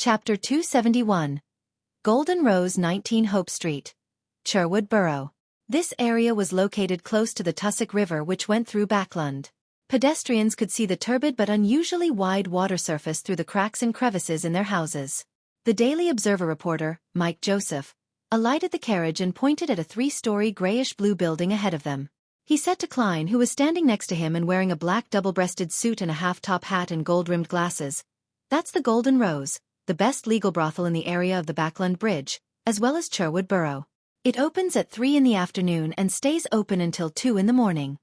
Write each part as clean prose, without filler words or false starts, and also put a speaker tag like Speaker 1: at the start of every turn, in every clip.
Speaker 1: Chapter 271. Golden Rose 19 Hope Street, Sherwood Borough. This area was located close to the Tussock River which went through Backland. Pedestrians could see the turbid but unusually wide water surface through the cracks and crevices in their houses. The Daily Observer reporter, Mike Joseph, alighted the carriage and pointed at a 3-story grayish-blue building ahead of them. He said to Klein, who was standing next to him and wearing a black double-breasted suit and a half-top hat and gold-rimmed glasses, "That's the Golden Rose, the best legal brothel in the area of the Backland Bridge, as well as Sherwood Borough. It opens at 3 in the afternoon and stays open until 2 in the morning."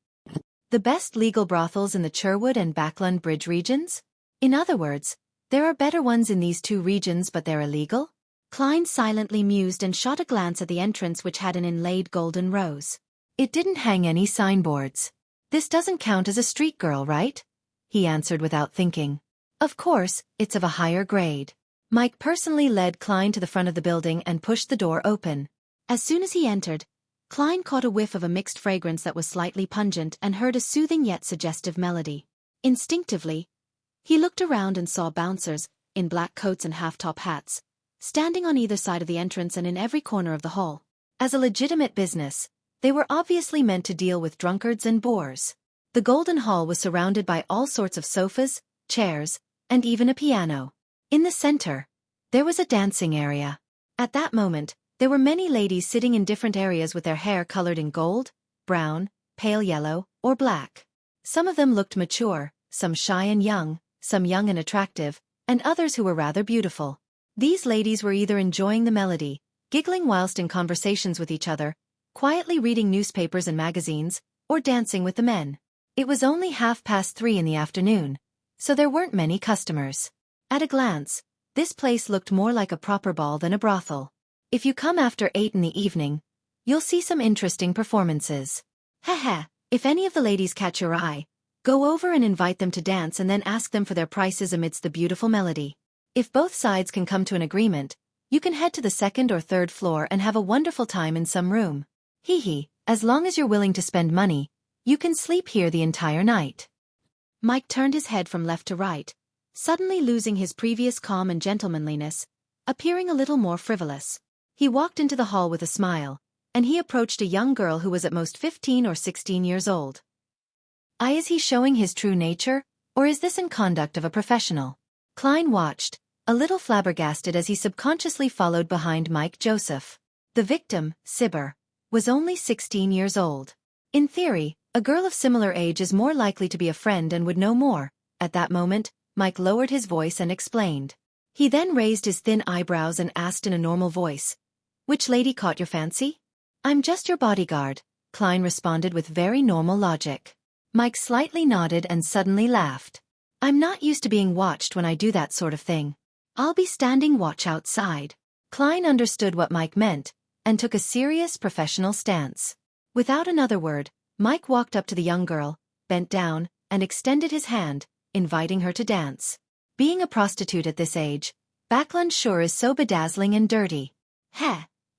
Speaker 1: The best legal brothels in the Sherwood and Backland Bridge regions? In other words, there are better ones in these two regions but they're illegal? Klein silently mused and shot a glance at the entrance which had an inlaid golden rose. It didn't hang any signboards. "This doesn't count as a street girl, right?" he answered without thinking. "Of course, it's of a higher grade." Mike personally led Klein to the front of the building and pushed the door open. As soon as he entered, Klein caught a whiff of a mixed fragrance that was slightly pungent and heard a soothing yet suggestive melody. Instinctively, he looked around and saw bouncers, in black coats and half-top hats, standing on either side of the entrance and in every corner of the hall. As a legitimate business, they were obviously meant to deal with drunkards and boors. The Golden Hall was surrounded by all sorts of sofas, chairs, and even a piano. In the center, there was a dancing area. At that moment, there were many ladies sitting in different areas with their hair colored in gold, brown, pale yellow, or black. Some of them looked mature, some shy and young, some young and attractive, and others who were rather beautiful. These ladies were either enjoying the melody, giggling whilst in conversations with each other, quietly reading newspapers and magazines, or dancing with the men. It was only 3:30 in the afternoon, so there weren't many customers. At a glance, this place looked more like a proper ball than a brothel. If you come after 8 in the evening, you'll see some interesting performances. Haha, if any of the ladies catch your eye, go over and invite them to dance and then ask them for their prices amidst the beautiful melody. If both sides can come to an agreement, you can head to the 2nd or 3rd floor and have a wonderful time in some room. Hee, as long as you're willing to spend money, you can sleep here the entire night. Mike turned his head from left to right, suddenly losing his previous calm and gentlemanliness, appearing a little more frivolous. He walked into the hall with a smile, and he approached a young girl who was at most 15 or 16 years old. Is he showing his true nature, or is this in conduct of a professional? Klein watched, a little flabbergasted as he subconsciously followed behind Mike Joseph. The victim, Sibber, was only 16 years old. In theory, a girl of similar age is more likely to be a friend and would know more. At that moment, Mike lowered his voice and explained. He then raised his thin eyebrows and asked in a normal voice, "Which lady caught your fancy?" "I'm just your bodyguard," Klein responded with very normal logic. Mike slightly nodded and suddenly laughed. "I'm not used to being watched when I do that sort of thing. I'll be standing watch outside." Klein understood what Mike meant, and took a serious professional stance. Without another word, Mike walked up to the young girl, bent down, and extended his hand, inviting her to dance. Being a prostitute at this age, Backland sure is so bedazzling and dirty.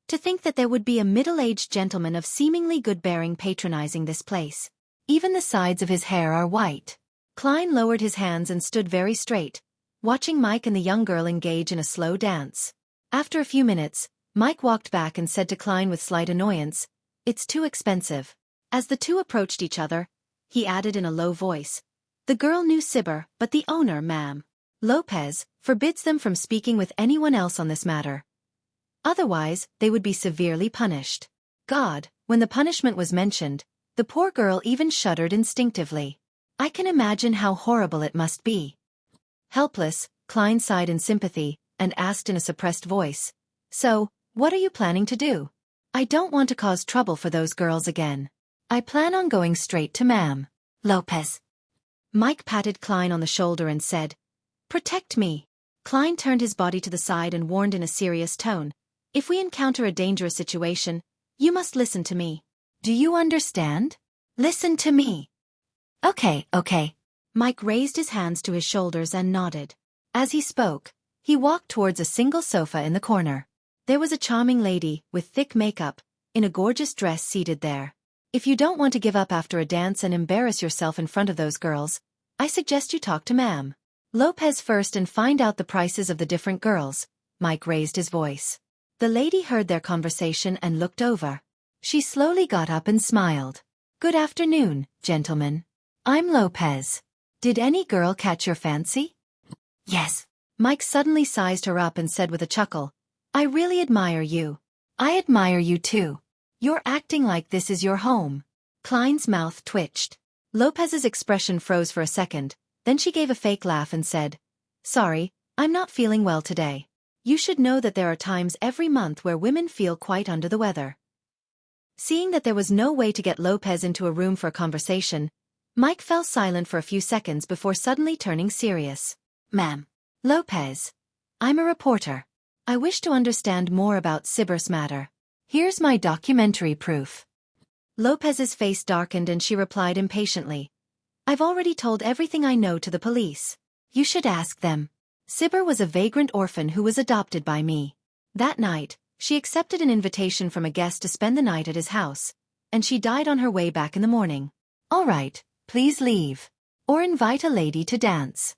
Speaker 1: To think that there would be a middle-aged gentleman of seemingly good bearing patronizing this place. Even the sides of his hair are white. Klein lowered his hands and stood very straight, watching Mike and the young girl engage in a slow dance. After a few minutes, Mike walked back and said to Klein with slight annoyance, "It's too expensive." As the two approached each other, he added in a low voice, "The girl knew Sibber, but the owner, ma'am, Lopez, forbids them from speaking with anyone else on this matter. Otherwise, they would be severely punished." God, when the punishment was mentioned, the poor girl even shuddered instinctively. I can imagine how horrible it must be. Helpless, Klein sighed in sympathy, and asked in a suppressed voice, "So, what are you planning to do?" "I don't want to cause trouble for those girls again. I plan on going straight to Ma'am Lopez." Mike patted Klein on the shoulder and said, "Protect me." Klein turned his body to the side and warned in a serious tone, "If we encounter a dangerous situation, you must listen to me. Do you understand? Listen to me." Okay. Mike raised his hands to his shoulders and nodded. As he spoke, he walked towards a single sofa in the corner. There was a charming lady, with thick makeup, in a gorgeous dress seated there. "If you don't want to give up after a dance and embarrass yourself in front of those girls, I suggest you talk to Ma'am Lopez first and find out the prices of the different girls, Mike raised his voice. The lady heard their conversation and looked over. She slowly got up and smiled. Good afternoon, gentlemen. I'm Lopez. Did any girl catch your fancy? Yes. Mike suddenly sized her up and said with a chuckle, I really admire you. I admire you too. You're acting like this is your home. Klein's mouth twitched. Lopez's expression froze for a second, then she gave a fake laugh and said, Sorry, I'm not feeling well today. You should know that there are times every month where women feel quite under the weather. Seeing that there was no way to get Lopez into a room for a conversation, Mike fell silent for a few seconds before suddenly turning serious. Ma'am. Lopez. I'm a reporter. I wish to understand more about Sibber's matter. Here's my documentary proof. Lopez's face darkened and she replied impatiently. I've already told everything I know to the police. You should ask them. Sibber was a vagrant orphan who was adopted by me. That night, she accepted an invitation from a guest to spend the night at his house, and she died on her way back in the morning. All right, please leave. Or invite a lady to dance.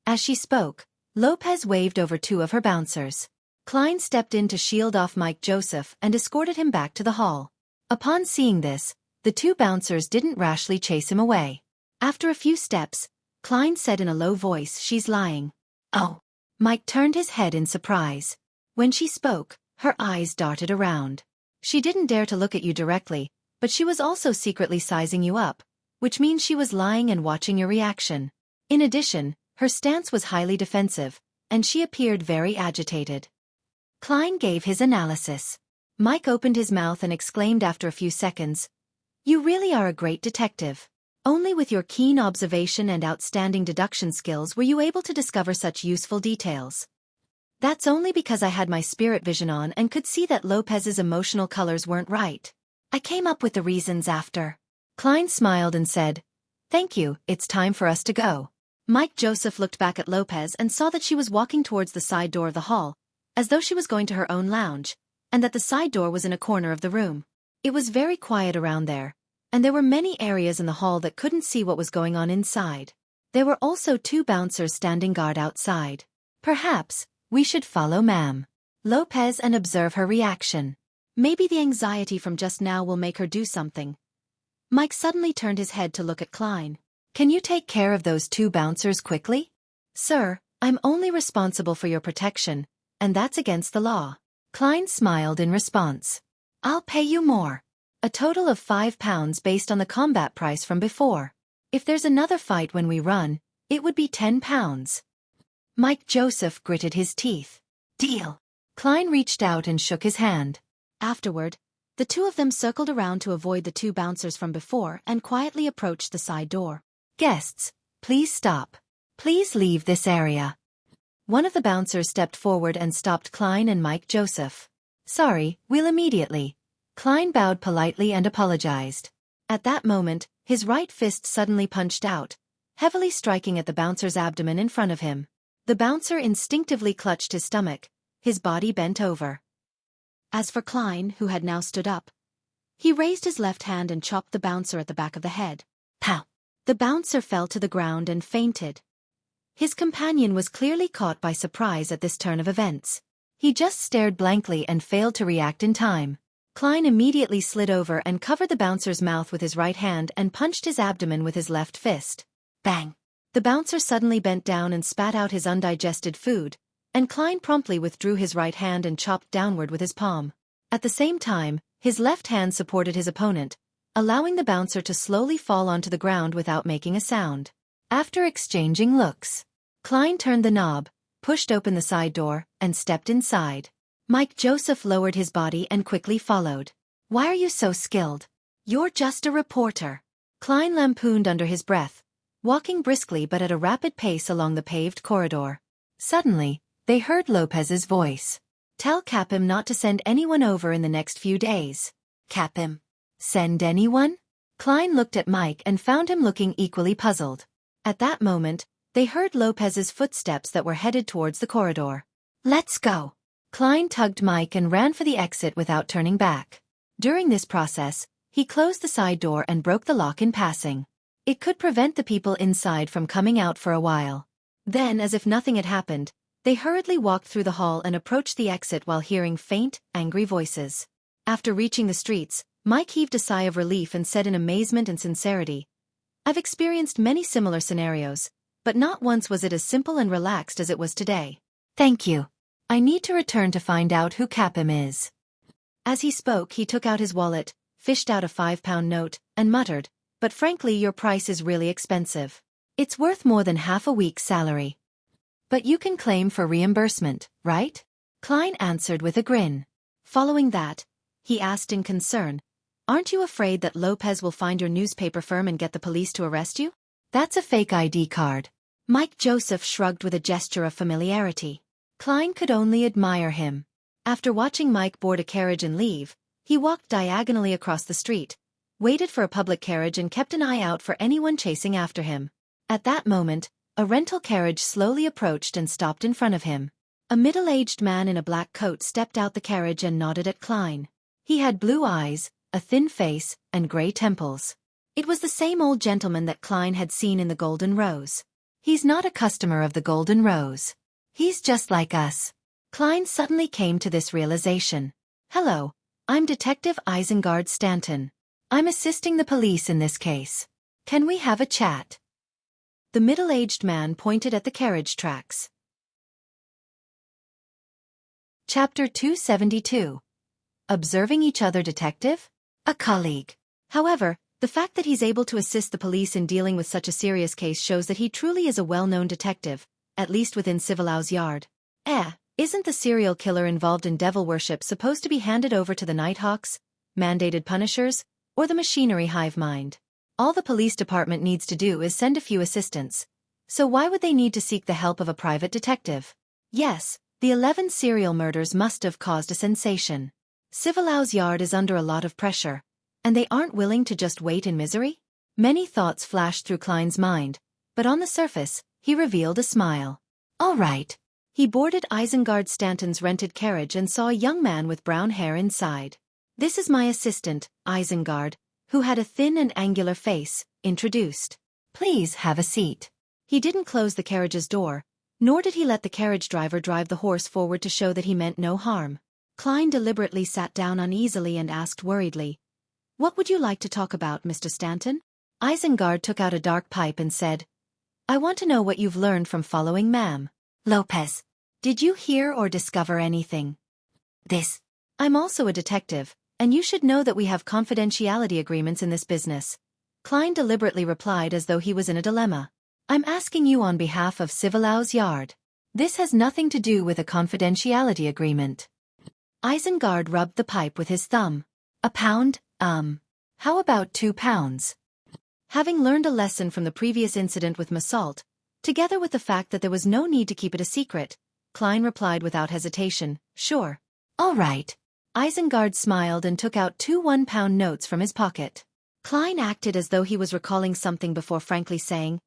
Speaker 1: As she spoke, Lopez waved over two of her bouncers. Klein stepped in to shield off Mike Joseph and escorted him back to the hall. Upon seeing this, the two bouncers didn't rashly chase him away. After a few steps, Klein said in a low voice, She's lying. Oh. Mike turned his head in surprise. When she spoke, her eyes darted around. She didn't dare to look at you directly, but she was also secretly sizing you up, which means she was lying and watching your reaction. In addition, her stance was highly defensive, and she appeared very agitated. Klein gave his analysis. Mike opened his mouth and exclaimed after a few seconds, You really are a great detective. Only with your keen observation and outstanding deduction skills were you able to discover such useful details. That's only because I had my spirit vision on and could see that Lopez's emotional colors weren't right. I came up with the reasons after. Klein smiled and said, Thank you, it's time for us to go. Mike Joseph looked back at Lopez and saw that she was walking towards the side door of the hall, as though she was going to her own lounge, and that the side door was in a corner of the room. It was very quiet around there, and there were many areas in the hall that couldn't see what was going on inside. There were also two bouncers standing guard outside. Perhaps we should follow Ma'am Lopez and observe her reaction. Maybe the anxiety from just now will make her do something. Mike suddenly turned his head to look at Klein. Can you take care of those two bouncers quickly? Sir, I'm only responsible for your protection, and that's against the law. Klein smiled in response. I'll pay you more. A total of £5 based on the combat price from before. If there's another fight when we run, it would be £10. Mike Joseph gritted his teeth. Deal. Klein reached out and shook his hand. Afterward, the two of them circled around to avoid the two bouncers from before and quietly approached the side door. Guests, please stop. Please leave this area. One of the bouncers stepped forward and stopped Klein and Mike Joseph. Sorry, we'll immediately. Klein bowed politely and apologized. At that moment, his right fist suddenly punched out, heavily striking at the bouncer's abdomen in front of him. The bouncer instinctively clutched his stomach, his body bent over. As for Klein, who had now stood up, he raised his left hand and chopped the bouncer at the back of the head. Pow! The bouncer fell to the ground and fainted. His companion was clearly caught by surprise at this turn of events. He just stared blankly and failed to react in time. Klein immediately slid over and covered the bouncer's mouth with his right hand and punched his abdomen with his left fist. Bang! The bouncer suddenly bent down and spat out his undigested food, and Klein promptly withdrew his right hand and chopped downward with his palm. At the same time, his left hand supported his opponent, allowing the bouncer to slowly fall onto the ground without making a sound. After exchanging looks, Klein turned the knob, pushed open the side door, and stepped inside. Mike Joseph lowered his body and quickly followed. Why are you so skilled? You're just a reporter. Klein lampooned under his breath, walking briskly but at a rapid pace along the paved corridor. Suddenly, they heard Lopez's voice. Tell Capim not to send anyone over in the next few days. Capim? Send anyone? Klein looked at Mike and found him looking equally puzzled. At that moment, they heard Lopez's footsteps that were headed towards the corridor. Let's go. Klein tugged Mike and ran for the exit without turning back. During this process, he closed the side door and broke the lock in passing. It could prevent the people inside from coming out for a while. Then, as if nothing had happened, they hurriedly walked through the hall and approached the exit while hearing faint, angry voices. After reaching the streets, Mike heaved a sigh of relief and said in amazement and sincerity, "I've experienced many similar scenarios, but not once was it as simple and relaxed as it was today. Thank you. I need to return to find out who Capim is." As he spoke, he took out his wallet, fished out a £5 note, and muttered, "But frankly, your price is really expensive. It's worth more than half a week's salary. But you can claim for reimbursement, right?" Klein answered with a grin. Following that, he asked in concern, "Aren't you afraid that Lopez will find your newspaper firm and get the police to arrest you?" "That's a fake ID card." Mike Joseph shrugged with a gesture of familiarity. Klein could only admire him. After watching Mike board a carriage and leave, he walked diagonally across the street, waited for a public carriage and kept an eye out for anyone chasing after him. At that moment, a rental carriage slowly approached and stopped in front of him. A middle-aged man in a black coat stepped out the carriage and nodded at Klein. He had blue eyes, a thin face, and gray temples. It was the same old gentleman that Klein had seen in the Golden Rose. "He's not a customer of the Golden Rose. He's just like us." Klein suddenly came to this realization. "Hello, I'm Detective Isengard Stanton. I'm assisting the police in this case. Can we have a chat?" The middle-aged man pointed at the carriage tracks. Chapter 272. Observing each other. Detective? A colleague. However, the fact that he's able to assist the police in dealing with such a serious case shows that he truly is a well-known detective, at least within Civilau's Yard. Isn't the serial killer involved in devil worship supposed to be handed over to the Nighthawks, mandated punishers, or the machinery hive mind? All the police department needs to do is send a few assistants. So why would they need to seek the help of a private detective? Yes, the 11 serial murders must have caused a sensation. Civilau's Yard is under a lot of pressure, and they aren't willing to just wait in misery? Many thoughts flashed through Klein's mind, but on the surface, he revealed a smile. All right. He boarded Isengard Stanton's rented carriage and saw a young man with brown hair inside. "This is my assistant, Isengard," who had a thin and angular face, introduced. "Please have a seat." He didn't close the carriage's door, nor did he let the carriage driver drive the horse forward to show that he meant no harm. Klein deliberately sat down uneasily and asked worriedly, "What would you like to talk about, Mr. Stanton?" Isengard took out a dark pipe and said, "I want to know what you've learned from following Ma'am Lopez. Did you hear or discover anything?" "I'm also a detective, and you should know that we have confidentiality agreements in this business," Klein deliberately replied as though he was in a dilemma. "I'm asking you on behalf of Civilau's Yard. This has nothing to do with a confidentiality agreement." Isengard rubbed the pipe with his thumb. "A pound, how about £2? Having learned a lesson from the previous incident with Massault, together with the fact that there was no need to keep it a secret, Klein replied without hesitation, "Sure." "All right." Isengard smiled and took out 2 £1 notes from his pocket. Klein acted as though he was recalling something before frankly saying,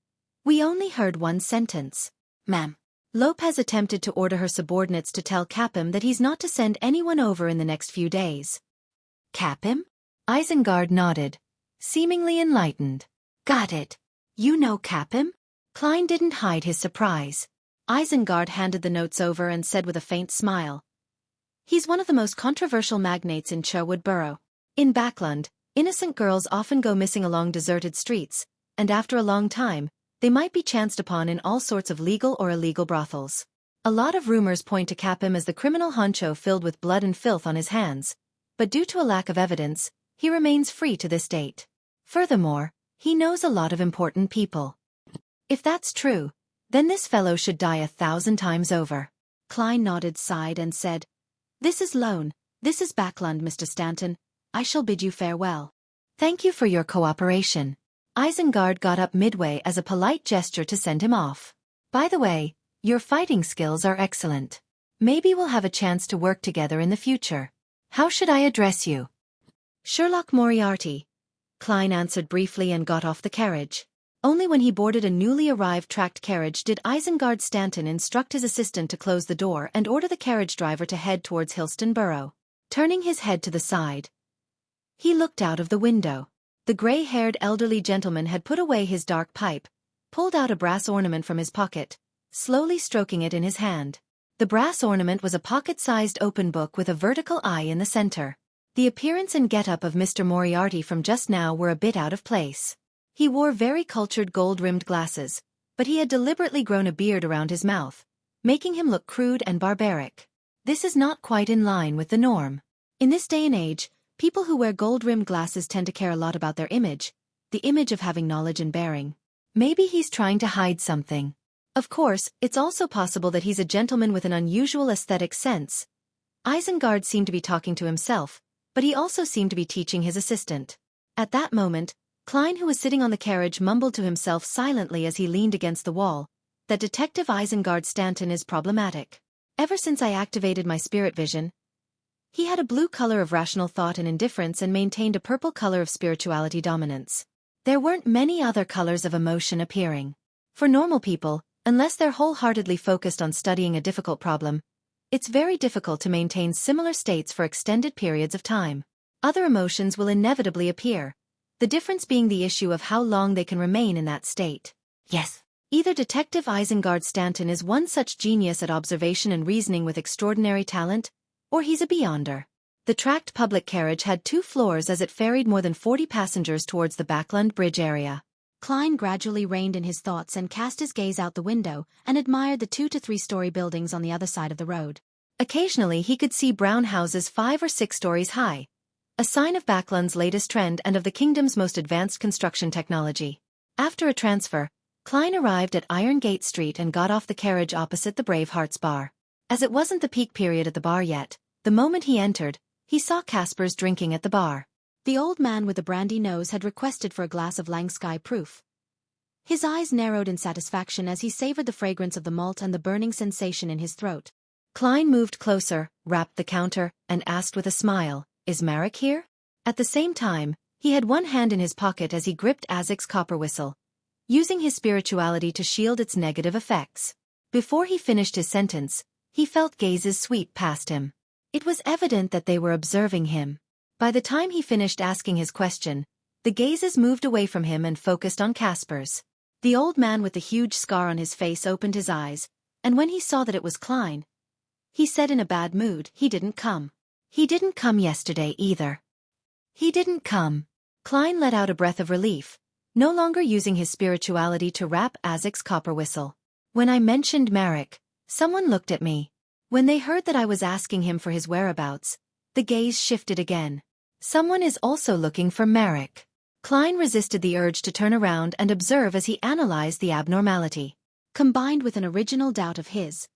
Speaker 1: "We only heard one sentence." "Ma'am." Lopez attempted to order her subordinates to tell Capim that he's not to send anyone over in the next few days. "Capim?" Isengard nodded, seemingly enlightened. "Got it. You know Capim?" Klein didn't hide his surprise. Isengard handed the notes over and said with a faint smile, "He's one of the most controversial magnates in Sherwood Borough. In Backland, innocent girls often go missing along deserted streets, and after a long time, they might be chanced upon in all sorts of legal or illegal brothels. A lot of rumors point to Capim as the criminal honcho filled with blood and filth on his hands, but due to a lack of evidence, he remains free to this date. Furthermore, he knows a lot of important people. If that's true, then this fellow should die 1,000 times over." Klein nodded, sighed, and said, "This is Backland, Mr. Stanton. I shall bid you farewell." "Thank you for your cooperation." Isengard got up midway as a polite gesture to send him off. "By the way, your fighting skills are excellent. Maybe we'll have a chance to work together in the future. How should I address you?" "Sherlock Moriarty," Klein answered briefly and got off the carriage. Only when he boarded a newly arrived tracked carriage did Isengard Stanton instruct his assistant to close the door and order the carriage driver to head towards Hillston Borough. Turning his head to the side, he looked out of the window. The gray-haired elderly gentleman had put away his dark pipe, pulled out a brass ornament from his pocket, slowly stroking it in his hand. The brass ornament was a pocket-sized open book with a vertical eye in the center. The appearance and get-up of Mr. Moriarty from just now were a bit out of place. He wore very cultured gold-rimmed glasses, but he had deliberately grown a beard around his mouth, making him look crude and barbaric. This is not quite in line with the norm. In this day and age, people who wear gold-rimmed glasses tend to care a lot about their image, the image of having knowledge and bearing. Maybe he's trying to hide something. Of course, it's also possible that he's a gentleman with an unusual aesthetic sense. Isengard seemed to be talking to himself, but he also seemed to be teaching his assistant. At that moment, Klein, who was sitting on the carriage, mumbled to himself silently as he leaned against the wall, that Detective Isengard Stanton is problematic. Ever since I activated my spirit vision, he had a blue color of rational thought and indifference and maintained a purple color of spirituality dominance. There weren't many other colors of emotion appearing. For normal people, unless they're wholeheartedly focused on studying a difficult problem, it's very difficult to maintain similar states for extended periods of time. Other emotions will inevitably appear, the difference being the issue of how long they can remain in that state. Yes. Either Detective Isengard Stanton is one such genius at observation and reasoning with extraordinary talent, or he's a beyonder. The tracked public carriage had 2 floors as it ferried more than 40 passengers towards the Backland Bridge area. Klein gradually reined in his thoughts and cast his gaze out the window and admired the 2 to 3-story buildings on the other side of the road. Occasionally he could see brown houses 5 or 6 stories high, a sign of Backland's latest trend and of the kingdom's most advanced construction technology. After a transfer, Klein arrived at Iron Gate Street and got off the carriage opposite the Bravehearts bar. As it wasn't the peak period at the bar yet, the moment he entered, he saw Caspers drinking at the bar. The old man with the brandy nose had requested for a glass of Langsky Proof. His eyes narrowed in satisfaction as he savored the fragrance of the malt and the burning sensation in his throat. Klein moved closer, rapped the counter, and asked with a smile, "Is Marek here?" At the same time, he had one hand in his pocket as he gripped Azek's copper whistle, using his spirituality to shield its negative effects. Before he finished his sentence, he felt gazes sweep past him. It was evident that they were observing him. By the time he finished asking his question, the gazes moved away from him and focused on Caspers. The old man with the huge scar on his face opened his eyes, and when he saw that it was Klein, he said in a bad mood, "He didn't come. He didn't come yesterday either. He didn't come." Klein let out a breath of relief, no longer using his spirituality to rap Azek's copper whistle. "When I mentioned Marek, someone looked at me. When they heard that I was asking him for his whereabouts, the gaze shifted again. Someone is also looking for Marek." Klein resisted the urge to turn around and observe as he analyzed the abnormality. Combined with an original doubt of his,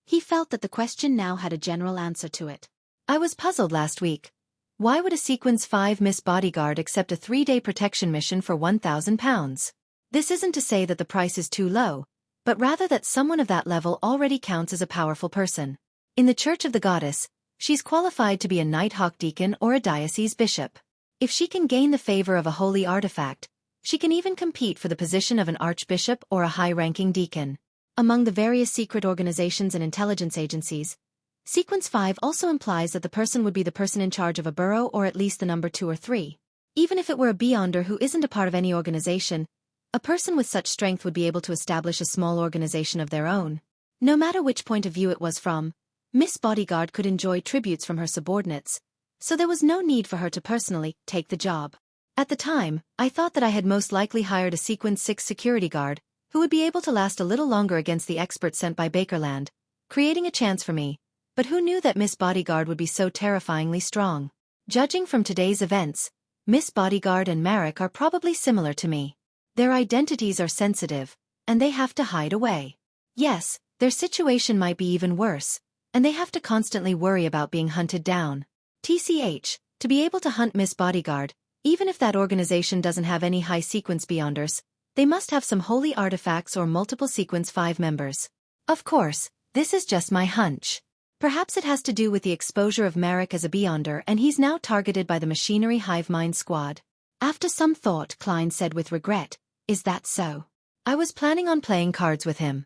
Speaker 1: he felt that the question now had a general answer to it. "I was puzzled last week. Why would a Sequence 5 Miss Bodyguard accept a 3-day protection mission for £1,000? This isn't to say that the price is too low, but rather that someone of that level already counts as a powerful person. In the Church of the Goddess, she's qualified to be a Nighthawk deacon or a diocese bishop. If she can gain the favor of a holy artifact, she can even compete for the position of an archbishop or a high-ranking deacon. Among the various secret organizations and intelligence agencies, Sequence 5 also implies that the person would be the person in charge of a borough or at least the number 2 or 3. Even if it were a beyonder who isn't a part of any organization, a person with such strength would be able to establish a small organization of their own. No matter which point of view it was from, Miss Bodyguard could enjoy tributes from her subordinates, so there was no need for her to personally take the job. At the time, I thought that I had most likely hired a Sequence 6 security guard, who would be able to last a little longer against the experts sent by Bakerland, creating a chance for me, but who knew that Miss Bodyguard would be so terrifyingly strong? Judging from today's events, Miss Bodyguard and Marek are probably similar to me. Their identities are sensitive, and they have to hide away. Yes, their situation might be even worse, and they have to constantly worry about being hunted down. TCH, to be able to hunt Miss Bodyguard, even if that organization doesn't have any high Sequence beyonders, they must have some holy artifacts or multiple Sequence 5 members. Of course, this is just my hunch. Perhaps it has to do with the exposure of Marek as a beyonder and he's now targeted by the Machinery Hive Mind Squad. After some thought, Klein said with regret, "Is that so? I was planning on playing cards with him."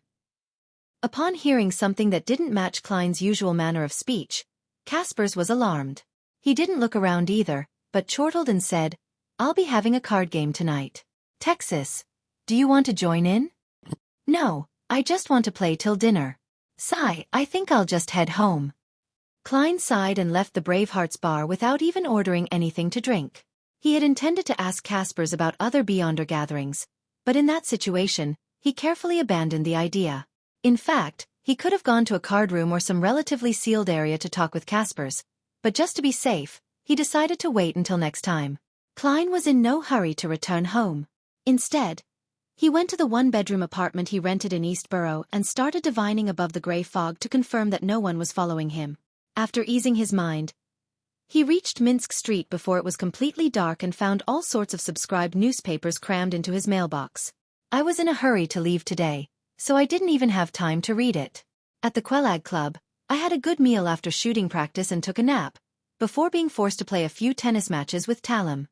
Speaker 1: Upon hearing something that didn't match Klein's usual manner of speech, Caspers was alarmed. He didn't look around either, but chortled and said, "I'll be having a card game tonight. Texas, do you want to join in?" "No, I just want to play till dinner. Sigh, I think I'll just head home. Klein sighed and left the Bravehearts bar without even ordering anything to drink. He had intended to ask Caspers about other Beyonder gatherings, but in that situation, he carefully abandoned the idea. In fact, he could have gone to a card room or some relatively sealed area to talk with Caspers, but just to be safe, he decided to wait until next time. Klein was in no hurry to return home. Instead, he went to the one-bedroom apartment he rented in East Borough and started divining above the gray fog to confirm that no one was following him. After easing his mind, he reached Minsk Street before it was completely dark and found all sorts of subscribed newspapers crammed into his mailbox. I was in a hurry to leave today, so I didn't even have time to read it. At the Quelag Club, I had a good meal after shooting practice and took a nap, before being forced to play a few tennis matches with Talim.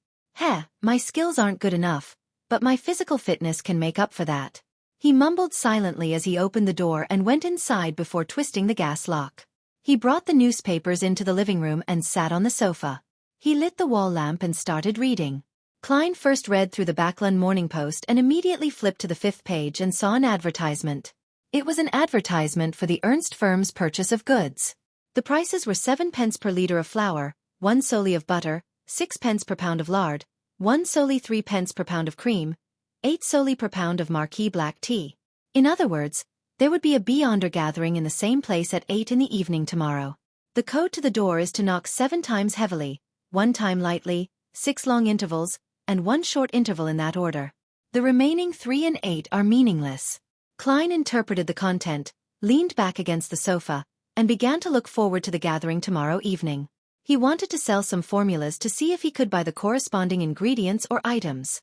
Speaker 1: My skills aren't good enough, but my physical fitness can make up for that. He mumbled silently as he opened the door and went inside before twisting the gas lock. He brought the newspapers into the living room and sat on the sofa. He lit the wall lamp and started reading. Klein first read through the Backlund Morning Post and immediately flipped to the 5th page and saw an advertisement. It was an advertisement for the Ernst firm's purchase of goods. The prices were 7 pence per litre of flour, 1 solely of butter, 6 pence per pound of lard, 1 solely 3 pence per pound of cream, 8 solely per pound of Marquis black tea. In other words, there would be a Beyonder gathering in the same place at 8 in the evening tomorrow. The code to the door is to knock 7 times heavily, 1 time lightly, 6 long intervals, and 1 short interval in that order. The remaining 3 and 8 are meaningless. Klein interpreted the content, leaned back against the sofa, and began to look forward to the gathering tomorrow evening. He wanted to sell some formulas to see if he could buy the corresponding ingredients or items.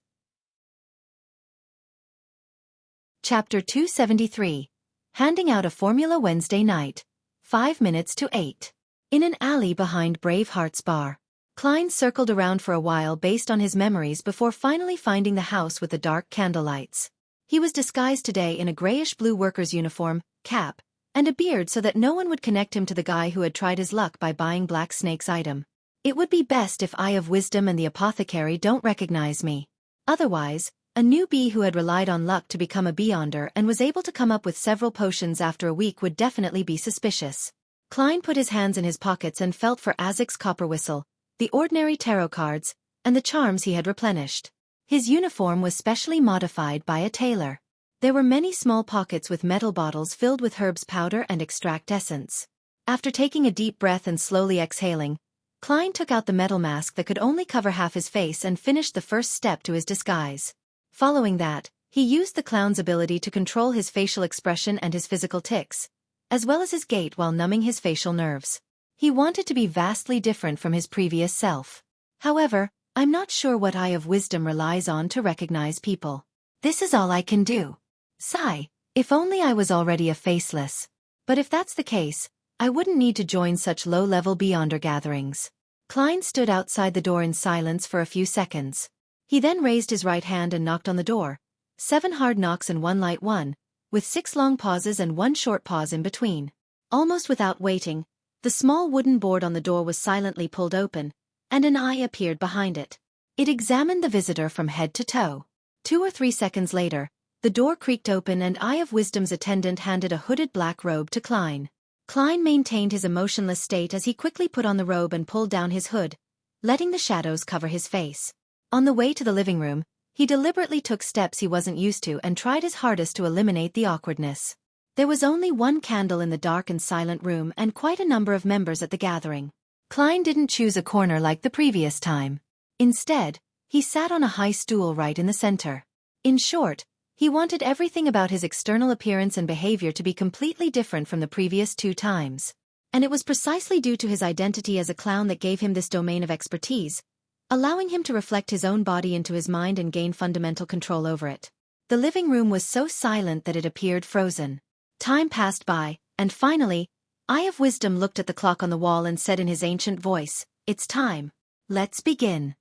Speaker 1: Chapter 273. Handing out a formula Wednesday night. 5 minutes to 8. In an alley behind Braveheart's bar. Klein circled around for a while based on his memories before finally finding the house with the dark candlelights. He was disguised today in a grayish-blue worker's uniform, cap, and a beard so that no one would connect him to the guy who had tried his luck by buying Black Snake's item. It would be best if Eye of Wisdom and the apothecary don't recognize me. Otherwise, a newbie who had relied on luck to become a Beyonder and was able to come up with several potions after a week would definitely be suspicious. Klein put his hands in his pockets and felt for Azek's copper whistle, the ordinary tarot cards, and the charms he had replenished. His uniform was specially modified by a tailor. There were many small pockets with metal bottles filled with herbs powder and extract essence. After taking a deep breath and slowly exhaling, Klein took out the metal mask that could only cover half his face and finished the first step to his disguise. Following that, he used the clown's ability to control his facial expression and his physical tics, as well as his gait while numbing his facial nerves. He wanted to be vastly different from his previous self. However, I'm not sure what Eye of Wisdom relies on to recognize people. This is all I can do. Sigh, if only I was already a faceless. But if that's the case, I wouldn't need to join such low-level Beyonder gatherings. Klein stood outside the door in silence for a few seconds. He then raised his right hand and knocked on the door. 7 hard knocks and 1 light one, with 6 long pauses and 1 short pause in between. Almost without waiting, the small wooden board on the door was silently pulled open, and an eye appeared behind it. It examined the visitor from head to toe. 2 or 3 seconds later, the door creaked open and Eye of Wisdom's attendant handed a hooded black robe to Klein. Klein maintained his emotionless state as he quickly put on the robe and pulled down his hood, letting the shadows cover his face. On the way to the living room, he deliberately took steps he wasn't used to and tried his hardest to eliminate the awkwardness. There was only 1 candle in the dark and silent room and quite a number of members at the gathering. Klein didn't choose a corner like the previous time. Instead, he sat on a high stool right in the center. In short, he wanted everything about his external appearance and behavior to be completely different from the previous 2 times. And it was precisely due to his identity as a clown that gave him this domain of expertise, allowing him to reflect his own body into his mind and gain fundamental control over it. The living room was so silent that it appeared frozen. Time passed by, and finally, Eye of Wisdom looked at the clock on the wall and said in his ancient voice, "It's time. Let's begin.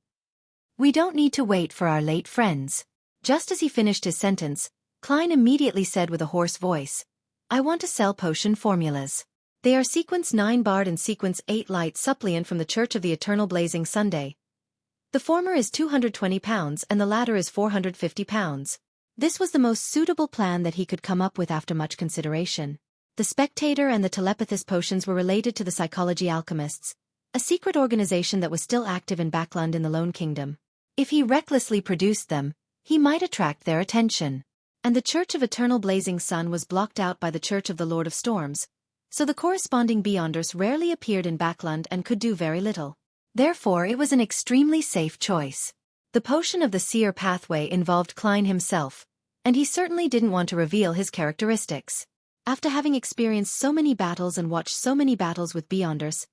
Speaker 1: We don't need to wait for our late friends." Just as he finished his sentence, Klein immediately said with a hoarse voice, "I want to sell potion formulas. They are Sequence 9 Bard and Sequence 8 Light Suppliant from the Church of the Eternal Blazing Sunday. The former is £220 and the latter is £450. This was the most suitable plan that he could come up with after much consideration. The Spectator and the Telepathist potions were related to the Psychology Alchemists, a secret organization that was still active in Backland in the Lone Kingdom. If he recklessly produced them, he might attract their attention. And the Church of Eternal Blazing Sun was blocked out by the Church of the Lord of Storms, so the corresponding Beyonders rarely appeared in Backland and could do very little. Therefore it was an extremely safe choice. The potion of the Seer pathway involved Klein himself, and he certainly didn't want to reveal his characteristics. After having experienced so many battles and watched so many battles with Beyonders,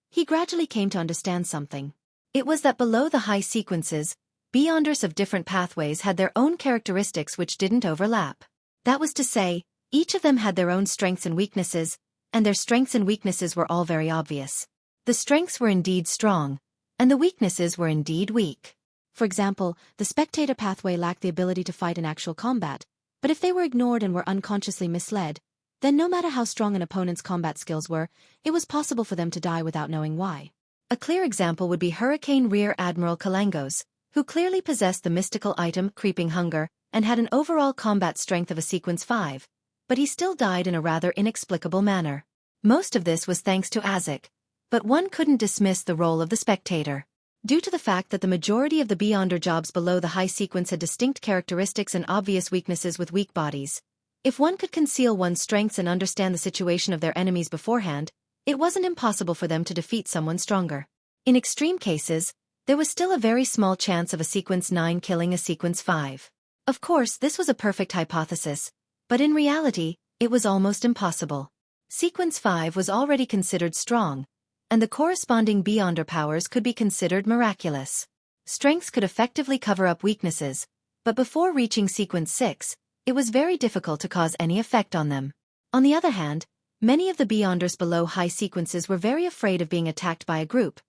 Speaker 1: he gradually came to understand something. It was that below the high sequences, Beyonders of different pathways had their own characteristics which didn't overlap. That was to say, each of them had their own strengths and weaknesses, and their strengths and weaknesses were all very obvious. The strengths were indeed strong, and the weaknesses were indeed weak. For example, the Spectator pathway lacked the ability to fight in actual combat, but if they were ignored and were unconsciously misled, then no matter how strong an opponent's combat skills were, it was possible for them to die without knowing why. A clear example would be Hurricane Rear Admiral Kalangos, who clearly possessed the mystical item Creeping Hunger and had an overall combat strength of a sequence 5, but he still died in a rather inexplicable manner. Most of this was thanks to Azek, but one couldn't dismiss the role of the Spectator. Due to the fact that the majority of the Beyonder jobs below the high sequence had distinct characteristics and obvious weaknesses with weak bodies, if one could conceal one's strengths and understand the situation of their enemies beforehand, it wasn't impossible for them to defeat someone stronger. In extreme cases, there was still a very small chance of a sequence 9 killing a sequence 5. Of course, this was a perfect hypothesis, but in reality, it was almost impossible. Sequence 5 was already considered strong, and the corresponding Beyonder powers could be considered miraculous. Strengths could effectively cover up weaknesses, but before reaching sequence 6, it was very difficult to cause any effect on them. On the other hand, many of the Beyonders below high sequences were very afraid of being attacked by a group,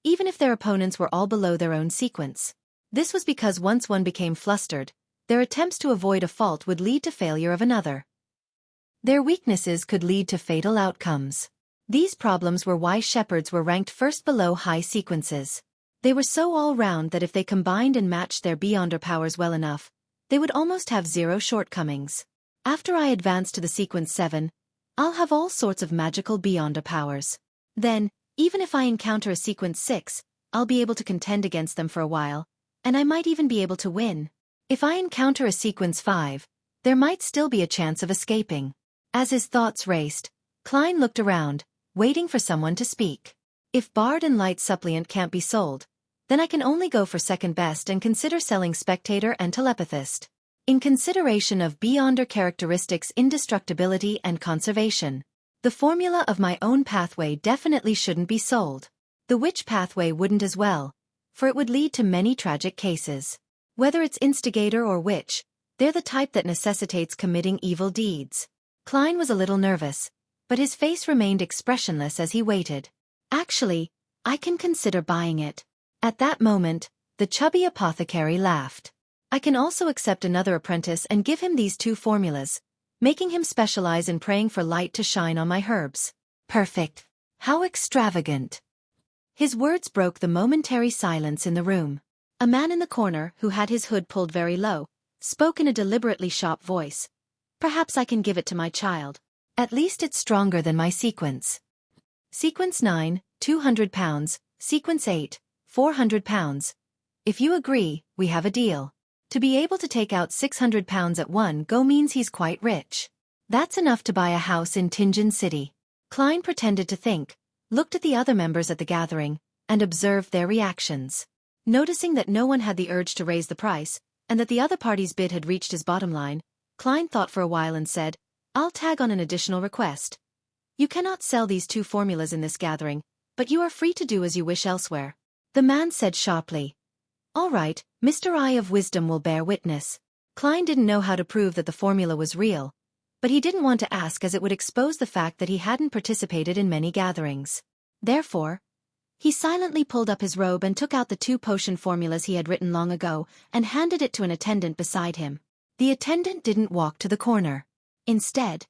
Speaker 1: even if their opponents were all below their own sequence. This was because once one became flustered, their attempts to avoid a fault would lead to failure of another. Their weaknesses could lead to fatal outcomes. These problems were why shepherds were ranked first below high sequences. They were so all-round that if they combined and matched their Beyonder powers well enough, they would almost have zero shortcomings. After I advance to the sequence 7, I'll have all sorts of magical Beyonder powers. Then, even if I encounter a sequence 6, I'll be able to contend against them for a while, and I might even be able to win. If I encounter a sequence 5, there might still be a chance of escaping. As his thoughts raced, Klein looked around, waiting for someone to speak. If Bard and Light Suppliant can't be sold, then I can only go for second best and consider selling Spectator and Telepathist. In consideration of Beyonder characteristics, indestructibility and conservation, the formula of my own pathway definitely shouldn't be sold. The Witch pathway wouldn't as well, for it would lead to many tragic cases. Whether it's Instigator or Witch, they're the type that necessitates committing evil deeds. Klein was a little nervous, but his face remained expressionless as he waited. Actually, I can consider buying it. At that moment, the chubby apothecary laughed. I can also accept another apprentice and give him these 2 formulas, making him specialize in praying for light to shine on my herbs. Perfect. How extravagant. His words broke the momentary silence in the room. A man in the corner, who had his hood pulled very low, spoke in a deliberately sharp voice. Perhaps I can give it to my child. At least it's stronger than my sequence. Sequence 9, 200 pounds, sequence 8, 400 pounds. If you agree, we have a deal. To be able to take out 600 pounds at one go means he's quite rich. That's enough to buy a house in Tinjin City. Klein pretended to think, looked at the other members at the gathering, and observed their reactions. Noticing that no one had the urge to raise the price, and that the other party's bid had reached his bottom line, Klein thought for a while and said, I'll tag on an additional request. You cannot sell these 2 formulas in this gathering, but you are free to do as you wish elsewhere. The man said sharply, All right, Mr. Eye of Wisdom will bear witness. Klein didn't know how to prove that the formula was real, but he didn't want to ask as it would expose the fact that he hadn't participated in many gatherings. Therefore, he silently pulled up his robe and took out the 2 potion formulas he had written long ago and handed it to an attendant beside him. The attendant didn't walk to the corner. Instead,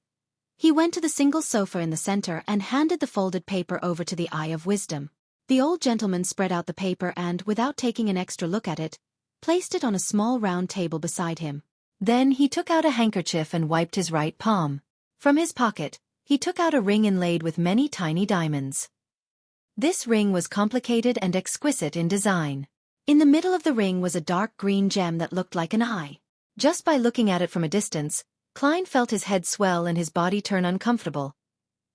Speaker 1: he went to the single sofa in the center and handed the folded paper over to the Eye of Wisdom. The old gentleman spread out the paper and, without taking an extra look at it, placed it on a small round table beside him. Then he took out a handkerchief and wiped his right palm. From his pocket, he took out a ring inlaid with many tiny diamonds. This ring was complicated and exquisite in design. In the middle of the ring was a dark green gem that looked like an eye. Just by looking at it from a distance, Klein felt his head swell and his body turn uncomfortable.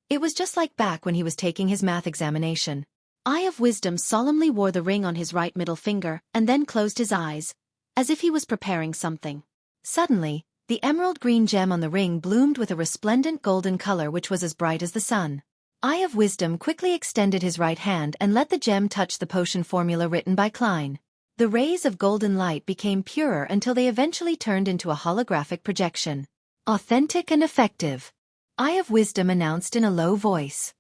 Speaker 1: It was just like back when he was taking his math examination. Eye of Wisdom solemnly wore the ring on his right middle finger and then closed his eyes, as if he was preparing something. Suddenly, the emerald green gem on the ring bloomed with a resplendent golden color which was as bright as the sun. Eye of Wisdom quickly extended his right hand and let the gem touch the potion formula written by Klein. The rays of golden light became purer until they eventually turned into a holographic projection. Authentic and effective, Eye of Wisdom announced in a low voice.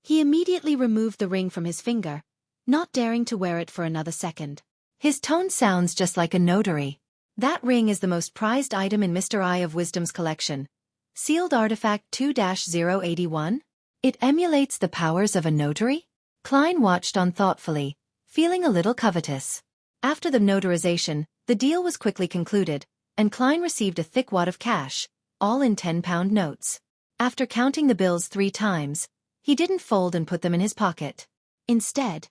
Speaker 1: He immediately removed the ring from his finger, not daring to wear it for another second. His tone sounds just like a notary. That ring is the most prized item in Mr. Eye of Wisdom's collection. Sealed Artifact 2-081? It emulates the powers of a notary? Klein watched on thoughtfully, feeling a little covetous. After the notarization, the deal was quickly concluded, and Klein received a thick wad of cash, all in 10-pound notes. After counting the bills 3 times, he didn't fold and put them in his pocket. Instead,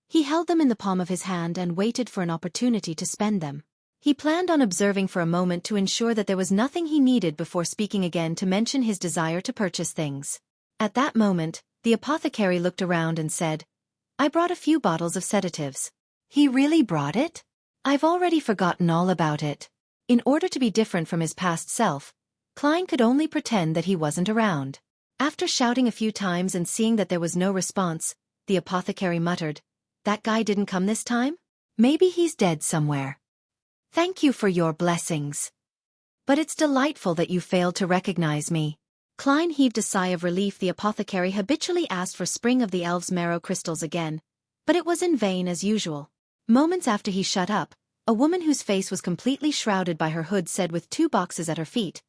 Speaker 1: he held them in the palm of his hand and waited for an opportunity to spend them. He planned on observing for a moment to ensure that there was nothing he needed before speaking again to mention his desire to purchase things. At that moment, the apothecary looked around and said, "I brought a few bottles of sedatives." He really brought it? I've already forgotten all about it. In order to be different from his past self, Klein could only pretend that he wasn't around. After shouting a few times and seeing that there was no response, the apothecary muttered, "That guy didn't come this time? Maybe he's dead somewhere. Thank you for your blessings. But it's delightful that you failed to recognize me." Klein heaved a sigh of relief. The apothecary habitually asked for Spring of the Elves marrow crystals again, but it was in vain as usual. Moments after he shut up, a woman whose face was completely shrouded by her hood said with 2 boxes at her feet,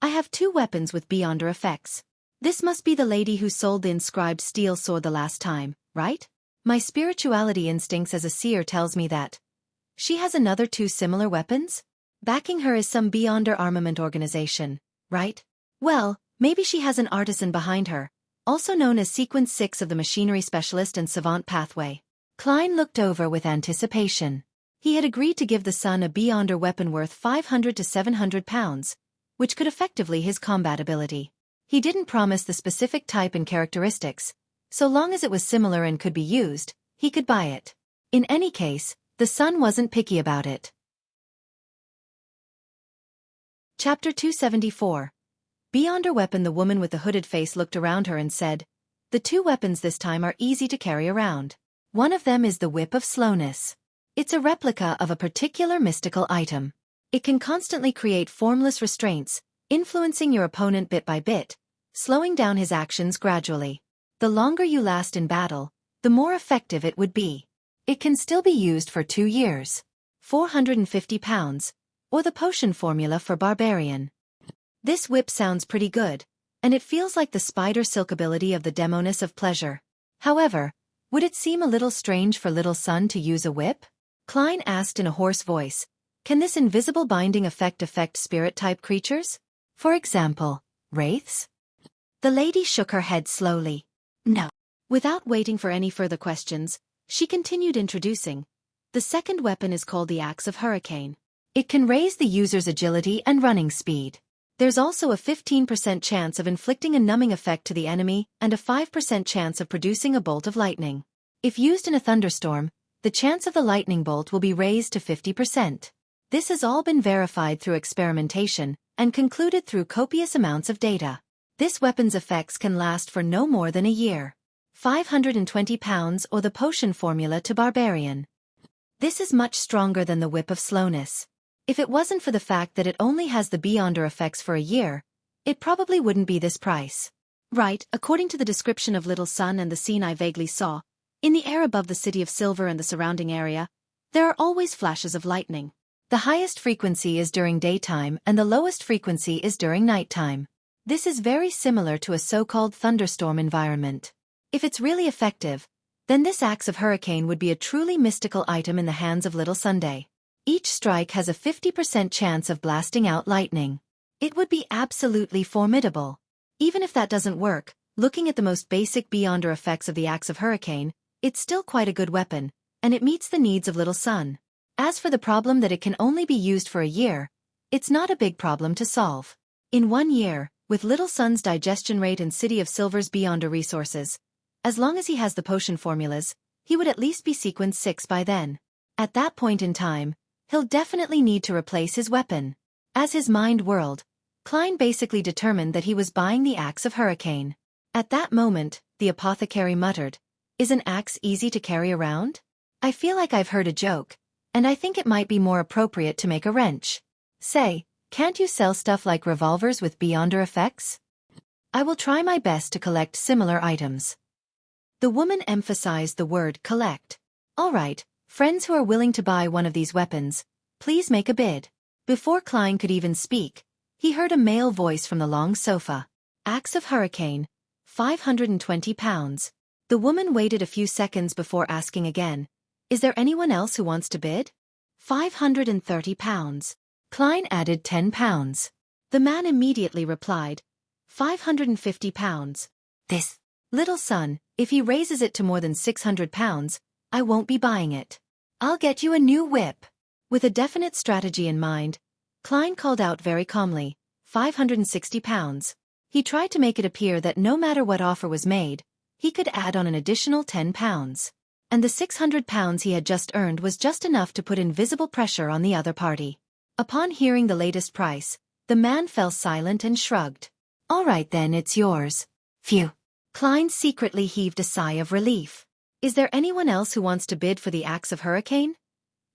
Speaker 1: "I have 2 weapons with Beyonder effects. This must be the lady who sold the inscribed steel sword the last time, right? My spirituality instincts as a seer tells me that she has another 2 similar weapons? Backing her is some Beyonder armament organization, right? Well, maybe she has an artisan behind her, also known as Sequence 6 of the Machinery Specialist and Savant Pathway." Klein looked over with anticipation. He had agreed to give the son a Beyonder weapon worth 500 to 700 pounds, which could effectively his combat ability. He didn't promise the specific type and characteristics. So long as it was similar and could be used, he could buy it. In any case, the son wasn't picky about it. Chapter 274. Beyonder weapon. The woman with the hooded face looked around her and said, "The 2 weapons this time are easy to carry around. One of them is the Whip of Slowness. It's a replica of a particular mystical item. It can constantly create formless restraints, influencing your opponent bit by bit, slowing down his actions gradually. The longer you last in battle, the more effective it would be. It can still be used for 2 years. 450 pounds, or the potion formula for Barbarian." This whip sounds pretty good, and it feels like the spider silk ability of the Demoness of Pleasure. However, would it seem a little strange for Little Sun to use a whip? Klein asked in a hoarse voice, "Can this invisible binding effect affect spirit-type creatures? For example, wraiths?" The lady shook her head slowly. "No." Without waiting for any further questions, she continued introducing. "The second weapon is called the Axe of Hurricane. It can raise the user's agility and running speed. There's also a 15% chance of inflicting a numbing effect to the enemy and a 5% chance of producing a bolt of lightning. If used in a thunderstorm, the chance of the lightning bolt will be raised to 50%. This has all been verified through experimentation and concluded through copious amounts of data. This weapon's effects can last for no more than a year. 520 pounds or the potion formula to Barbarian. This is much stronger than the Whip of Slowness. If it wasn't for the fact that it only has the Beyonder effects for a year, it probably wouldn't be this price. Right, according to the description of Little Sun and the scene I vaguely saw, in the air above the City of Silver and the surrounding area, there are always flashes of lightning. The highest frequency is during daytime and the lowest frequency is during nighttime. This is very similar to a so-called thunderstorm environment. If it's really effective, then this Axe of Hurricane would be a truly mystical item in the hands of Little Sunday. Each strike has a 50% chance of blasting out lightning. It would be absolutely formidable. Even if that doesn't work, looking at the most basic Beyonder effects of the Axe of Hurricane, it's still quite a good weapon, and it meets the needs of Little Sun. As for the problem that it can only be used for a year, it's not a big problem to solve. In 1 year, with Little Sun's digestion rate and City of Silver's Beyonder resources, as long as he has the potion formulas, he would at least be sequence 6 by then. At that point in time, he'll definitely need to replace his weapon. As his mind whirled, Klein basically determined that he was buying the Axe of Hurricane. At that moment, the apothecary muttered, "Is an axe easy to carry around? I feel like I've heard a joke, and I think it might be more appropriate to make a wrench. Say, can't you sell stuff like revolvers with Beyonder effects? I will try my best to collect similar items." The woman emphasized the word collect. "All right, friends who are willing to buy one of these weapons, please make a bid." Before Klein could even speak, he heard a male voice from the long sofa. "Axe of Hurricane, 520 pounds. The woman waited a few seconds before asking again, "Is there anyone else who wants to bid?" 530 pounds. Klein added 10 pounds. The man immediately replied, 550 pounds. "This, Little Sun, if he raises it to more than 600 pounds, I won't be buying it. I'll get you a new whip." With a definite strategy in mind, Klein called out very calmly, 560 pounds. He tried to make it appear that no matter what offer was made, he could add on an additional 10 pounds. And the 600 pounds he had just earned was just enough to put invisible pressure on the other party. Upon hearing the latest price, the man fell silent and shrugged. "All right then, it's yours." Phew. Klein secretly heaved a sigh of relief. "Is there anyone else who wants to bid for the Axe of Hurricane?"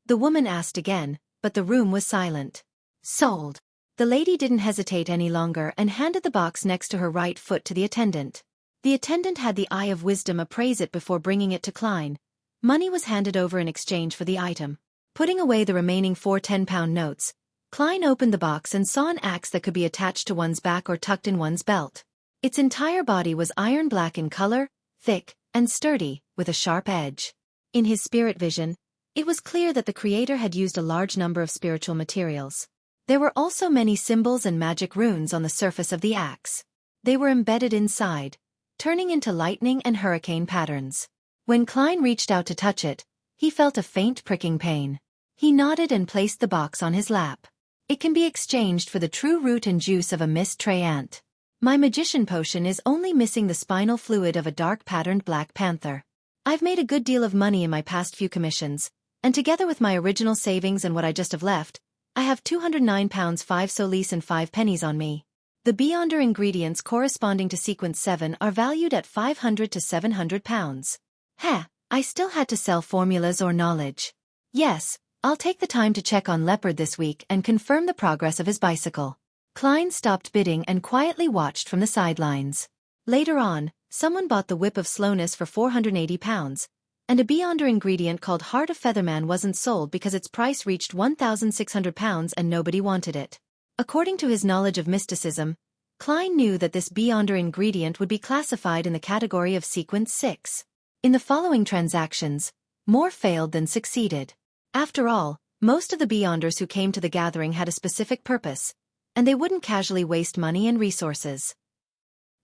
Speaker 1: The woman asked again, but the room was silent. "Sold." The lady didn't hesitate any longer and handed the box next to her right foot to the attendant. The attendant had the eye of wisdom appraise it before bringing it to Klein. Money was handed over in exchange for the item. Putting away the remaining 4 10-pound notes, Klein opened the box and saw an axe that could be attached to one's back or tucked in one's belt. Its entire body was iron black in color, thick, and sturdy, with a sharp edge. In his spirit vision, it was clear that the creator had used a large number of spiritual materials. There were also many symbols and magic runes on the surface of the axe. They were embedded inside, turning into lightning and hurricane patterns. When Klein reached out to touch it, he felt a faint pricking pain. He nodded and placed the box on his lap. "It can be exchanged for the true root and juice of a mist tray ant. My magician potion is only missing the spinal fluid of a dark-patterned black panther. I've made a good deal of money in my past few commissions, and together with my original savings and what I just have left, I have 209 pounds 5 solis and 5 pennies on me. The Beyonder ingredients corresponding to sequence 7 are valued at 500 to 700 pounds. Heh, I still had to sell formulas or knowledge. Yes, I'll take the time to check on Leopard this week and confirm the progress of his bicycle." Klein stopped bidding and quietly watched from the sidelines. Later on, someone bought the Whip of Slowness for 480 pounds, and a Beyonder ingredient called Heart of Featherman wasn't sold because its price reached 1,600 pounds and nobody wanted it. According to his knowledge of mysticism, Klein knew that this Beyonder ingredient would be classified in the category of sequence 6. In the following transactions, more failed than succeeded. After all, most of the Beyonders who came to the gathering had a specific purpose, and they wouldn't casually waste money and resources.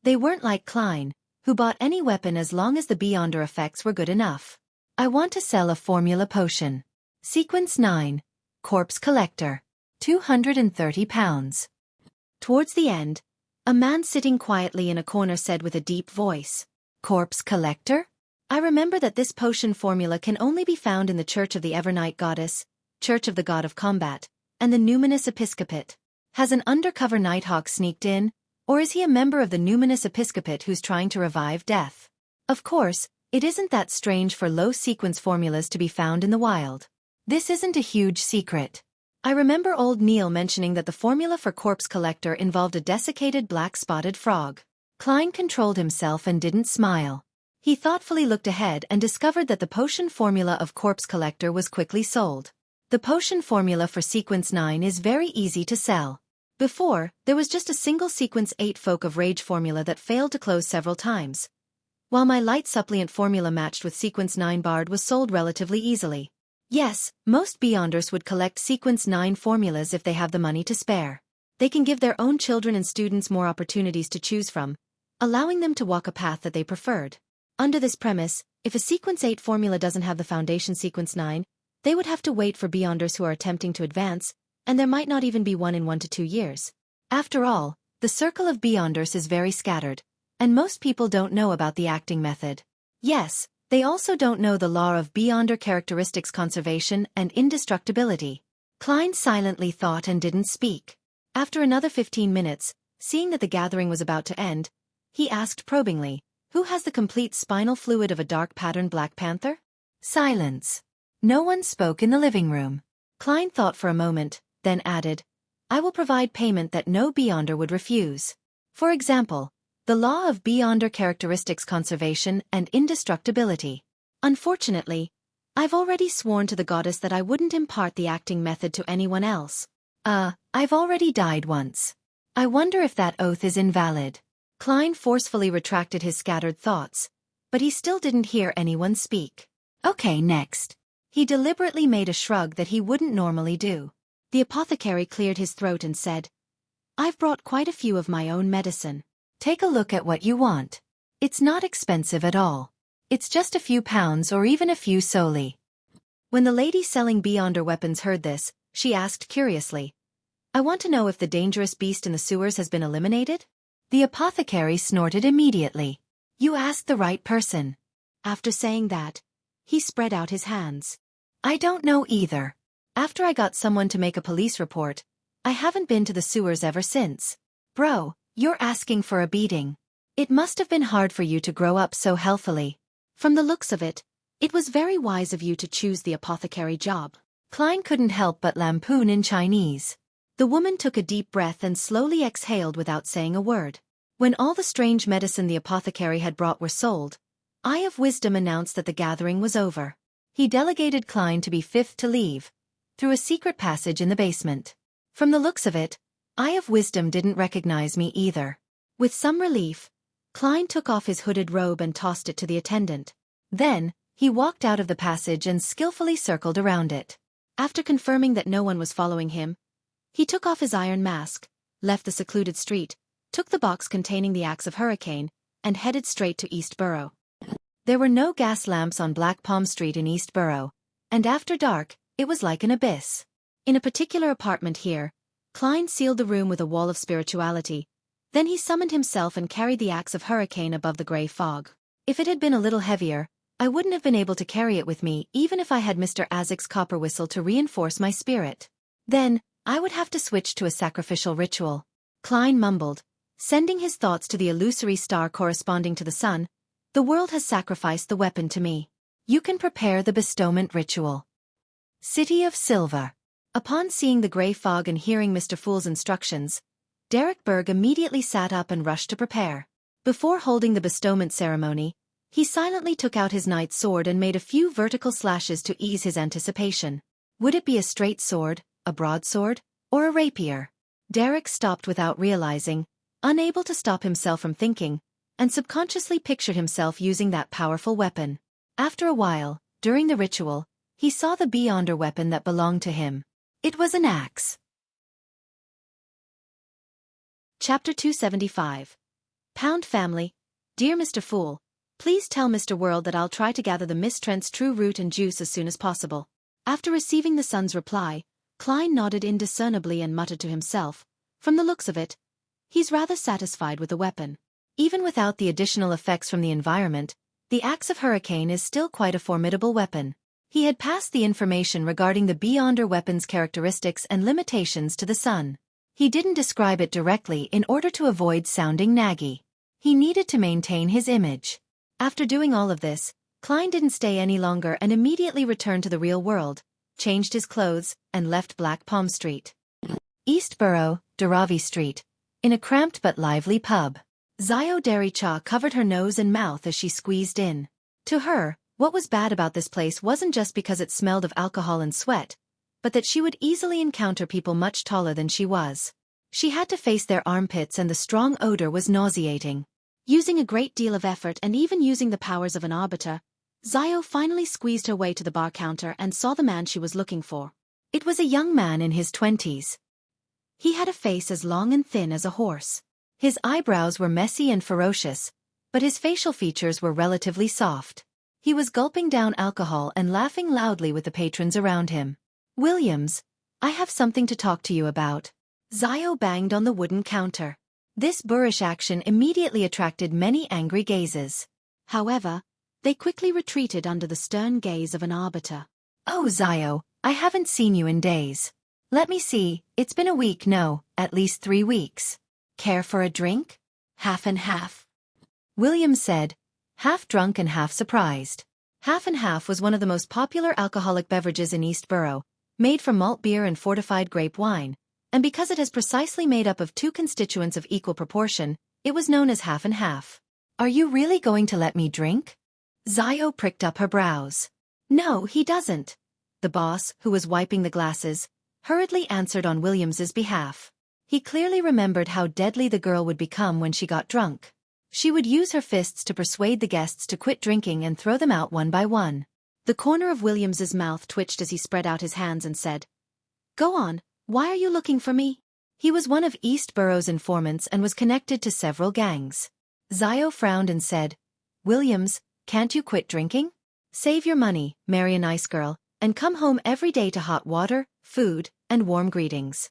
Speaker 1: They weren't like Klein, who bought any weapon as long as the Beyonder effects were good enough. "I want to sell a formula potion. Sequence 9, Corpse Collector, 230 pounds. Towards the end, a man sitting quietly in a corner said with a deep voice, "Corpse Collector? I remember that this potion formula can only be found in the Church of the Evernight Goddess, Church of the God of Combat, and the Numinous Episcopate. Has an undercover Nighthawk sneaked in, or is he a member of the Numinous Episcopate who's trying to revive death? Of course, it isn't that strange for low-sequence formulas to be found in the wild. This isn't a huge secret. I remember old Neil mentioning that the formula for Corpse Collector involved a desiccated black-spotted frog." Klein controlled himself and didn't smile. He thoughtfully looked ahead and discovered that the potion formula of Corpse Collector was quickly sold. The potion formula for sequence 9 is very easy to sell. Before, there was just a single sequence 8 Folk of Rage formula that failed to close several times, while my light suppliant formula matched with sequence 9 Bard was sold relatively easily. Yes, most Beyonders would collect Sequence 9 formulas if they have the money to spare. They can give their own children and students more opportunities to choose from, allowing them to walk a path that they preferred. Under this premise, if a Sequence 8 formula doesn't have the foundation Sequence 9, they would have to wait for Beyonders who are attempting to advance, and there might not even be one in 1 to 2 years. After all, the circle of Beyonders is very scattered, and most people don't know about the acting method. Yes, they also don't know the law of Beyonder characteristics conservation and indestructibility. Klein silently thought and didn't speak. After another 15 minutes, seeing that the gathering was about to end, he asked probingly, "Who has the complete spinal fluid of a dark-patterned Black Panther?" Silence. No one spoke in the living room. Klein thought for a moment, then added, "I will provide payment that no Beyonder would refuse. For example, the law of Beyonder characteristics conservation and indestructibility. Unfortunately, I've already sworn to the goddess that I wouldn't impart the acting method to anyone else. I've already died once. I wonder if that oath is invalid." Klein forcefully retracted his scattered thoughts, but he still didn't hear anyone speak. "Okay, next." He deliberately made a shrug that he wouldn't normally do. The apothecary cleared his throat and said, "I've brought quite a few of my own medicine. Take a look at what you want. It's not expensive at all. It's just a few pounds or even a few solely." When the lady selling Beyonder weapons heard this, she asked curiously, "I want to know if the dangerous beast in the sewers has been eliminated?" The apothecary snorted immediately. "You asked the right person." After saying that, he spread out his hands. "I don't know either. After I got someone to make a police report, I haven't been to the sewers ever since." "Bro, you're asking for a beating. It must have been hard for you to grow up so healthily." From the looks of it, it was very wise of you to choose the apothecary job. Klein couldn't help but lampoon in Chinese. The woman took a deep breath and slowly exhaled without saying a word. When all the strange medicine the apothecary had brought were sold, Eye of Wisdom announced that the gathering was over. He delegated Klein to be fifth to leave, through a secret passage in the basement. From the looks of it, Eye of Wisdom didn't recognize me either. With some relief, Klein took off his hooded robe and tossed it to the attendant. Then, he walked out of the passage and skillfully circled around it. After confirming that no one was following him, he took off his iron mask, left the secluded street, took the box containing the axe of Hurricane, and headed straight to East Borough. There were no gas lamps on Black Palm Street in East Borough, and after dark, it was like an abyss. In a particular apartment here, Klein sealed the room with a wall of spirituality. Then he summoned himself and carried the axe of Hurricane above the grey fog. If it had been a little heavier, I wouldn't have been able to carry it with me even if I had Mr. Azek's copper whistle to reinforce my spirit. Then, I would have to switch to a sacrificial ritual. Klein mumbled, sending his thoughts to the illusory star corresponding to the sun. "The world has sacrificed the weapon to me. You can prepare the bestowment ritual." City of Silver. Upon seeing the grey fog and hearing Mr. Fool's instructions, Derek Berg immediately sat up and rushed to prepare. Before holding the bestowment ceremony, he silently took out his knight's sword and made a few vertical slashes to ease his anticipation. Would it be a straight sword, a broadsword, or a rapier? Derek stopped without realizing, unable to stop himself from thinking, and subconsciously pictured himself using that powerful weapon. After a while, during the ritual, he saw the Beyonder weapon that belonged to him. It was an axe. Chapter 275. Pound Family. Dear Mr. Fool, please tell Mr. World that I'll try to gather the Miss Trent's true root and juice as soon as possible. After receiving the son's reply, Klein nodded indiscernibly and muttered to himself, "From the looks of it, he's rather satisfied with the weapon." Even without the additional effects from the environment, the axe of Hurricane is still quite a formidable weapon. He had passed the information regarding the Beyonder weapon's characteristics and limitations to the son. He didn't describe it directly in order to avoid sounding naggy. He needed to maintain his image. After doing all of this, Klein didn't stay any longer and immediately returned to the real world, changed his clothes, and left Black Palm Street. East Borough, Dharavi Street. In a cramped but lively pub. Zio Dairy Cha covered her nose and mouth as she squeezed in. To her, what was bad about this place wasn't just because it smelled of alcohol and sweat, but that she would easily encounter people much taller than she was. She had to face their armpits and the strong odor was nauseating. Using a great deal of effort and even using the powers of an arbiter,
Speaker 2: Xiao finally squeezed her way to the bar counter and saw the man she was looking for.
Speaker 1: It was a young man in his 20s. He had a face as long and thin as a horse. His eyebrows were messy and ferocious, but his facial features were relatively soft. He was gulping down alcohol and laughing loudly with the patrons around him. "Williams, I have something to talk to you about." Xiao banged on the wooden counter. This boorish action immediately attracted many angry gazes.
Speaker 2: However, they quickly retreated under the stern gaze of an arbiter.
Speaker 1: "Oh Xiao, I haven't seen you in days. Let me see, it's been a week, no, at least 3 weeks. Care for a drink?"
Speaker 2: "Half and half,"
Speaker 1: Williams said, half drunk and half surprised. Half and half was one of the most popular alcoholic beverages in East Borough, made from malt beer and fortified grape wine, and because it is precisely made up of 2 constituents of equal proportion, it was known as half and half. "Are you really going to let me drink?" Xiao pricked up her brows. "No, he doesn't." The boss, who was wiping the glasses, hurriedly answered on Williams's behalf. He clearly remembered how deadly the girl would become when she got drunk. She would use her fists to persuade the guests to quit drinking and throw them out one by one.
Speaker 2: The corner of Williams's mouth twitched as he spread out his hands and said, "Go on, why are you looking for me?"
Speaker 1: He was one of East Borough's informants and was connected to several gangs. Xiao frowned and said, "Williams, can't you quit drinking? Save your money, marry a nice girl, and come home every day to hot water, food, and warm greetings.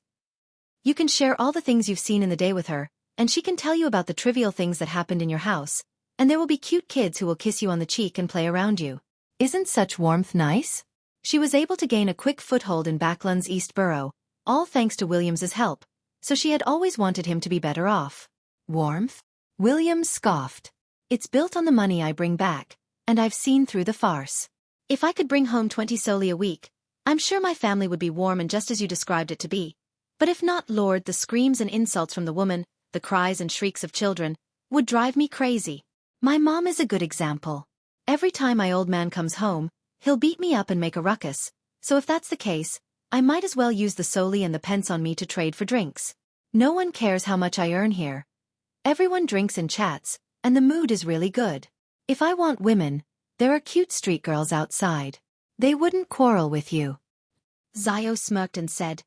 Speaker 1: You can share all the things you've seen in the day with her, and she can tell you about the trivial things that happened in your house, and there will be cute kids who will kiss you on the cheek and play around you. Isn't such warmth nice?" She was able to gain a quick foothold in Backland's East Borough, all thanks to Williams's help, so she had always wanted him to be better off. "Warmth?" Williams scoffed. "It's built on the money I bring back, and I've seen through the farce. If I could bring home 20 soldi a week, I'm sure my family would be warm and just as you described it to be. But if not, Lord, the screams and insults from the woman, the cries and shrieks of children, would drive me crazy. My mom is a good example. Every time my old man comes home, he'll beat me up and make a ruckus, so if that's the case, I might as well use the soldi and the pence on me to trade for drinks. No one cares how much I earn here. Everyone drinks and chats, and the mood is really good. If I want women, there are cute street girls outside. They wouldn't quarrel with you."
Speaker 2: Xiao smirked and said,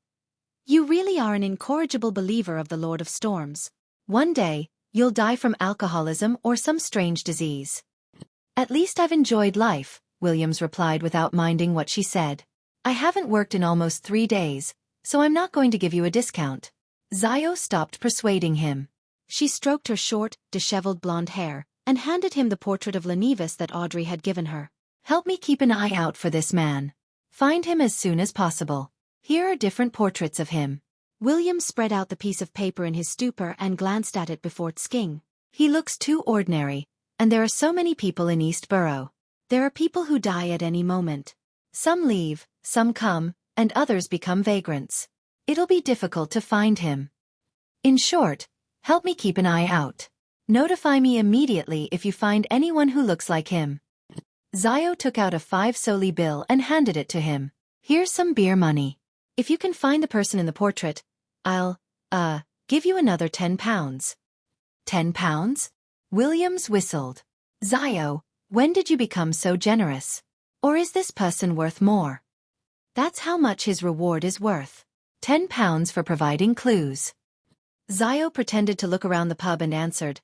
Speaker 2: "You really are an incorrigible believer of the Lord of Storms.
Speaker 1: "One day, you'll die from alcoholism or some strange disease." "At least I've enjoyed life," Williams replied without minding what she said. "I haven't worked in almost 3 days, so I'm not going to give you a discount." Xiao stopped persuading him.
Speaker 2: She stroked her short, disheveled blonde hair, and handed him the portrait of Lenivis that Audrey had given her.
Speaker 1: "Help me keep an eye out for this man. Find him as soon as possible. Here are different portraits of him."
Speaker 2: William spread out the piece of paper in his stupor and glanced at it before skiing.
Speaker 1: "He looks too ordinary, and there are so many people in East Borough. There are people who die at any moment. Some leave, some come, and others become vagrants. It'll be difficult to find him. In short, help me keep an eye out. Notify me immediately if you find anyone who looks like him." Xiao took out a 5 soldi bill and handed it to him. "Here's some beer money. If you can find the person in the portrait, I'll, give you another £10. £10? Williams whistled. "Xiao, when did you become so generous? Or is this person worth more?" "That's how much his reward is worth. £10 for providing clues." Xiao pretended to look around the pub and answered,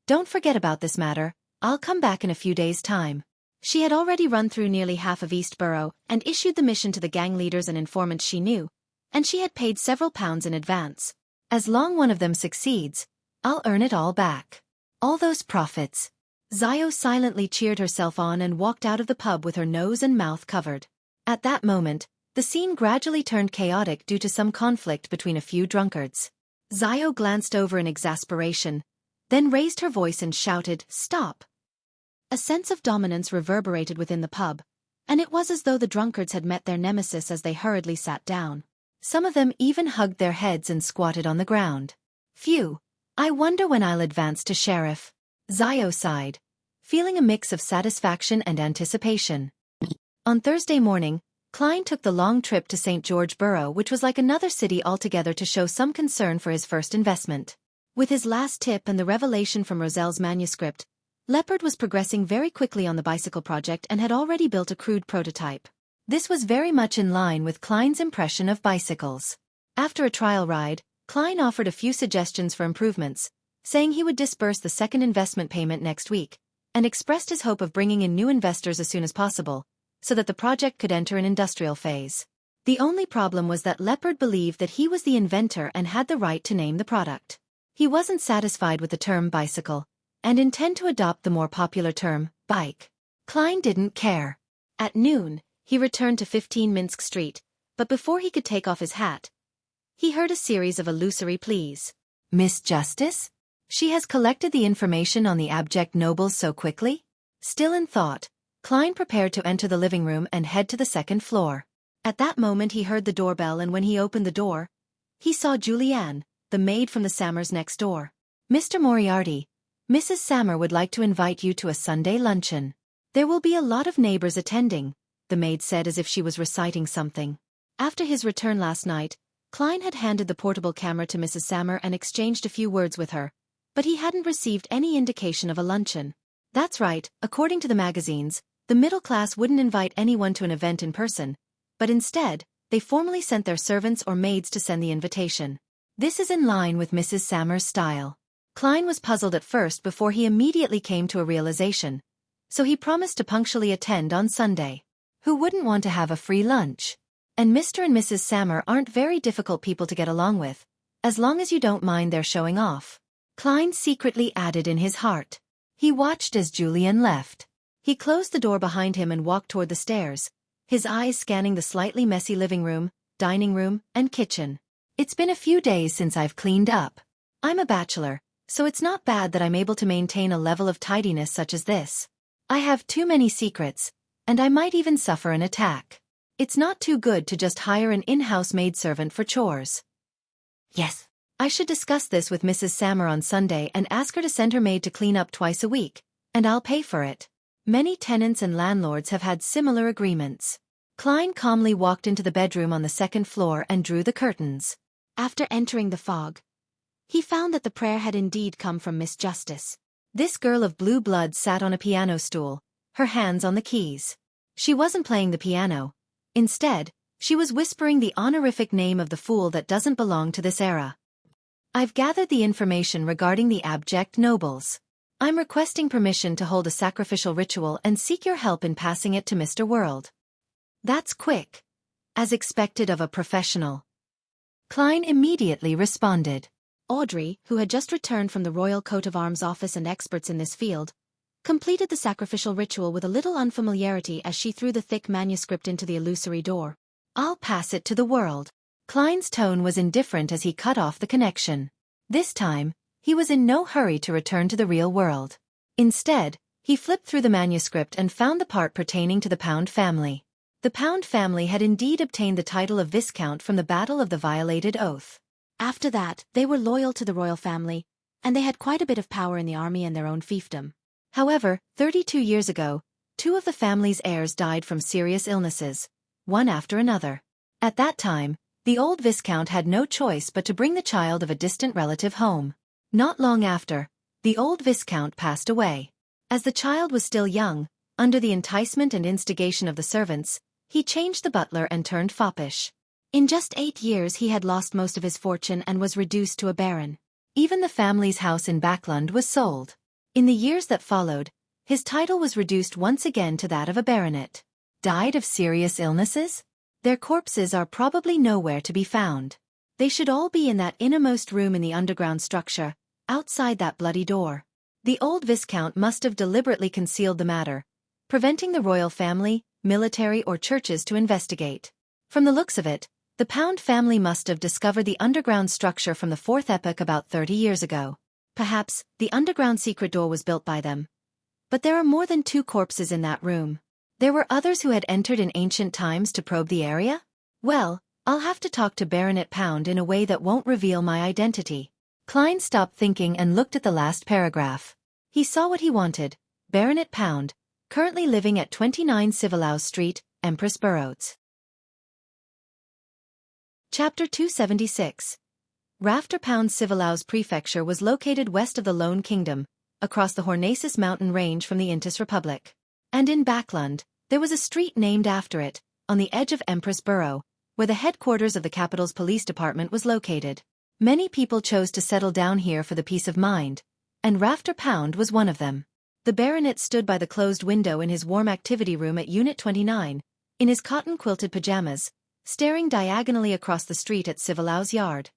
Speaker 1: "Don't forget about this matter, I'll come back in a few days' time." She had already run through nearly half of East Borough and issued the mission to the gang leaders and informants she knew, and she had paid several pounds in advance. "As long one of them succeeds, I'll earn it all back. All those profits." Xiao silently cheered herself on and walked out of the pub with her nose and mouth covered. At that moment, the scene gradually turned chaotic due to some conflict between a few drunkards. Xiao glanced over in exasperation, then raised her voice and shouted, "Stop!" A sense of dominance reverberated within the pub, and it was as though the drunkards had met their nemesis as they hurriedly sat down. Some of them even hugged their heads and squatted on the ground. "Phew, I wonder when I'll advance to sheriff." Xiao sighed, feeling a mix of satisfaction and anticipation. On Thursday morning, Klein took the long trip to St. George Borough, which was like another city altogether, to show some concern for his first investment. With his last tip and the revelation from Roselle's manuscript,
Speaker 2: Leopard was progressing very quickly on the bicycle project and had already built a crude prototype.
Speaker 1: This was very much in line with Klein's impression of bicycles. After a trial ride, Klein offered a few suggestions for improvements, saying he would disburse the second investment payment next week, and expressed his hope of bringing in new investors as soon as possible, so that the project could enter an industrial phase. The only problem was that Leopard believed that he was the inventor and had the right to name the product. He wasn't satisfied with the term bicycle, and intended to adopt the more popular term, bike. Klein didn't care.
Speaker 2: At noon, he returned to 15 Minsk Street, but before he could take off his hat, he heard a series of illusory pleas.
Speaker 1: Miss Justice? She has collected the information on the abject nobles so quickly? Still in thought, Klein prepared to enter the living room and head to the second floor.
Speaker 2: At that moment he heard the doorbell, and when he opened the door, he saw Julianne, the maid from the Sammers next door.
Speaker 1: Mr. Moriarty, Mrs. Sammer would like to invite you to a Sunday luncheon.
Speaker 2: There will be a lot of neighbors attending, the maid said as if she was reciting something. After his return last night, Klein had handed the portable camera to Mrs. Sammer and exchanged a few words with her, but he hadn't received any indication of a luncheon. That's right, according to the magazines, the middle class wouldn't invite anyone to an event in person, but instead, they formally sent their servants or maids to send the invitation.
Speaker 1: This is in line with Mrs. Sammer's style. Klein was puzzled at first before he immediately came to a realization, so he promised to punctually attend on Sunday. Who wouldn't want to have a free lunch? And Mr. and Mrs. Sammer aren't very difficult people to get along with, as long as you don't mind their showing off. Klein secretly added in his heart. He watched as Julian left.
Speaker 2: He closed the door behind him and walked toward the stairs, his eyes scanning the slightly messy living room, dining room, and kitchen.
Speaker 1: It's been a few days since I've cleaned up. I'm a bachelor, so it's not bad that I'm able to maintain a level of tidiness such as this. I have too many secrets, and I might even suffer an attack. It's not too good to just hire an in-house maidservant for chores. Yes, I should discuss this with Mrs. Sammer on Sunday and ask her to send her maid to clean up twice a week, and I'll pay for it. Many tenants and landlords have had similar agreements. Klein calmly walked into the bedroom on the second floor and drew the curtains.
Speaker 2: After entering the fog, he found that the prayer had indeed come from Miss Justice.
Speaker 1: This girl of blue blood sat on a piano stool, her hands on the keys. She wasn't playing the piano. Instead, she was whispering the honorific name of the fool that doesn't belong to this era. I've gathered the information regarding the abject nobles. I'm requesting permission to hold a sacrificial ritual and seek your help in passing it to Mr. World. That's quick. As expected of a professional. Klein immediately responded.
Speaker 2: Audrey, who had just returned from the Royal Coat of Arms office and experts in this field, completed the sacrificial ritual with a little unfamiliarity as she threw the thick manuscript into the illusory door.
Speaker 1: I'll pass it to the world. Klein's tone was indifferent as he cut off the connection. This time, he was in no hurry to return to the real world. Instead, he flipped through the manuscript and found the part pertaining to the Pound family. The Pound family had indeed obtained the title of Viscount from the Battle of the Violated Oath.
Speaker 2: After that, they were loyal to the royal family, and they had quite a bit of power in the army and their own fiefdom.
Speaker 1: However, 32 years ago, two of the family's heirs died from serious illnesses, one after another. At that time, the old Viscount had no choice but to bring the child of a distant relative home. Not long after, the old Viscount passed away. As the child was still young, under the enticement and instigation of the servants, he changed the butler and turned foppish. In just 8 years he had lost most of his fortune and was reduced to a baron. Even the family's house in Backlund was sold. In the years that followed, his title was reduced once again to that of a baronet. Died of serious illnesses? Their corpses are probably nowhere to be found. They should all be in that innermost room in the underground structure, outside that bloody door. The old Viscount must have deliberately concealed the matter, preventing the royal family, military or churches to investigate. From the looks of it, the Pound family must have discovered the underground structure from the Fourth Epoch about 30 years ago. Perhaps, the underground secret door was built by them. But there are more than 2 corpses in that room. There were others who had entered in ancient times to probe the area? Well, I'll have to talk to Baronet Pound in a way that won't reveal my identity. Klein stopped thinking and looked at the last paragraph. He saw what he wanted. Baronet Pound, currently living at 29 Civilouse Street, Empress Borough. Chapter 276. Rafter Pound Civilouse Prefecture was located west of the Lone Kingdom,
Speaker 2: across the Hornacis mountain range from the Intis Republic. And in Backlund, there was a street named after it, on the edge of Empress Borough, where the headquarters of the capital's police department was located. Many people chose to settle down here for the peace of mind, and Rafter Pound was one of them. The baronet stood by the closed window in his warm activity room at Unit 29, in his cotton-quilted pajamas, staring diagonally across the street at Civilau's yard.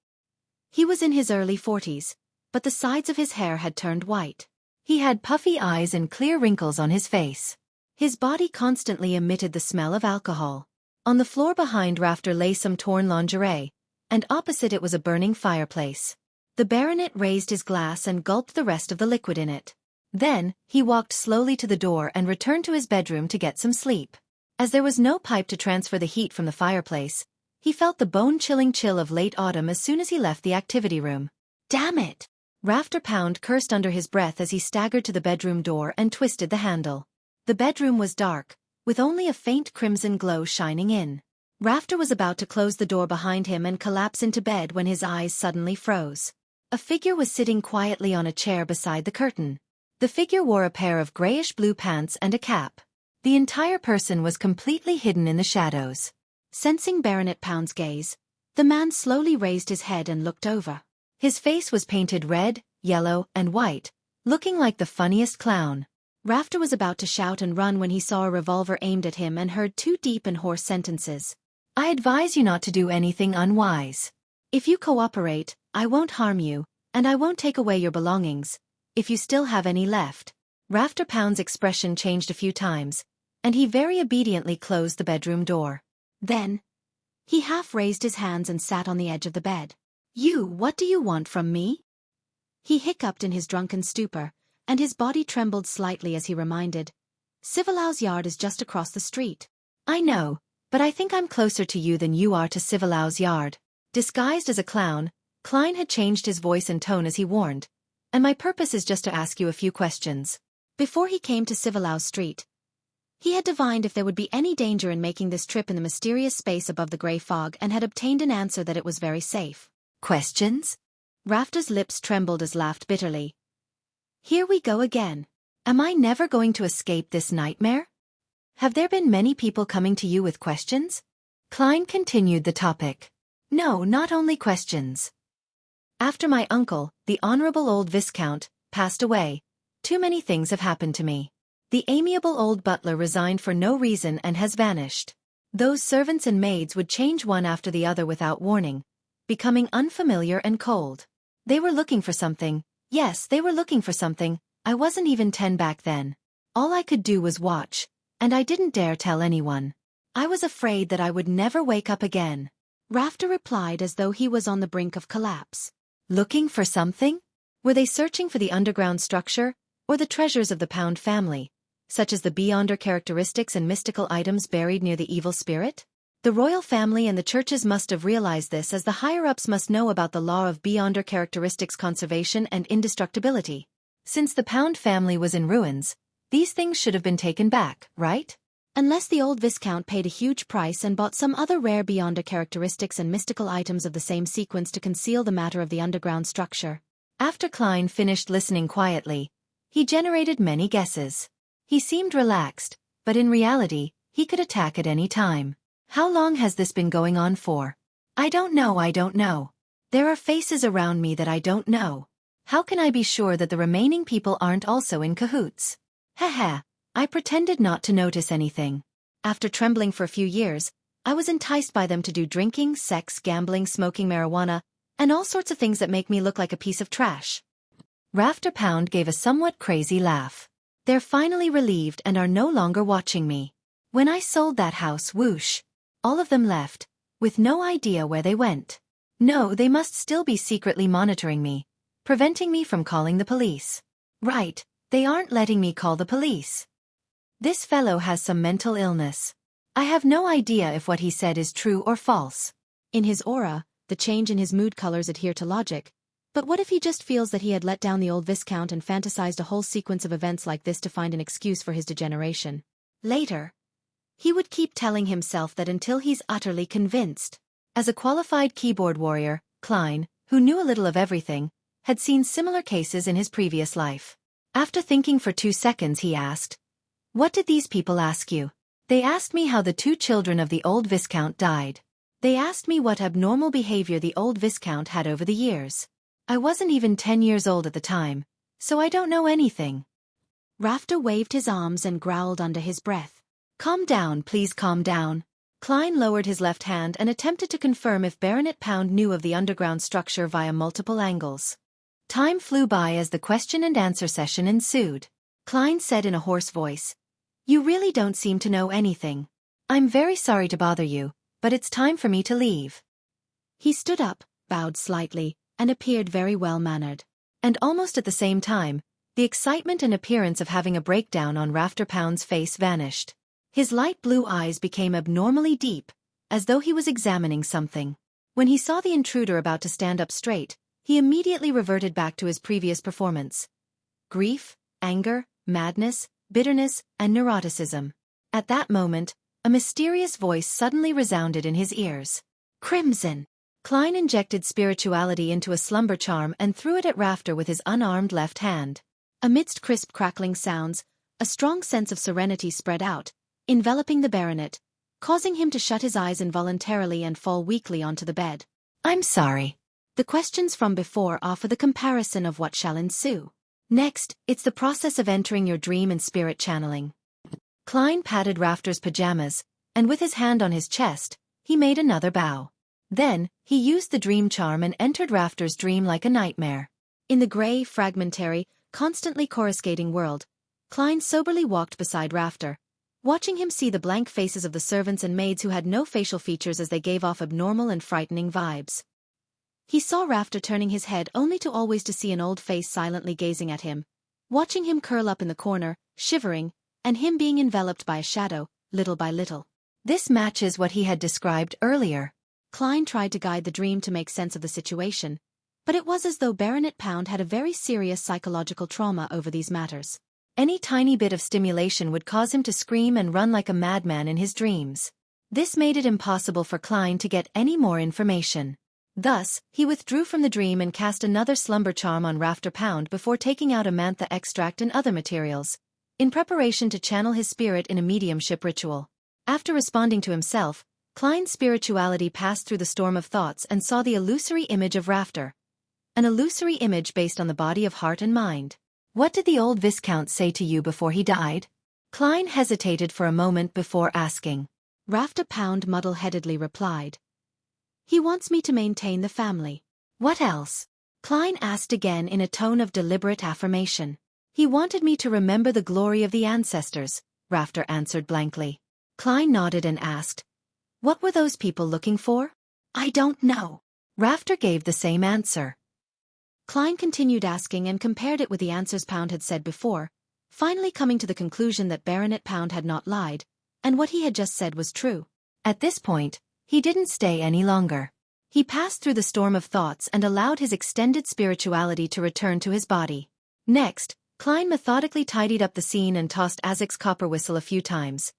Speaker 2: He was in his early 40s, but the sides of his hair had turned white. He had puffy eyes and clear wrinkles on his face. His body constantly emitted the smell of alcohol. On the floor behind Rafter lay some torn lingerie, and opposite it was a burning fireplace. The baronet raised his glass and gulped the rest of the liquid in it. Then, he walked slowly to the door and returned to his bedroom to get some sleep. As there was no pipe to transfer the heat from the fireplace, he felt the bone-chilling chill of late autumn as soon as he left the activity room. "Damn it!" Rafter Pound cursed under his breath as he staggered to the bedroom door and twisted the handle. The bedroom was dark, with only a faint crimson glow shining in. Rafter was about to close the door behind him and collapse into bed when his eyes suddenly froze. A figure was sitting quietly on a chair beside the curtain. The figure wore a pair of grayish-blue pants and a cap. The entire person was completely hidden in the shadows. Sensing Baronet Pound's gaze, the man slowly raised his head and looked over. His face was painted red, yellow, and white, looking like the funniest clown. Rafter was about to shout and run when he saw a revolver aimed at him and heard two deep and hoarse sentences. "I advise you not to do anything unwise. If you cooperate, I won't harm you, and I won't take away your belongings, if you still have any left." Rafter Pound's expression changed a few times, and he very obediently closed the bedroom door. Then, he half raised his hands and sat on the edge of the bed. What do you want from me?" He hiccuped in his drunken stupor, and his body trembled slightly as he reminded. "Civilau's yard is just across the street." "I know, but I think I'm closer to you than you are to Civilau's yard." Disguised as a clown, Klein had changed his voice and tone as he warned, "And my purpose is just to ask you a few questions." Before he came to Civilau's street, he had divined if there would be any danger in making this trip in the mysterious space above the grey fog and had obtained an answer that it was very safe. "Questions?" Rafter's lips trembled as laughed bitterly. "Here we go again. Am I never going to escape this nightmare? Have there been many people coming to you with questions?" Klein continued the topic. "No, not only questions. After my uncle, the Honorable Old Viscount, passed away, too many things have happened to me. The amiable old butler resigned for no reason and has vanished. Those servants and maids would change one after the other without warning, becoming unfamiliar and cold. They were looking for something. Yes, they were looking for something. I wasn't even 10 back then. All I could do was watch, and I didn't dare tell anyone. I was afraid that I would never wake up again." Rafter replied as though he was on the brink of collapse. "Looking for something? Were they searching for the underground structure, or the treasures of the Pound family, such as the Beyonder characteristics and mystical items buried near the evil spirit? The royal family and the churches must have realized this, as the higher-ups must know about the law of Beyonder characteristics conservation and indestructibility. Since the Pound family was in ruins, these things should have been taken back, right? Unless the old Viscount paid a huge price and bought some other rare Beyonder characteristics and mystical items of the same sequence to conceal the matter of the underground structure." After Klein finished listening quietly, he generated many guesses. He seemed relaxed, but in reality, he could attack at any time. "How long has this been going on for?" I don't know. There are faces around me that I don't know. How can I be sure that the remaining people aren't also in cahoots?" Haha, I pretended not to notice anything. After trembling for a few years, I was enticed by them to do drinking, sex, gambling, smoking marijuana, and all sorts of things that make me look like a piece of trash. Rafter Pound gave a somewhat crazy laugh. "They're finally relieved and are no longer watching me. When I sold that house, whoosh. All of them left, with no idea where they went. No, they must still be secretly monitoring me, preventing me from calling the police. Right, they aren't letting me call the police. This fellow has some mental illness. I have no idea if what he said is true or false." In his aura, the change in his mood colors adhere to logic. But what if he just feels that he had let down the old Viscount and fantasized a whole sequence of events like this to find an excuse for his degeneration? Later, he would keep telling himself that until he's utterly convinced. As a qualified keyboard warrior, Klein, who knew a little of everything, had seen similar cases in his previous life.
Speaker 1: After thinking for 2 seconds he asked, "What did these people ask you?" "They asked me how the 2 children of the old Viscount died. They asked me what abnormal behavior the old Viscount had over the years. I wasn't even 10 years old at the time, so I don't know anything."
Speaker 2: Rafter waved his arms and growled under his breath.
Speaker 1: "Calm down, please calm down." Klein lowered his left hand and attempted to confirm if Baronet Pound knew of the underground structure via multiple angles. Time flew by as the question and answer session ensued. Klein said in a hoarse voice, "You really don't seem to know anything. I'm very sorry to bother you, but it's time for me to leave."
Speaker 2: He stood up, bowed slightly, and appeared very well-mannered.
Speaker 1: And almost at the same time, the excitement and appearance of having a breakdown on Rafter Pound's face vanished. His light blue eyes became abnormally deep, as though he was examining something. When he saw the intruder about to stand up straight, he immediately reverted back to his previous performance. Grief, anger, madness, bitterness, and neuroticism. At that moment, a mysterious voice suddenly resounded in his ears. "Crimson!" Klein injected spirituality into a slumber charm and threw it at Rafter with his unarmed left hand.
Speaker 2: Amidst crisp crackling sounds, a strong sense of serenity spread out, enveloping the baronet, causing him to shut his eyes involuntarily and fall weakly onto the bed.
Speaker 1: "I'm sorry.
Speaker 2: The questions from before are for the comparison of what shall ensue.
Speaker 1: Next, it's the process of entering your dream and spirit channeling." Klein patted Rafter's pajamas, and with his hand on his chest, he made another bow. Then, he used the dream charm and entered Rafter's dream like a nightmare.
Speaker 2: In the grey, fragmentary, constantly coruscating world, Klein soberly walked beside Rafter, watching him see the blank faces of the servants and maids who had no facial features as they gave off abnormal and frightening vibes. He saw Rafter turning his head only to always to see an old face silently gazing at him, watching him curl up in the corner, shivering, and him being enveloped by a shadow, little by little.
Speaker 1: This matches what he had described earlier.
Speaker 2: Klein tried to guide the dream to make sense of the situation, but it was as though Baronet Pound had a very serious psychological trauma over these matters.
Speaker 1: Any tiny bit of stimulation would cause him to scream and run like a madman in his dreams. This made it impossible for Klein to get any more information. Thus, he withdrew from the dream and cast another slumber charm on Rafter Pound before taking out a mantha extract and other materials, in preparation to channel his spirit in a mediumship ritual. After responding to himself, Klein's spirituality passed through the storm of thoughts and saw the illusory image of Rafter. An illusory image based on the body of heart and mind. "What did the old Viscount say to you before he died?" Klein hesitated for a moment before asking.
Speaker 2: Rafter Pound muddle-headedly replied, "He wants me to maintain the family."
Speaker 1: "What else?"
Speaker 2: Klein asked again in a tone of deliberate affirmation.
Speaker 1: "He wanted me to remember the glory of the ancestors," Rafter answered blankly. Klein nodded and asked, "What were those people looking for?"
Speaker 2: "I don't know."
Speaker 1: Rafter gave the same answer.
Speaker 2: Klein continued asking and compared it with the answers Pound had said before, finally coming to the conclusion that Baronet Pound had not lied, and what he had just said was true.
Speaker 1: At this point, he didn't stay any longer. He passed through the storm of thoughts and allowed his extended spirituality to return to his body. Next, Klein methodically tidied up the scene and tossed Azek's copper whistle a few times,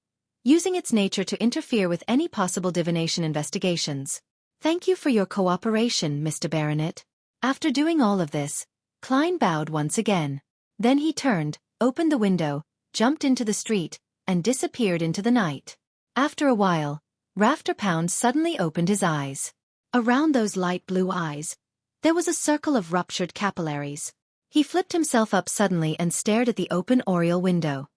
Speaker 1: using its nature to interfere with any possible divination investigations. "Thank you for your cooperation, Mr. Baronet." After doing all of this, Klein bowed once again. Then he turned, opened the window, jumped into the street, and disappeared into the night. After a while, Rafter Pound suddenly opened his eyes.
Speaker 2: Around those light blue eyes, there was a circle of ruptured capillaries.
Speaker 1: He flipped himself up suddenly and stared at the open oriel window.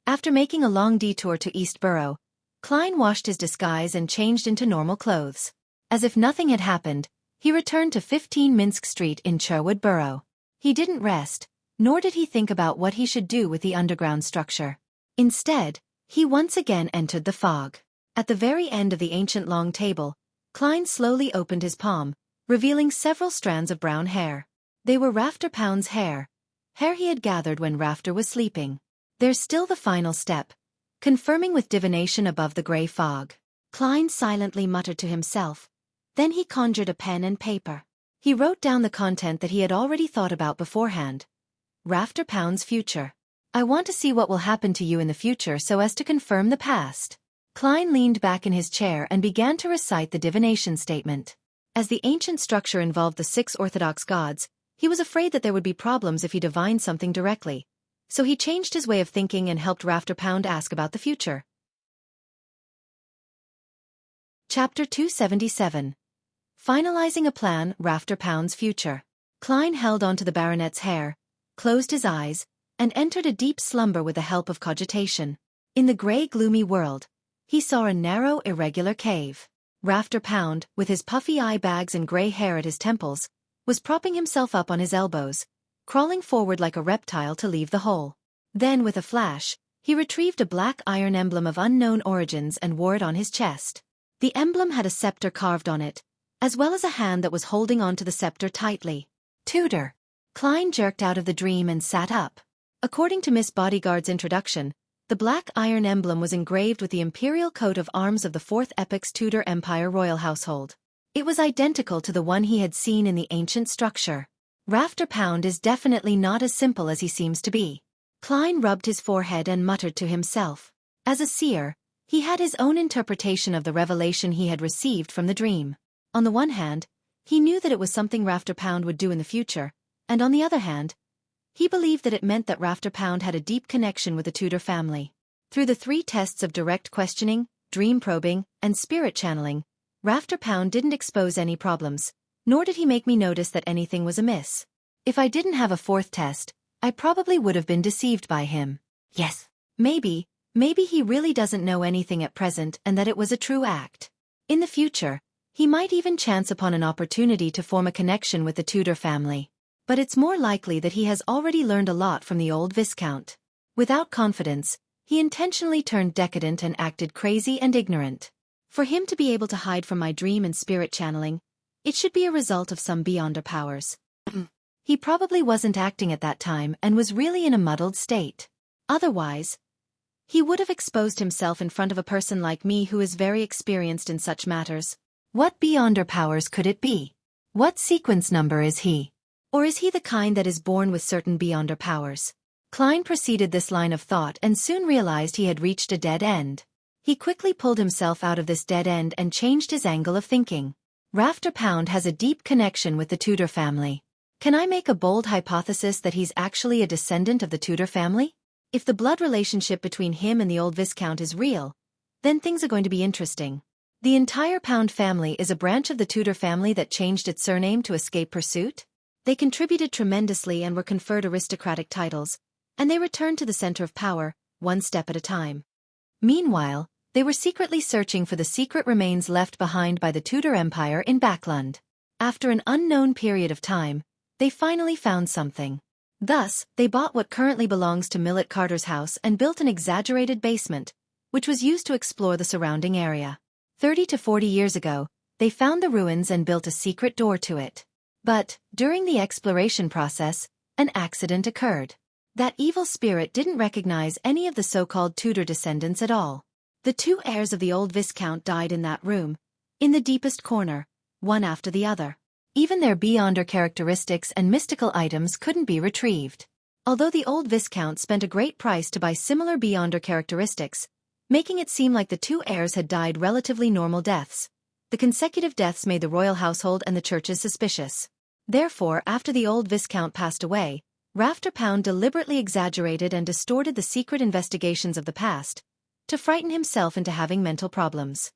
Speaker 1: After making a long detour to East Borough, Klein washed his disguise and changed into normal clothes. As if nothing had happened, he returned to 15 Minsk Street in Cherwood Borough. He didn't rest, nor did he think about what he should do with the underground structure. Instead, he once again entered the fog. At the very end of the ancient long table, Klein slowly opened his palm, revealing several strands of brown hair. They were Rafter Pound's hair he had gathered when Rafter was sleeping. There's still the final step, confirming with divination above the grey fog.
Speaker 2: Klein silently muttered to himself. Then he conjured a pen and paper.
Speaker 1: He wrote down the content that he had already thought about beforehand. Rafter Pound's future. "I want to see what will happen to you in the future so as to confirm the past." Klein leaned back in his chair and began to recite the divination statement. As the ancient structure involved the 6 Orthodox gods,
Speaker 2: He was afraid that there would be problems if he divined something directly, so he changed his way of thinking and helped Rafter ask about the future. Chapter 277. Finalizing a plan, Rafter's future. Klein held onto the baronet's hair, closed his eyes, and entered a deep slumber with the help of cogitation. In the grey gloomy world, he saw a narrow irregular cave. Rafter, with his puffy eye bags and grey hair at his temples, was propping himself up on his elbows, crawling forward like a reptile to leave the hole. Then with a flash, he retrieved a black iron emblem of unknown origins and wore it on his chest. The emblem had a scepter carved on it, as well as a hand that was holding onto the scepter tightly. Tutor. Klein jerked out of the dream and sat up. According to Miss Bodyguard's introduction, the black iron emblem was engraved with the imperial coat of arms of the Fourth Epoch's Tudor Empire royal household. It was identical to the one he had seen in the ancient structure. Rafter is definitely not as simple as he seems to be. Klein rubbed his forehead and muttered to himself. As a seer, he had his own interpretation of the revelation he had received from the dream. On the one hand, he knew that it was something Rafter would do in the future, and on the other hand, he believed that it meant that Rafter had a deep connection with the Tudor family. Through the 3 tests of direct questioning, dream probing, and spirit channeling, Rafter didn't expose any problems, nor did he make me notice that anything was amiss. If I didn't have a 4th test, I probably would have been deceived by him. Yes, maybe he really doesn't know anything at present and that it was a true act. In the future, he might even chance upon an opportunity to form a connection with the Tudor family. But it's more likely that he has already learned a lot from the old Viscount. Without confidence, he intentionally turned decadent and acted crazy and ignorant. For him to be able to hide from my dream and spirit channeling, it should be a result of some beyonder powers. He probably wasn't acting at that time and was really in a muddled state. Otherwise, he would have exposed himself in front of a person like me who is very experienced in such matters. What beyonder powers could it be? What sequence number is he? Or is he the kind that is born with certain beyonder powers? Klein proceeded this line of thought and soon realized he had reached a dead end. He quickly pulled himself out of this dead end and changed his angle of thinking. Rafter has a deep connection with the Tudor family. Can I make a bold hypothesis that he's actually a descendant of the Tudor family? If the blood relationship between him and the old Viscount is real, then things are going to be interesting. The entire family is a branch of the Tudor family that changed its surname to escape pursuit. They contributed tremendously and were conferred aristocratic titles, and they returned to the center of power, one step at a time. Meanwhile, they were secretly searching for the secret remains left behind by the Tudor Empire in Backland. After an unknown period of time, they finally found something. Thus, they bought what currently belongs to Millet Carter's house and built an exaggerated basement, which was used to explore the surrounding area. 30 to 40 years ago, they found the ruins and built a secret door to it. But, during the exploration process, an accident occurred. That evil spirit didn't recognize any of the so-called Tudor descendants at all. The 2 heirs of the old Viscount died in that room, in the deepest corner, one after the other. Even their beyonder characteristics and mystical items couldn't be retrieved. Although the old Viscount spent a great price to buy similar beyonder characteristics, making it seem like the 2 heirs had died relatively normal deaths, the consecutive deaths made the royal household and the churches suspicious. Therefore, after the old Viscount passed away, Rafter deliberately exaggerated and distorted the secret investigations of the past, to frighten himself into having mental problems.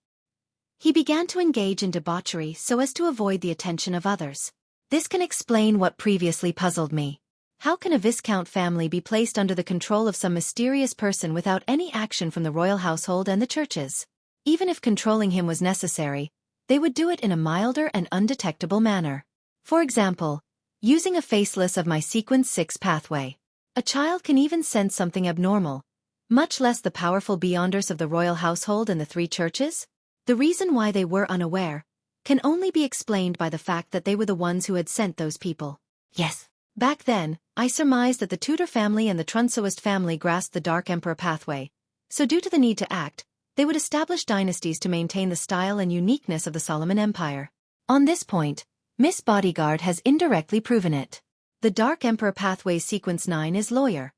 Speaker 2: He began to engage in debauchery so as to avoid the attention of others. This can explain what previously puzzled me. How can a Viscount family be placed under the control of some mysterious person without any action from the royal household and the churches? Even if controlling him was necessary, they would do it in a milder and undetectable manner. For example, using a faceless of my sequence 6 pathway. A child can even sense something abnormal, much less the powerful beyonders of the royal household and the 3 churches. The reason why they were unaware can only be explained by the fact that they were the ones who had sent those people. Yes. Back then, I surmised that the Tudor family and the Trunsoist family grasped the Dark Emperor pathway, so due to the need to act, they would establish dynasties to maintain the style and uniqueness of the Solomon Empire. On this point, Miss Bodyguard has indirectly proven it. The Dark Emperor pathway sequence 9 is lawyer,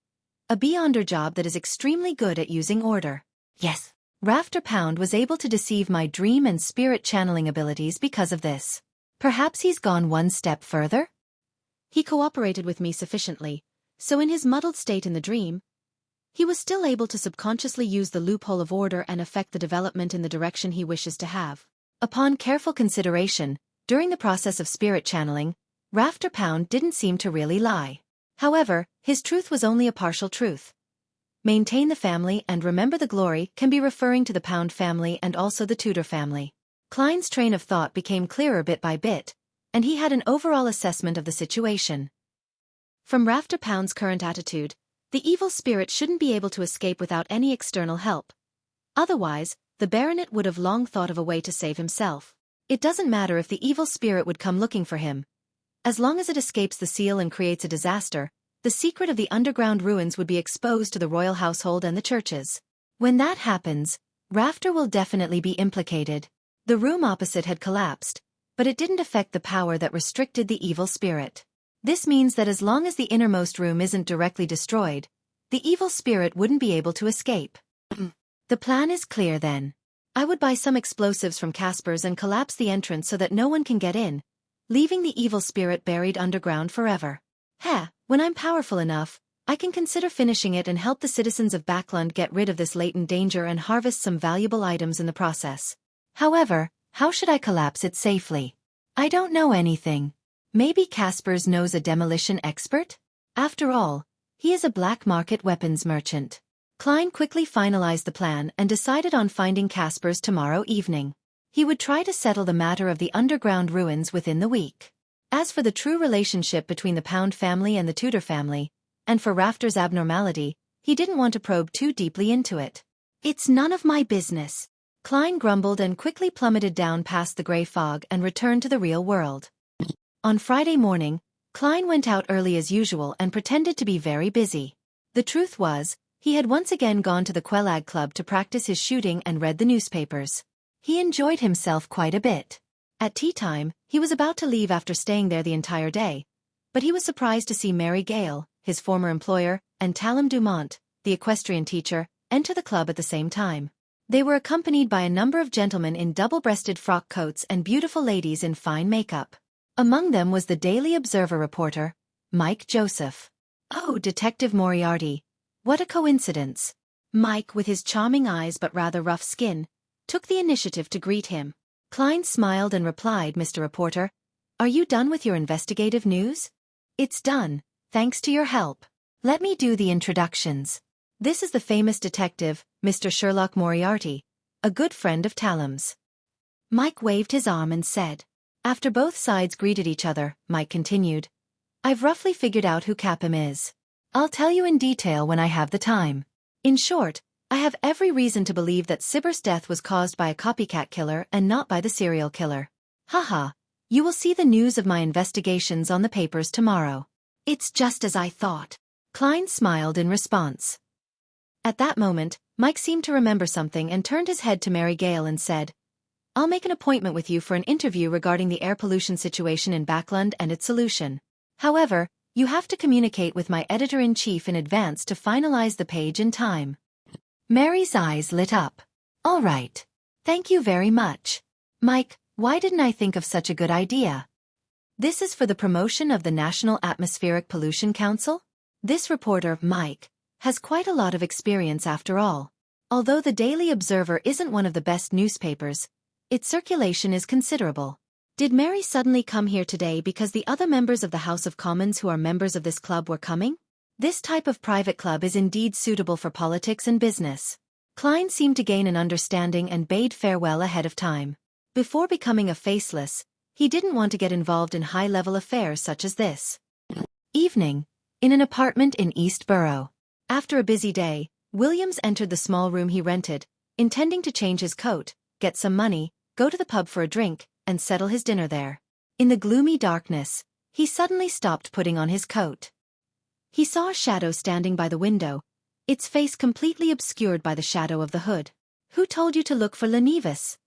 Speaker 2: a beyonder job that is extremely good at using order. Yes. Rafter was able to deceive my dream and spirit channeling abilities because of this. Perhaps he's gone one step further? He cooperated with me sufficiently, so in his muddled state in the dream, he was still able to subconsciously use the loophole of order and affect the development in the direction he wishes to have.
Speaker 1: Upon careful consideration, during the process of spirit channeling, Rafter Pound didn't seem to really lie. However, his truth was only a partial truth. Maintain the family and remember the glory can be referring to the Pound family and also the Tudor family. Klein's train of thought became clearer bit by bit, and he had an overall assessment of the situation.
Speaker 2: From Rafter Pound's current attitude, the evil spirit shouldn't be able to escape without any external help. Otherwise, the baronet would have long thought of a way to save himself.
Speaker 1: It doesn't matter if the evil spirit would come looking for him. As long as it escapes the seal and creates a disaster, the secret of the underground ruins would be exposed to the royal household and the churches. When that happens, Rafter will definitely be implicated. The room opposite had collapsed, but it didn't affect the power that restricted the evil spirit. This means that as long as the innermost room isn't directly destroyed, the evil spirit wouldn't be able to escape. The plan is clear then. I would buy some explosives from Casper's and collapse the entrance so that no one can get in, leaving the evil spirit buried underground forever. When I'm powerful enough, I can consider finishing it and help the citizens of Backlund get rid of this latent danger and harvest some valuable items in the process. However, how should I collapse it safely? I don't know anything. Maybe Casper's knows a demolition expert? After all, he is a black market weapons merchant. Klein quickly finalized the plan and decided on finding Casper's tomorrow evening. He would try to settle the matter of the underground ruins within the week. As for the true relationship between the Pound family and the Tudor family, and for Rafter's abnormality, he didn't want to probe too deeply into it. It's none of my business. Klein grumbled and quickly plummeted down past the gray fog and returned to the real world. On Friday morning, Klein went out early as usual and pretended to be very busy. The truth was, he had once again gone to the Quelag Club to practice his shooting and read the newspapers. He enjoyed himself quite a bit. At tea time, he was about to leave after staying there the entire day, but he was surprised to see Mary Gale, his former employer, and Talum Dumont, the equestrian teacher, enter the club at the same time. They were accompanied by a number of gentlemen in double-breasted frock coats and beautiful ladies in fine makeup. Among them was the Daily Observer reporter, Mike Joseph. Oh, Detective Moriarty. What a coincidence. Mike, with his charming eyes but rather rough skin, took the initiative to greet him. Klein smiled and replied, Mr. Reporter, are you done with your investigative news? It's done, thanks to your help. Let me do the introductions. This is the famous detective, Mr. Sherlock Moriarty, a good friend of Talum's. Mike waved his arm and said. After both sides greeted each other, Mike continued, I've roughly figured out who Capim is. I'll tell you in detail when I have the time. In short, I have every reason to believe that Sibber's death was caused by a copycat killer and not by the serial killer. Haha, you will see the news of my investigations on the papers tomorrow. It's just as I thought. Klein smiled in response. At that moment, Mike seemed to remember something and turned his head to Mary Gale and said, I'll make an appointment with you for an interview regarding the air pollution situation in Backlund and its solution. However, you have to communicate with my editor-in-chief in advance to finalize the page in time. Mary's eyes lit up. All right. Thank you very much. Mike, why didn't I think of such a good idea? This is for the promotion of the National Atmospheric Pollution Council? This reporter, Mike, has quite a lot of experience after all. Although the Daily Observer isn't one of the best newspapers, its circulation is considerable. Did Mary suddenly come here today because the other members of the House of Commons who are members of this club were coming? This type of private club is indeed suitable for politics and business. Klein seemed to gain an understanding and bade farewell ahead of time. Before becoming a faceless, he didn't want to get involved in high-level affairs such as this. Evening, in an apartment in East Borough. After a busy day, Williams entered the small room he rented, intending to change his coat, get some money, go to the pub for a drink, and settle his dinner there. In the gloomy darkness, he suddenly stopped putting on his coat. He saw a shadow standing by the window, its face completely obscured by the shadow of the hood. Who told you to look for Lenevis?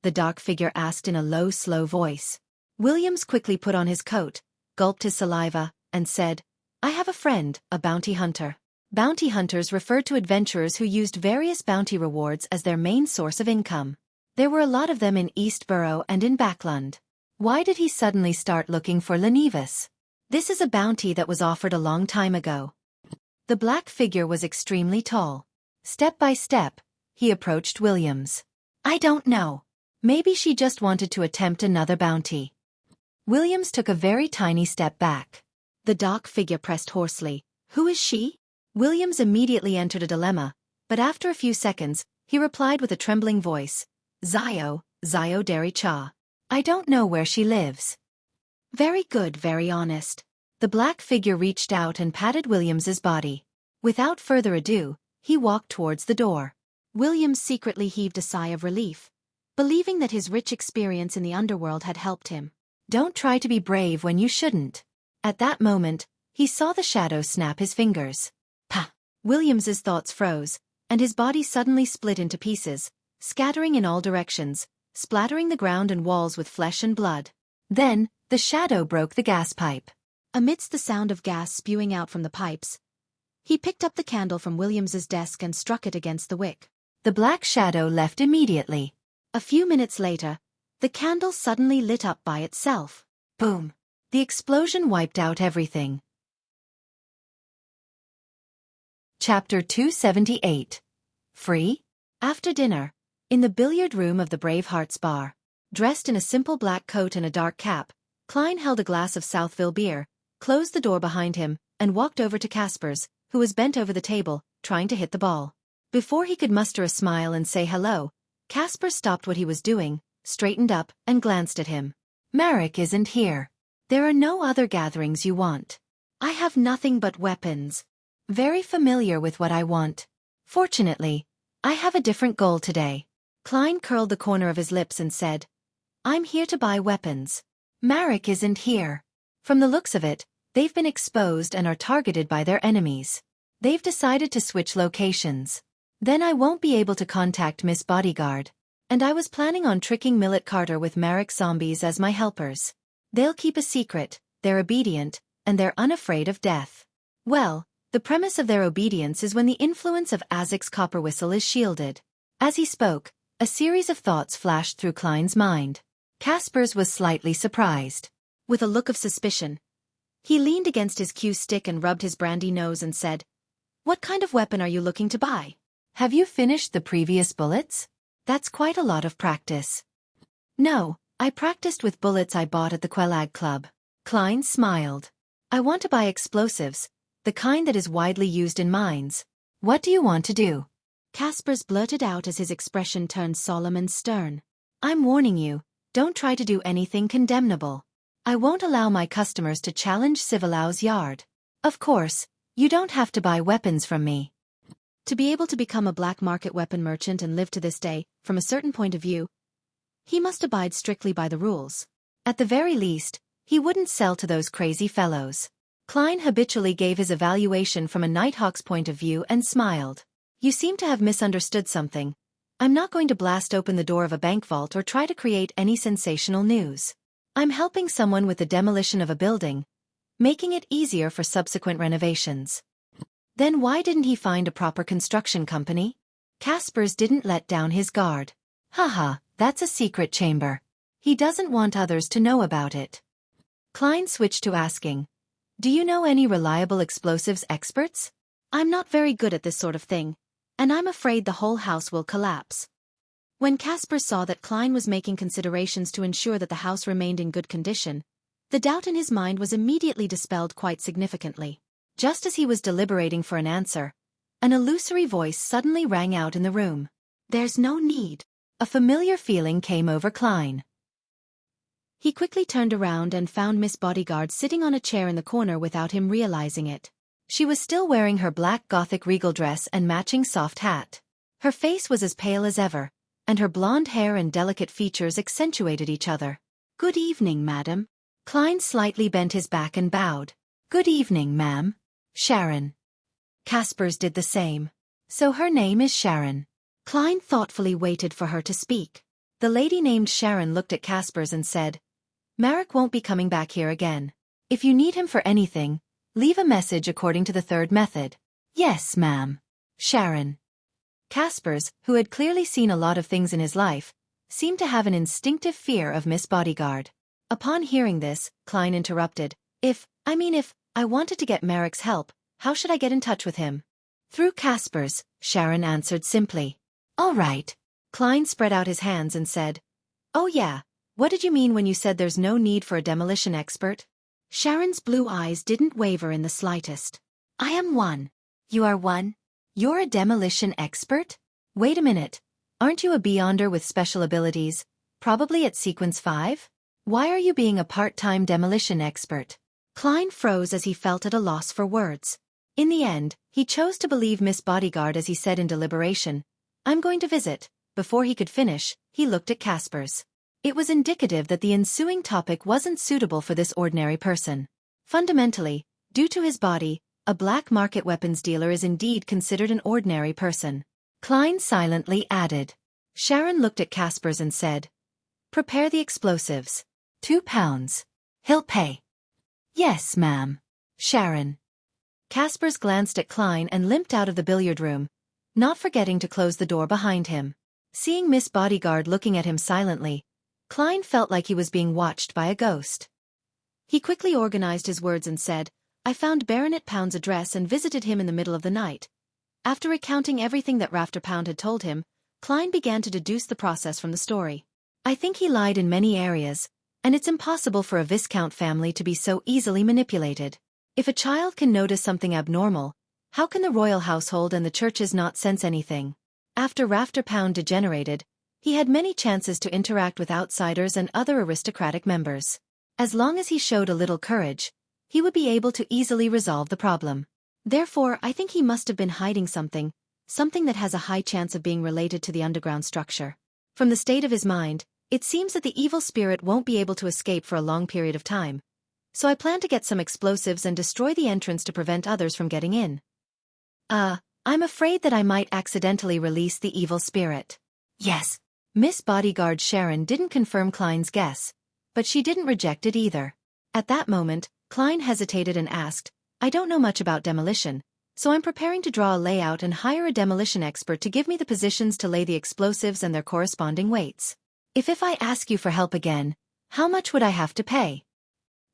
Speaker 1: The dark figure asked in a low, slow voice. Williams quickly put on his coat, gulped his saliva, and said, I have a friend, a bounty hunter. Bounty hunters referred to adventurers who used various bounty rewards as their main source of income. There were a lot of them in East Borough and in Backlund. Why did he suddenly start looking for Lenevis? This is a bounty that was offered a long time ago. The black figure was extremely tall. Step by step, he approached Williams. I don't know. Maybe she just wanted to attempt another bounty. Williams took a very tiny step back.
Speaker 2: The dark figure pressed hoarsely. Who is she?
Speaker 1: Williams immediately entered a dilemma, but after a few seconds, he replied with a trembling voice. Zio Dairy Cha. I don't know where she lives.
Speaker 2: Very good, very honest.
Speaker 1: The black figure reached out and patted Williams's body. Without further ado, he walked towards the door.
Speaker 2: Williams secretly heaved a sigh of relief, believing that his rich experience in the underworld had helped him.
Speaker 1: Don't try to be brave when you shouldn't. At that moment, he saw the shadow snap his fingers. Pah! Williams's thoughts froze, and his body suddenly split into pieces, scattering in all directions, splattering the ground and walls with flesh and blood. Then, the shadow broke the gas pipe.
Speaker 2: Amidst the sound of gas spewing out from the pipes, he picked up the candle from Williams's desk and struck it against the wick.
Speaker 1: The black shadow left immediately.
Speaker 2: A few minutes later, the candle suddenly lit up by itself.
Speaker 1: Boom! The explosion wiped out everything. Chapter 278. Free? After dinner, in the billiard room of the Bravehearts bar, dressed in a simple black coat and a dark cap, Klein held a glass of Southville beer, closed the door behind him, and walked over to Casper's, who was bent over the table, trying to hit the ball. Before he could muster a smile and say hello, Casper stopped what he was doing, straightened up, and glanced at him. Marek isn't here. There are no other gatherings you want. I have nothing but weapons. Very familiar with what I want. Fortunately, I have a different goal today. Klein curled the corner of his lips and said, I'm here to buy weapons. Marek isn't here. From the looks of it, they've been exposed and are targeted by their enemies. They've decided to switch locations. Then I won't be able to contact Miss Bodyguard. And I was planning on tricking Millet Carter with Marek zombies as my helpers. They'll keep a secret, they're obedient, and they're unafraid of death. Well, the premise of their obedience is when the influence of Azek's copper whistle is shielded. As he spoke, a series of thoughts flashed through Klein's mind. Casper's was slightly surprised.
Speaker 2: With a look of suspicion, he leaned against his cue stick and rubbed his brandy nose and said, What kind of weapon are you looking to buy?
Speaker 1: Have you finished the previous bullets? That's quite a lot of practice. No, I practiced with bullets I bought at the Quelag Club. Klein smiled. I want to buy explosives, the kind that is widely used in mines. What do you want to do?
Speaker 2: Casper's blurted out as his expression turned solemn and stern.
Speaker 1: I'm warning you, don't try to do anything condemnable. I won't allow my customers to challenge Civilau's yard. Of course, you don't have to buy weapons from me.
Speaker 2: To be able to become a black market weapon merchant and live to this day, from a certain point of view, he must abide strictly by the rules.
Speaker 1: At the very least, he wouldn't sell to those crazy fellows. Klein habitually gave his evaluation from a Nighthawk's point of view and smiled. You seem to have misunderstood something. I'm not going to blast open the door of a bank vault or try to create any sensational news. I'm helping someone with the demolition of a building, making it easier for subsequent renovations. Then why didn't he find a proper construction company? Casper's didn't let down his guard. Haha, that's a secret chamber. He doesn't want others to know about it. Klein switched to asking, Do you know any reliable explosives experts?
Speaker 2: I'm not very good at this sort of thing, and I'm afraid the whole house will collapse. When Casper saw that Klein was making considerations to ensure that the house remained in good condition, the doubt in his mind was immediately dispelled quite significantly. Just as he was deliberating for an answer, an illusory voice suddenly rang out in the room. There's no need.
Speaker 1: A familiar feeling came over Klein.
Speaker 2: He quickly turned around and found Miss Bodyguard sitting on a chair in the corner without him realizing it.
Speaker 1: She was still wearing her black Gothic regal dress and matching soft hat. Her face was as pale as ever, and her blonde hair and delicate features accentuated each other.
Speaker 2: Good evening, madam.
Speaker 1: Klein slightly bent his back and bowed. Good evening, ma'am. Sharon. Casper's did the same. So her name is Sharon.
Speaker 2: Klein thoughtfully waited for her to speak.
Speaker 1: The lady named Sharon looked at Casper's and said, Marek won't be coming back here again. If you need him for anything, leave a message according to the third method. Yes, ma'am. Sharon. Casper's, who had clearly seen a lot of things in his life, seemed to have an instinctive fear of Miss Bodyguard. Upon hearing this, Klein interrupted, If
Speaker 2: I mean, if I wanted to get Merrick's help, how should I get in touch with him?
Speaker 1: Through Casper's, Sharon answered simply. All right.
Speaker 2: Klein spread out his hands and said, Oh yeah, what did you mean when you said there's no need for a demolition expert?
Speaker 1: Sharon's blue eyes didn't waver in the slightest. I am one. You are one? You're a demolition expert?
Speaker 2: Wait a minute. Aren't you a Beyonder with special abilities, probably at Sequence 5? Why are you being a part-time demolition expert?
Speaker 1: Klein froze as he felt at a loss for words.
Speaker 2: In the end, he chose to believe Miss Bodyguard as he said in deliberation, I'm going to visit. Before he could finish, he looked at Casper's. It was indicative that the ensuing topic wasn't suitable for this ordinary person. Fundamentally, due to his body, a black market weapons dealer is indeed considered an ordinary person.
Speaker 1: Klein silently added.
Speaker 2: Sharon looked at Casper's and said, Prepare the explosives.
Speaker 1: £2. He'll pay. Yes, ma'am.
Speaker 2: Sharon. Casper's glanced at Klein and limped out of the billiard room, not forgetting to close the door behind him. Seeing Miss Bodyguard looking at him silently, Klein felt like he was being watched by a ghost. He quickly organized his words and said, I found Baronet Pound's address and visited him in the middle of the night. After recounting everything that Rafter Pound had told him, Klein began to deduce the process from the story. I think he lied in many areas, and it's impossible for a Viscount family to be so easily manipulated. If a child can notice something abnormal, how can the royal household and the churches not sense anything? After Rafter Pound degenerated, he had many chances to interact with outsiders and other aristocratic members. As long as he showed a little courage, he would be able to easily resolve the problem. Therefore, I think he must have been hiding something that has a high chance of being related to the underground structure. From the state of his mind, it seems that the evil spirit won't be able to escape for a long period of time. So I plan to get some explosives and destroy the entrance to prevent others from getting in. I'm afraid that I might accidentally release the evil spirit.
Speaker 1: Yes.
Speaker 2: Miss Bodyguard Sharon didn't confirm Klein's guess, but she didn't reject it either. At that moment, Klein hesitated and asked, I don't know much about demolition, so I'm preparing to draw a layout and hire a demolition expert to give me the positions to lay the explosives and their corresponding weights. If I ask you for help again, how much would I have to pay?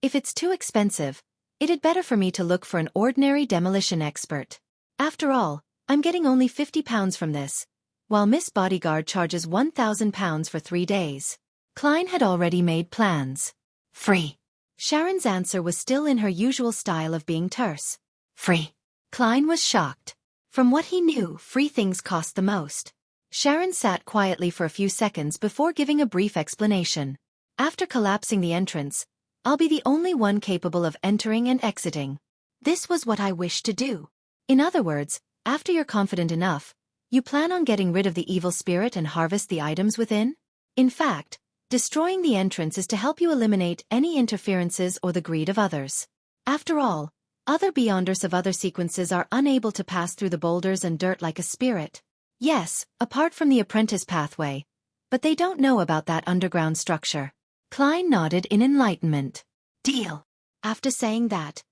Speaker 2: If it's too expensive, it'd better for me to look for an ordinary demolition expert. After all, I'm getting only £50 from this, while Miss Bodyguard charges £1,000 for 3 days. Klein had already made plans.
Speaker 1: Free.
Speaker 2: Sharon's answer was still in her usual style of being terse.
Speaker 1: Free.
Speaker 2: Klein was shocked. From what he knew, free things cost the most. Sharon sat quietly for a few seconds before giving a brief explanation. After collapsing the entrance, I'll be the only one capable of entering and exiting. This was what I wished to do. In other words, after you're confident enough, you plan on getting rid of the evil spirit and harvest the items within? In fact, destroying the entrance is to help you eliminate any interferences or the greed of others. After all, other Beyonders of other sequences are unable to pass through the boulders and dirt like a spirit. Yes, apart from the apprentice pathway, but they don't know about that underground structure. Klein nodded in enlightenment.
Speaker 1: Deal.
Speaker 2: After saying that,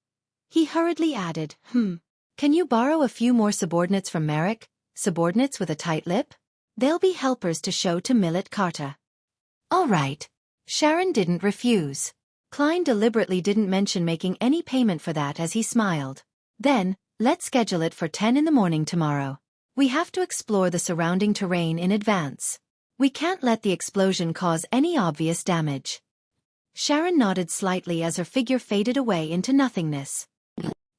Speaker 2: he hurriedly added, Can you borrow a few more subordinates from Merrick, subordinates with a tight lip? They'll be helpers to show to Millet Carta.
Speaker 1: All right.
Speaker 2: Sharon didn't refuse. Klein deliberately didn't mention making any payment for that as he smiled. Then, let's schedule it for 10 in the morning tomorrow. We have to explore the surrounding terrain in advance. We can't let the explosion cause any obvious damage. Sharon nodded slightly as her figure faded away into nothingness.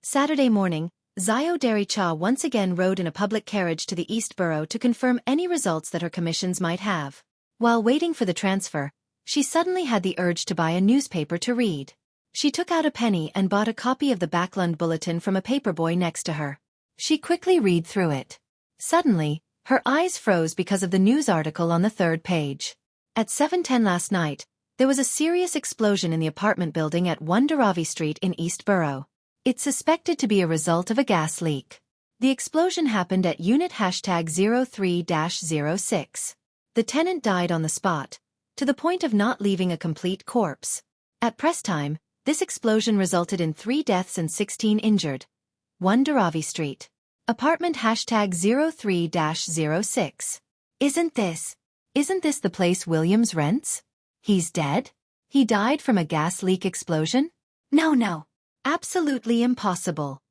Speaker 2: Saturday morning, Zio Dericha once again rode in a public carriage to the East Borough to confirm any results that her commissions might have. While waiting for the transfer, she suddenly had the urge to buy a newspaper to read. She took out a penny and bought a copy of the Backlund Bulletin from a paperboy next to her. She quickly read through it. Suddenly, her eyes froze because of the news article on the 3rd page. At 7:10 last night, there was a serious explosion in the apartment building at 1 Dharavi Street in East Borough. It's suspected to be a result of a gas leak. The explosion happened at unit #03-06. The tenant died on the spot, to the point of not leaving a complete corpse. At press time, this explosion resulted in 3 deaths and 16 injured. 1 Dharavi Street. Apartment #03-06. Isn't this the place Williams rents? He's dead? He died from a gas leak explosion?
Speaker 1: No. Absolutely impossible.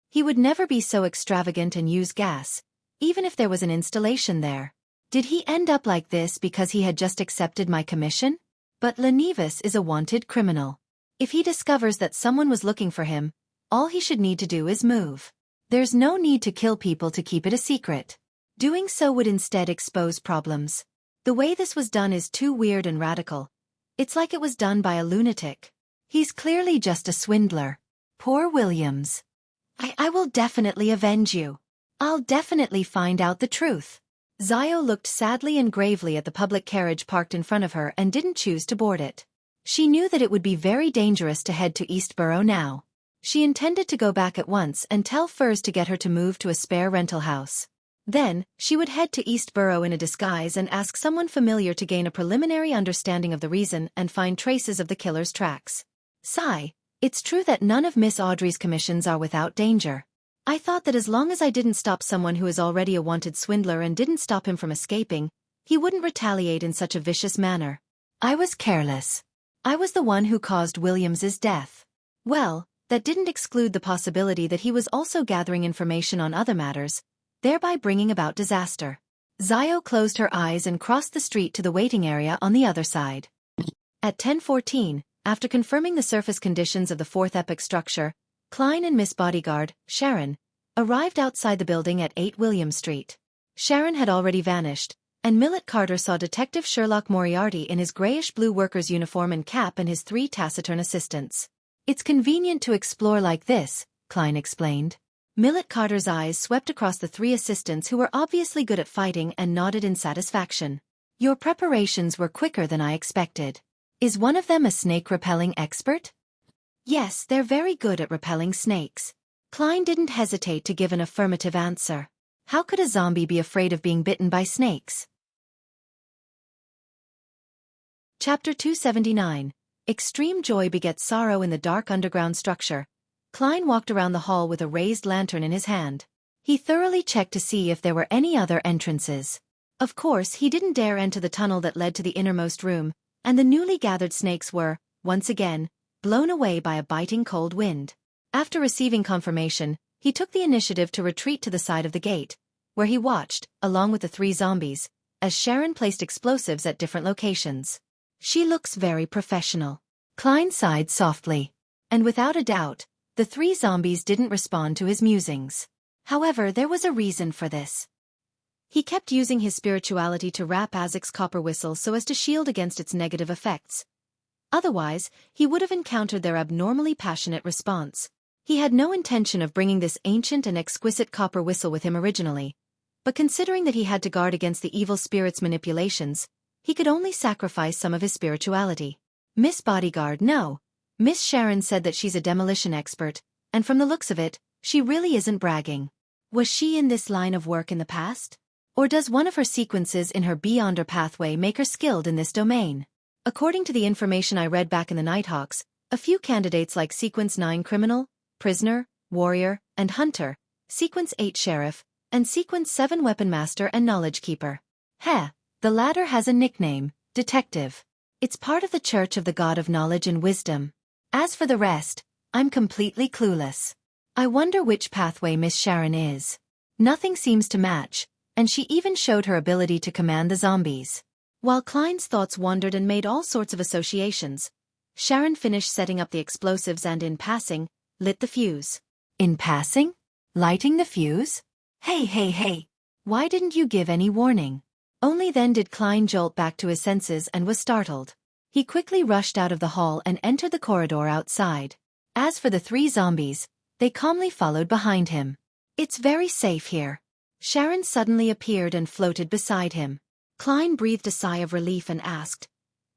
Speaker 1: He would never be so extravagant and use gas, even if there was an installation there. Did he end up like this because he had just accepted my commission? But Lenevis is a wanted criminal. If he discovers that someone was looking for him, all he should need to do is move. There's no need to kill people to keep it a secret. Doing so would instead expose problems. The way this was done is too weird and radical. It's like it was done by a lunatic. He's clearly just a swindler. Poor Williams. I will definitely avenge you. I'll definitely find out the truth. Zio looked sadly and gravely at the public carriage parked in front of her and didn't choose to board it. She knew that it would be very dangerous to head to East Borough now. She intended to go back at once and tell Furs to get her to move to a spare rental house. Then, she would head to East Borough in a disguise and ask someone familiar to gain a preliminary understanding of the reason and find traces of the killer's tracks. Sigh, it's true that none of Miss Audrey's commissions are without danger. I thought that as long as I didn't stop someone who is already a wanted swindler and didn't stop him from escaping, he wouldn't retaliate in such a vicious manner. I was careless. I was the one who caused Williams's death. Well, that didn't exclude the possibility that he was also gathering information on other matters, thereby bringing about disaster. Zio closed her eyes and crossed the street to the waiting area on the other side. At 10:14, after confirming the surface conditions of the fourth epic structure, Klein and Miss Bodyguard, Sharon, arrived outside the building at 8 William Street. Sharon had already vanished, and Millet Carter saw Detective Sherlock Moriarty in his grayish-blue worker's uniform and cap and his 3 taciturn assistants. It's convenient to explore like this, Klein explained. Millet Carter's eyes swept across the 3 assistants who were obviously good at fighting and nodded in satisfaction. Your preparations were quicker than I expected. Is one of them a snake-repelling expert? Yes, they're very good at repelling snakes. Klein didn't hesitate to give an affirmative answer. How could a zombie be afraid of being bitten by snakes? Chapter 279. Extreme joy begets sorrow in the dark underground structure. Klein walked around the hall with a raised lantern in his hand. He thoroughly checked to see if there were any other entrances. Of course, he didn't dare enter the tunnel that led to the innermost room, and the newly gathered snakes were, once again, blown away by a biting cold wind. After receiving confirmation, he took the initiative to retreat to the side of the gate, where he watched, along with the 3 zombies, as Sharon placed explosives at different locations. She looks very professional. Klein sighed softly. And without a doubt, the 3 zombies didn't respond to his musings. However, there was a reason for this. He kept using his spirituality to wrap Azek's copper whistle so as to shield against its negative effects. Otherwise, he would have encountered their abnormally passionate response. He had no intention of bringing this ancient and exquisite copper whistle with him originally, but considering that he had to guard against the evil spirit's manipulations, he could only sacrifice some of his spirituality. Miss Bodyguard, no. Miss Sharon said that she's a demolition expert, and from the looks of it, she really isn't bragging. Was she in this line of work in the past? Or does one of her sequences in her Beyonder pathway make her skilled in this domain? According to the information I read back in the Nighthawks, a few candidates like Sequence 9 Criminal, Prisoner, Warrior, and Hunter, Sequence 8 Sheriff, and Sequence 7 Weapon Master and Knowledge Keeper. Heh, the latter has a nickname, Detective. It's part of the Church of the God of Knowledge and Wisdom. As for the rest, I'm completely clueless. I wonder which pathway Miss Sharon is. Nothing seems to match, and she even showed her ability to command the zombies. While Klein's thoughts wandered and made all sorts of associations, Sharon finished setting up the explosives and in passing, lit the fuse. In passing? Lighting the fuse? Hey. Why didn't you give any warning? Only then did Klein jolt back to his senses and was startled. He quickly rushed out of the hall and entered the corridor outside. As for the 3 zombies, they calmly followed behind him. It's very safe here. Sharon suddenly appeared and floated beside him. Klein breathed a sigh of relief and asked,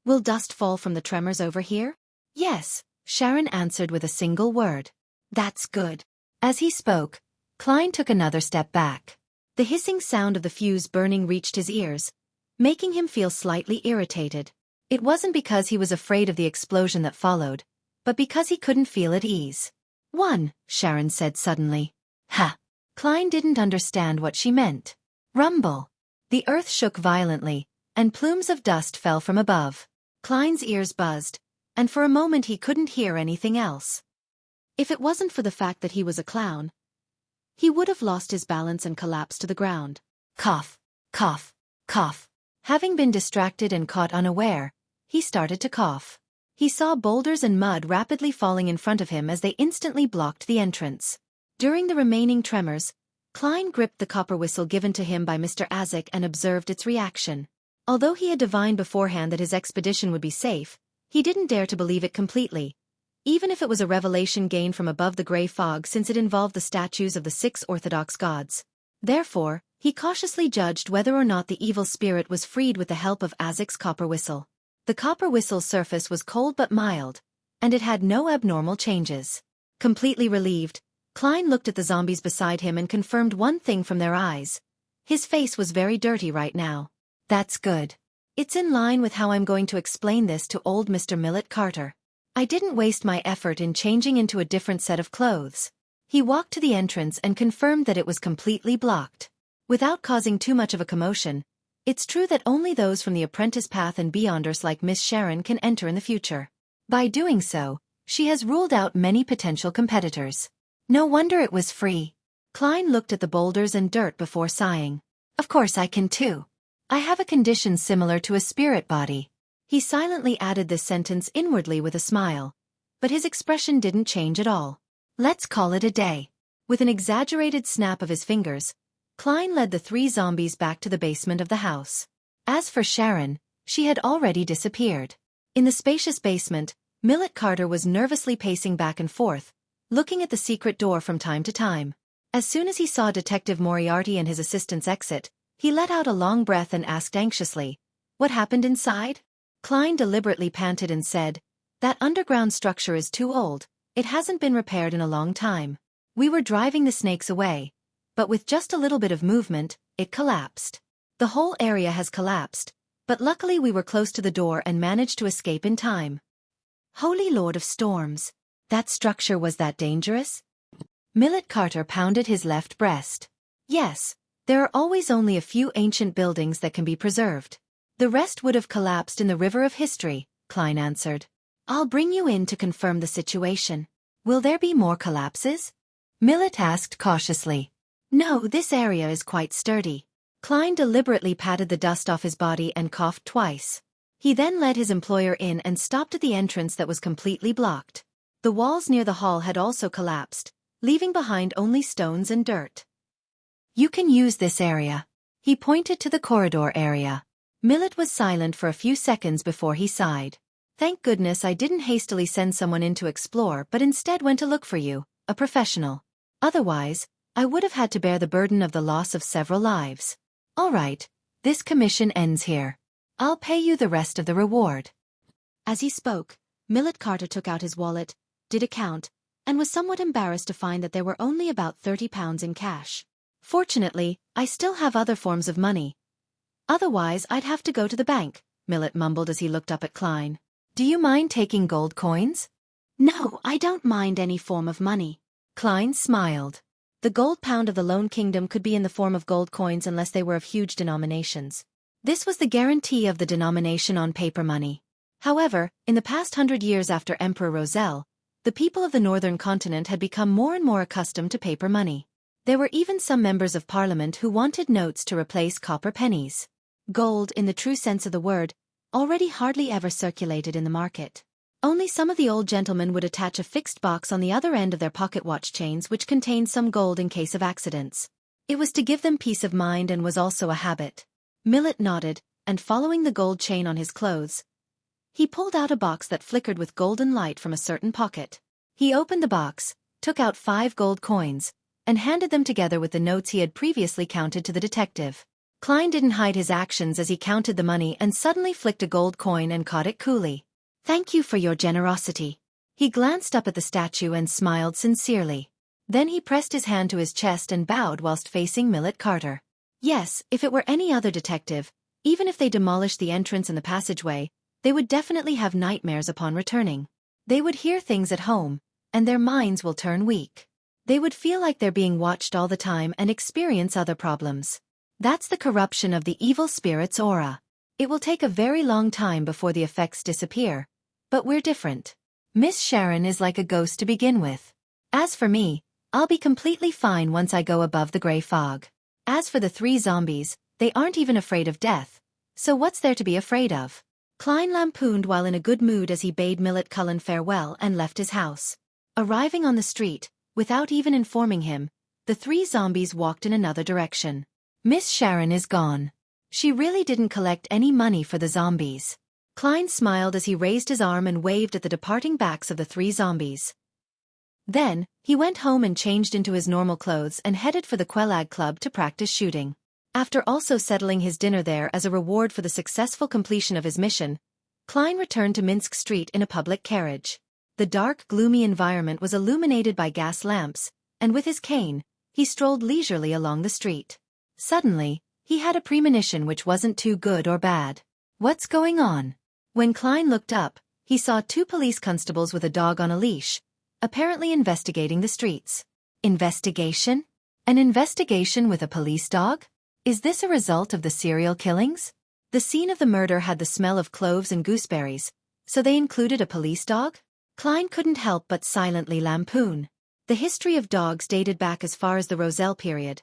Speaker 1: "Will dust fall from the tremors over here?" "Yes," Sharon answered with a single word. "That's good." As he spoke, Klein took another step back. The hissing sound of the fuse burning reached his ears, making him feel slightly irritated. It wasn't because he was afraid of the explosion that followed, but because he couldn't feel at ease. "One," Sharon said suddenly. "Ha!" Klein didn't understand what she meant. Rumble. The earth shook violently, and plumes of dust fell from above. Klein's ears buzzed, and for a moment he couldn't hear anything else.
Speaker 2: If it wasn't for the fact that he was a clown, he would have lost his balance and collapsed to the ground.
Speaker 1: Cough, cough, cough. Having been distracted and caught unaware, he started to cough. He saw boulders and mud rapidly falling in front of him as they instantly blocked the entrance. During the remaining tremors, Klein gripped the copper whistle given to him by Mr. Azek and observed its reaction. Although he had divined beforehand that his expedition would be safe, he didn't dare to believe it completely, even if it was a revelation gained from above the grey fog, since it involved the statues of the 6 Orthodox gods. Therefore, he cautiously judged whether or not the evil spirit was freed with the help of Azek's copper whistle. The copper whistle's surface was cold but mild, and it had no abnormal changes. Completely relieved, Klein looked at the zombies beside him and confirmed one thing from their eyes. His face was very dirty right now. That's good. It's in line with how I'm going to explain this to old Mr. Millet Carter. I didn't waste my effort in changing into a different set of clothes. He walked to the entrance and confirmed that it was completely blocked. Without causing too much of a commotion, it's true that only those from the apprentice path and beyonders like Miss Sharon can enter in the future. By doing so, she has ruled out many potential competitors. No wonder it was free. Klein looked at the boulders and dirt before sighing. Of course I can too. I have a condition similar to a spirit body. He silently added this sentence inwardly with a smile, but his expression didn't change at all. Let's call it a day. With an exaggerated snap of his fingers, Klein led the 3 zombies back to the basement of the house. As for Sharon, she had already disappeared. In the spacious basement, Millet Carter was nervously pacing back and forth, looking at the secret door from time to time. As soon as he saw Detective Moriarty and his assistants exit, he let out a long breath and asked anxiously, "What happened inside?" Klein deliberately panted and said, "That underground structure is too old, it hasn't been repaired in a long time. We were driving the snakes away, but with just a little bit of movement, it collapsed. The whole area has collapsed, but luckily we were close to the door and managed to escape in time." Holy Lord of Storms! That structure was that dangerous? Millet Carter pounded his left breast. Yes, there are always only a few ancient buildings that can be preserved. The rest would have collapsed in the river of history, Klein answered. I'll bring you in to confirm the situation. Will there be more collapses? Millet asked cautiously. No, this area is quite sturdy. Klein deliberately patted the dust off his body and coughed twice. He then led his employer in and stopped at the entrance that was completely blocked. The walls near the hall had also collapsed, leaving behind only stones and dirt. You can use this area. He pointed to the corridor area. Millet was silent for a few seconds before he sighed. Thank goodness I didn't hastily send someone in to explore but instead went to look for you, a professional. Otherwise, I would have had to bear the burden of the loss of several lives. All right, this commission ends here. I'll pay you the rest of the reward. As he spoke, Millet Carter took out his wallet, did a count, and was somewhat embarrassed to find that there were only about £30 in cash. Fortunately, I still have other forms of money. Otherwise I'd have to go to the bank, Millet mumbled as he looked up at Klein. Do you mind taking gold coins? No, I don't mind any form of money. Klein smiled. The gold pound of the Lone Kingdom could be in the form of gold coins unless they were of huge denominations. This was the guarantee of the denomination on paper money. However, in the past 100 years after Emperor Roselle, the people of the northern continent had become more and more accustomed to paper money. There were even some members of parliament who wanted notes to replace copper pennies. Gold, in the true sense of the word, already hardly ever circulated in the market. Only some of the old gentlemen would attach a fixed box on the other end of their pocket watch chains which contained some gold in case of accidents. It was to give them peace of mind and was also a habit. Millet nodded, and following the gold chain on his clothes, he pulled out a box that flickered with golden light from a certain pocket. He opened the box, took out 5 gold coins, and handed them together with the notes he had previously counted to the detective. Klein didn't hide his actions as he counted the money and suddenly flicked a gold coin and caught it coolly. Thank you for your generosity. He glanced up at the statue and smiled sincerely. Then he pressed his hand to his chest and bowed whilst facing Millet Carter. Yes, if it were any other detective, even if they demolished the entrance and the passageway, they would definitely have nightmares upon returning. They would hear things at home, and their minds will turn weak. They would feel like they're being watched all the time and experience other problems. That's the corruption of the evil spirit's aura. It will take a very long time before the effects disappear, but we're different. Miss Sharon is like a ghost to begin with. As for me, I'll be completely fine once I go above the gray fog. As for the 3 zombies, they aren't even afraid of death. So what's there to be afraid of? Klein lampooned while in a good mood as he bade Millet Cullen farewell and left his house. Arriving on the street, without even informing him, the 3 zombies walked in another direction. Miss Sharon is gone. She really didn't collect any money for the zombies. Klein smiled as he raised his arm and waved at the departing backs of the 3 zombies. Then, he went home and changed into his normal clothes and headed for the Quelag Club to practice shooting. After also settling his dinner there as a reward for the successful completion of his mission, Klein returned to Minsk Street in a public carriage. The dark, gloomy environment was illuminated by gas lamps, and with his cane, he strolled leisurely along the street. Suddenly, he had a premonition which wasn't too good or bad. What's going on? When Klein looked up, he saw 2 police constables with a dog on a leash, apparently investigating the streets. Investigation? An investigation with a police dog? Is this a result of the serial killings? The scene of the murder had the smell of cloves and gooseberries, so they included a police dog? Klein couldn't help but silently lampoon. The history of dogs dated back as far as the Roselle period,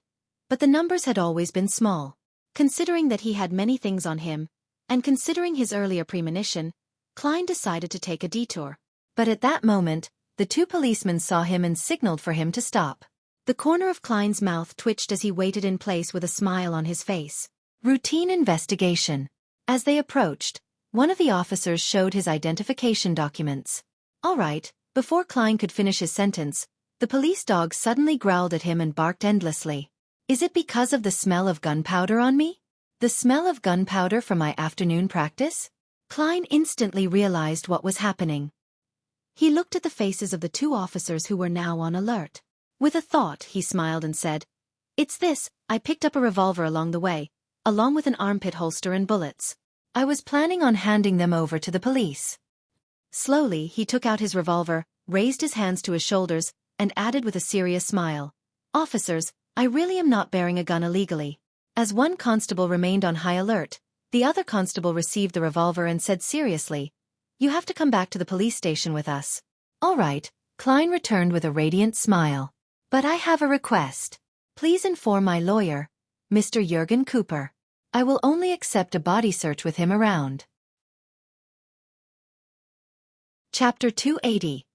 Speaker 1: but the numbers had always been small. Considering that he had many things on him, and considering his earlier premonition, Klein decided to take a detour. But at that moment, the 2 policemen saw him and signaled for him to stop. The corner of Klein's mouth twitched as he waited in place with a smile on his face. Routine investigation. As they approached, one of the officers showed his identification documents. All right, before Klein could finish his sentence, the police dog suddenly growled at him and barked endlessly. Is it because of the smell of gunpowder on me? The smell of gunpowder from my afternoon practice? Klein instantly realized what was happening. He looked at the faces of the 2 officers who were now on alert. With a thought, he smiled and said, "It's this, I picked up a revolver along the way, along with an armpit holster and bullets. I was planning on handing them over to the police." Slowly, he took out his revolver, raised his hands to his shoulders, and added with a serious smile, "Officers, I really am not bearing a gun illegally." As one constable remained on high alert, the other constable received the revolver and said seriously, "You have to come back to the police station with us." "All right," Klein returned with a radiant smile. "But I have a request. Please inform my lawyer, Mr. Jürgen Cooper. I will only accept a body search with him around." Chapter 280.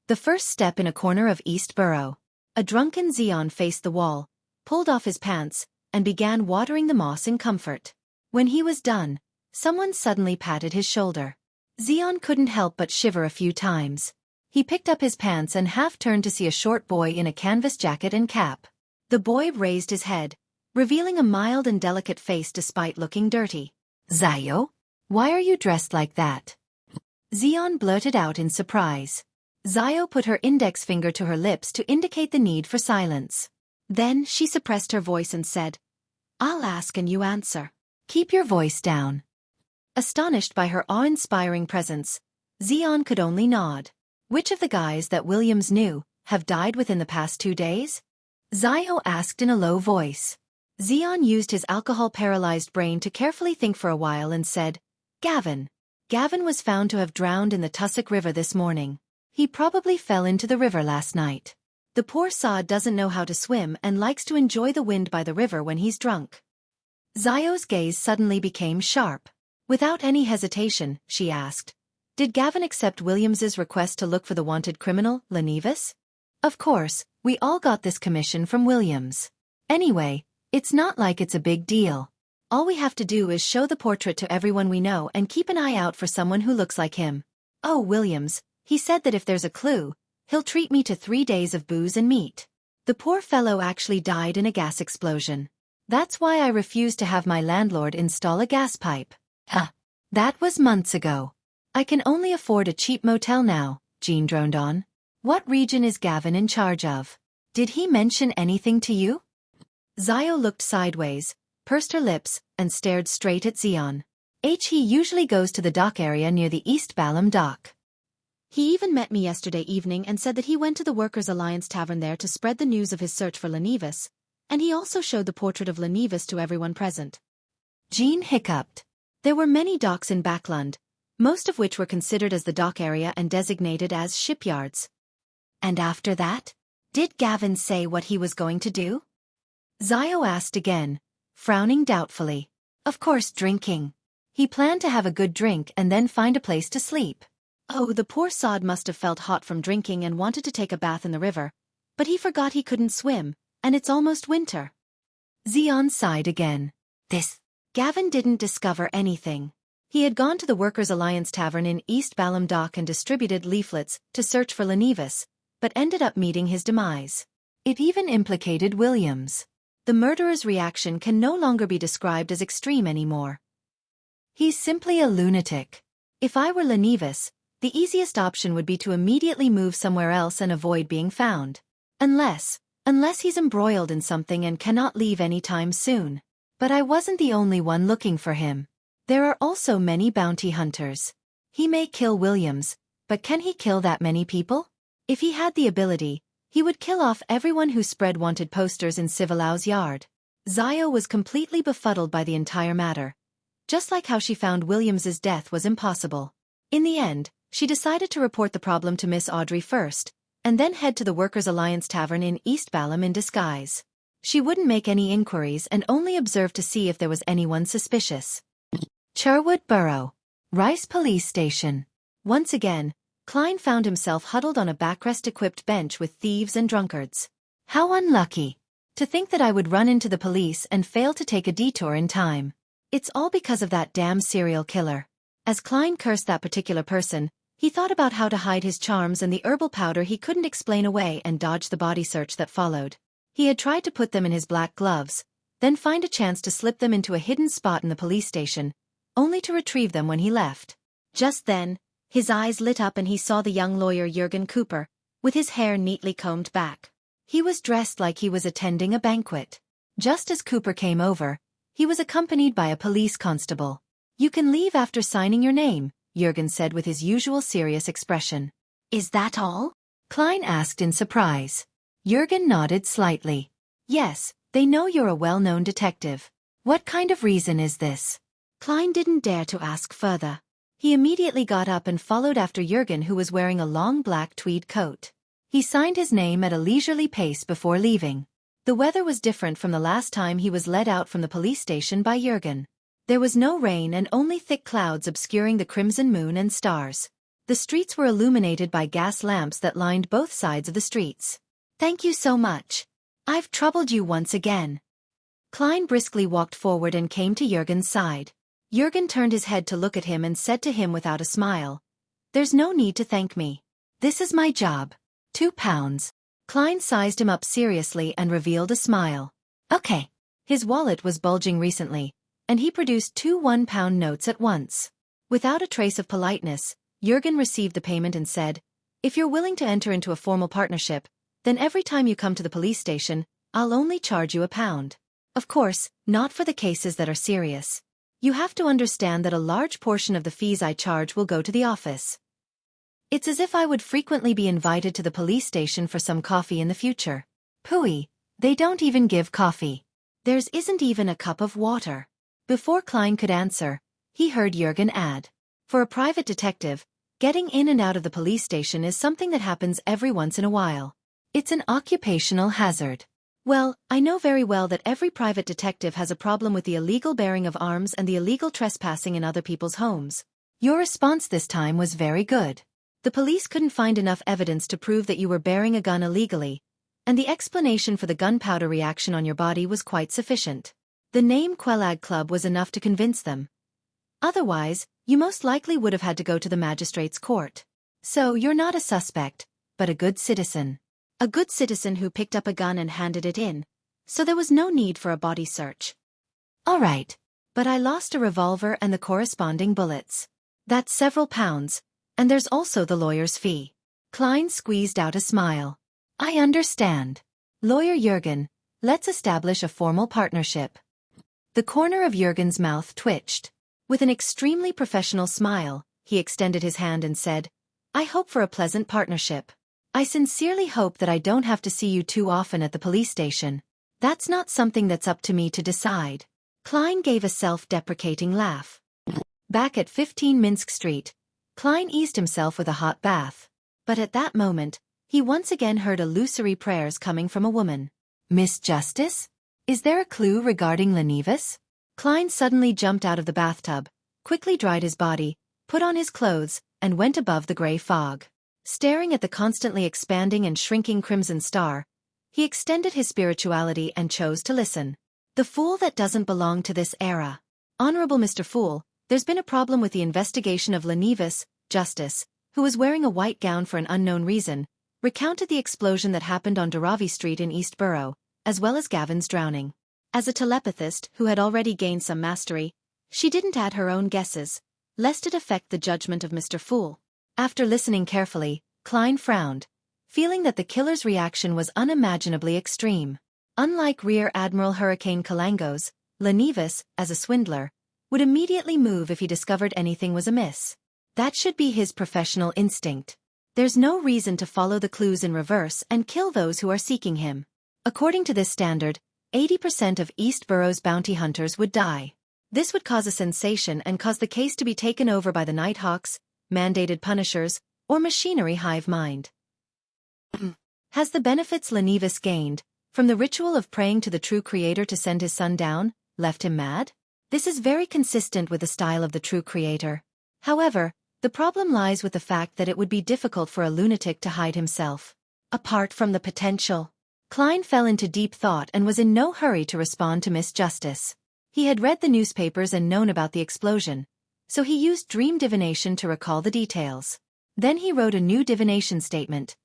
Speaker 1: The first step in a corner of East Borough. A drunken Xeon faced the wall, pulled off his pants, and began watering the moss in comfort. When he was done, someone suddenly patted his shoulder. Xeon couldn't help but shiver a few times. He picked up his pants and half-turned to see a short boy in a canvas jacket and cap. The boy raised his head, revealing a mild and delicate face despite looking dirty. "Zayo? Why are you dressed like that?" Xeon blurted out in surprise. Zayo put her index finger to her lips to indicate the need for silence. Then she suppressed her voice and said, "I'll ask and you answer. Keep your voice down." Astonished by her awe-inspiring presence, Xeon could only nod. "Which of the guys that Williams knew have died within the past 2 days?" Zayo asked in a low voice. Xeon used his alcohol-paralyzed brain to carefully think for a while and said, "Gavin. Gavin was found to have drowned in the Tussock River this morning. He probably fell into the river last night. The poor sod doesn't know how to swim and likes to enjoy the wind by the river when he's drunk." Zayo's gaze suddenly became sharp. Without any hesitation, she asked, "Did Gavin accept Williams's request to look for the wanted criminal, Lenevis?" "Of course, we all got this commission from Williams. Anyway, it's not like it's a big deal. All we have to do is show the portrait to everyone we know and keep an eye out for someone who looks like him. Oh, Williams, he said that if there's a clue, he'll treat me to 3 days of booze and meat. The poor fellow actually died in a gas explosion. That's why I refused to have my landlord install a gas pipe." "Huh. That was months ago. I can only afford a cheap motel now," Jean droned on. "What region is Gavin in charge of? Did he mention anything to you?" Zayo looked sideways, pursed her lips, and stared straight at Xeon. He usually goes to the dock area near the East Balham dock. He even met me yesterday evening and said that he went to the Workers' Alliance Tavern there to spread the news of his search for Lenevis, and he also showed the portrait of Lenevis to everyone present." Jean hiccuped. There were many docks in Backlund, most of which were considered as the dock area and designated as shipyards. "And after that?" Did Gavin say what he was going to do? Zio asked again, frowning doubtfully. Of course, drinking. He planned to have a good drink and then find a place to sleep.
Speaker 2: Oh, the poor sod must have felt hot from drinking and wanted to take a bath in the river, but he forgot he couldn't swim, and it's almost winter.
Speaker 1: Zion sighed again.
Speaker 2: Gavin didn't discover anything. He had gone to the Workers' Alliance Tavern in East Balham Dock and distributed leaflets to search for Lenevis, but ended up meeting his demise.
Speaker 1: It even implicated Williams.
Speaker 2: The murderer's reaction can no longer be described as extreme anymore.
Speaker 1: He's simply a lunatic.
Speaker 2: If I were Lenevis, the easiest option would be to immediately move somewhere else and avoid being found. Unless he's embroiled in something and cannot leave any time soon.
Speaker 1: But I wasn't the only one looking for him. There are also many bounty hunters. He may kill Williams, but can he kill that many people?
Speaker 2: If he had the ability, he would kill off everyone who spread wanted posters in Civilau's yard. Zio was completely befuddled by the entire matter. Just like how she found Williams's death was impossible. In the end, she decided to report the problem to Miss Audrey first, and then head to the Workers' Alliance Tavern in East Balham in disguise. She wouldn't make any inquiries and only observe to see if there was anyone suspicious.
Speaker 1: Sherwood Borough. Rice Police Station.
Speaker 2: Once again, Klein found himself huddled on a backrest-equipped bench with thieves and drunkards.
Speaker 1: How unlucky.
Speaker 2: To think that I would run into the police and fail to take a detour in time. It's all because of that damn serial killer. As Klein cursed that particular person, he thought about how to hide his charms and the herbal powder he couldn't explain away and dodge the body search that followed. He had tried to put them in his black gloves, then find a chance to slip them into a hidden spot in the police station, only to retrieve them when he left. Just then, his eyes lit up and he saw the young lawyer Jurgen Cooper, with his hair neatly combed back. He was dressed like he was attending a banquet. Just as Cooper came over, he was accompanied by a police constable. "You can leave after signing your name," Jurgen said with his usual serious expression.
Speaker 1: "Is that all?" Klein asked in surprise. Jurgen nodded slightly.
Speaker 2: "Yes, they know you're a well-known detective."
Speaker 1: "What kind of reason is this?"
Speaker 2: Klein didn't dare to ask further. He immediately got up and followed after Jurgen, who was wearing a long black tweed coat. He signed his name at a leisurely pace before leaving. The weather was different from the last time he was led out from the police station by Jurgen. There was no rain and only thick clouds obscuring the crimson moon and stars. The streets were illuminated by gas lamps that lined both sides of the streets.
Speaker 1: "Thank you so much. I've troubled you once again."
Speaker 2: Klein briskly walked forward and came to Jurgen's side. Jurgen turned his head to look at him and said to him without a smile, "There's no need to thank me.
Speaker 1: This is my job. £2.
Speaker 2: Klein sized him up seriously and revealed a smile.
Speaker 1: "Okay."
Speaker 2: His wallet was bulging recently, and he produced 2 one-pound notes at once. Without a trace of politeness, Jurgen received the payment and said, "If you're willing to enter into a formal partnership, then every time you come to the police station, I'll only charge you £1. Of course, not for the cases that are serious. You have to understand that a large portion of the fees I charge will go to the office. It's as if I would frequently be invited to the police station for some coffee in the future."
Speaker 1: "Pooey, they don't even give coffee."
Speaker 2: "There isn't even a cup of water." Before Klein could answer, he heard Jurgen add, "For a private detective, getting in and out of the police station is something that happens every once in a while.
Speaker 1: It's an occupational hazard."
Speaker 2: "Well, I know very well that every private detective has a problem with the illegal bearing of arms and the illegal trespassing in other people's homes."
Speaker 1: Your response this time was very good.
Speaker 2: "The police couldn't find enough evidence to prove that you were bearing a gun illegally, and the explanation for the gunpowder reaction on your body was quite sufficient. The name Quelag Club was enough to convince them. Otherwise, you most likely would have had to go to the magistrate's court. So you're not a suspect, but a good citizen. A good citizen who picked up a gun and handed it in, so there was no need for a body search."
Speaker 1: "All right.
Speaker 2: "But I lost a revolver and the corresponding bullets. That's several pounds, and there's also the lawyer's fee." Klein squeezed out a smile.
Speaker 1: "I understand.
Speaker 2: Lawyer Jurgen, let's establish a formal partnership." The corner of Jurgen's mouth twitched. With an extremely professional smile, he extended his hand and said, "I hope for a pleasant partnership. I sincerely hope that I don't have to see you too often at the police station. That's not something that's up to me to decide." Klein gave a self-deprecating laugh. Back at 15 Minsk Street, Klein eased himself with a hot bath. But at that moment, he once again heard illusory prayers coming from a woman.
Speaker 1: Miss Justice? Is there a clue regarding Lenevis?
Speaker 2: Klein suddenly jumped out of the bathtub, quickly dried his body, put on his clothes, and went above the gray fog. Staring at the constantly expanding and shrinking crimson star, he extended his spirituality and chose to listen. The fool that doesn't belong to this era. Honorable Mr. Fool, there's been a problem with the investigation of Lenevis, Justice, who was wearing a white gown for an unknown reason, recounted the explosion that happened on Daravi Street in East Borough, as well as Gavin's drowning. As a telepathist who had already gained some mastery, she didn't add her own guesses, lest it affect the judgment of Mr. Fool. After listening carefully, Klein frowned, feeling that the killer's reaction was unimaginably extreme. Unlike Rear Admiral Hurricane Kalangos, Lenevis, as a swindler, would immediately move if he discovered anything was amiss. That should be his professional instinct. There's no reason to follow the clues in reverse and kill those who are seeking him. According to this standard, 80% of East Borough's bounty hunters would die. This would cause a sensation and cause the case to be taken over by the Nighthawks, mandated punishers, or machinery hive mind. Has the benefits Lenevis gained, from the ritual of praying to the true creator to send his son down, left him mad? This is very consistent with the style of the true creator. However, the problem lies with the fact that it would be difficult for a lunatic to hide himself. Apart from the potential, Klein fell into deep thought and was in no hurry to respond to Miss Justice. He had read the newspapers and known about the explosion, so he used dream divination to recall the details. Then he wrote a new divination statement.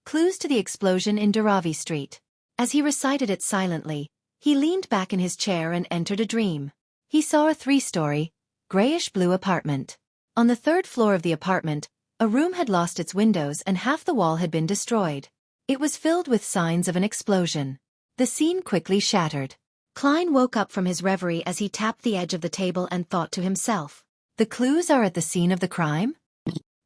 Speaker 2: Clues to the explosion in Daravi Street. As he recited it silently, he leaned back in his chair and entered a dream. He saw a 3-story, grayish-blue apartment. On the 3rd floor of the apartment, a room had lost its windows and half the wall had been destroyed. It was filled with signs of an explosion. The scene quickly shattered. Klein woke up from his reverie as he tapped the edge of the table and thought to himself.
Speaker 1: The clues are at the scene of the crime?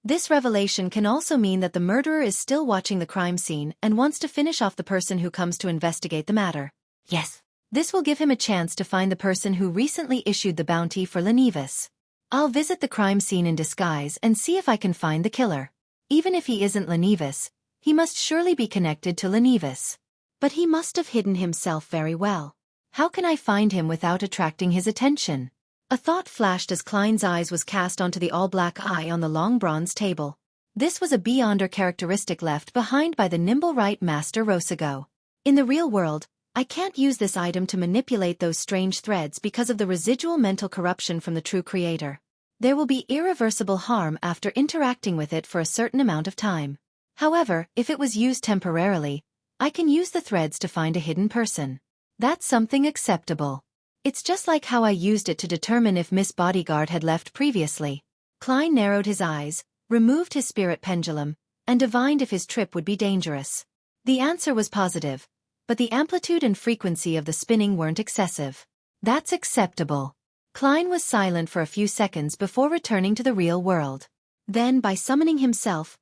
Speaker 2: This revelation can also mean that the murderer is still watching the crime scene and wants to finish off the person who comes to investigate the matter.
Speaker 1: Yes.
Speaker 2: This will give him a chance to find the person who recently issued the bounty for Lenevis. I'll visit the crime scene in disguise and see if I can find the killer. Even if he isn't Lenevis, he must surely be connected to Lenevis. But he must have hidden himself very well. How can I find him without attracting his attention? A thought flashed as Klein's eyes was cast onto the all-black eye on the long bronze table. This was a beyonder characteristic left behind by the nimble right master Rosago. In the real world, I can't use this item to manipulate those strange threads because of the residual mental corruption from the true creator. There will be irreversible harm after interacting with it for a certain amount of time. However, if it was used temporarily, I can use the threads to find a hidden person. That's something acceptable. It's just like how I used it to determine if Miss Bodyguard had left previously. Klein narrowed his eyes, removed his spirit pendulum, and divined if his trip would be dangerous. The answer was positive, but the amplitude and frequency of the spinning weren't excessive. That's acceptable. Klein was silent for a few seconds before returning to the real world. Then, by summoning himself,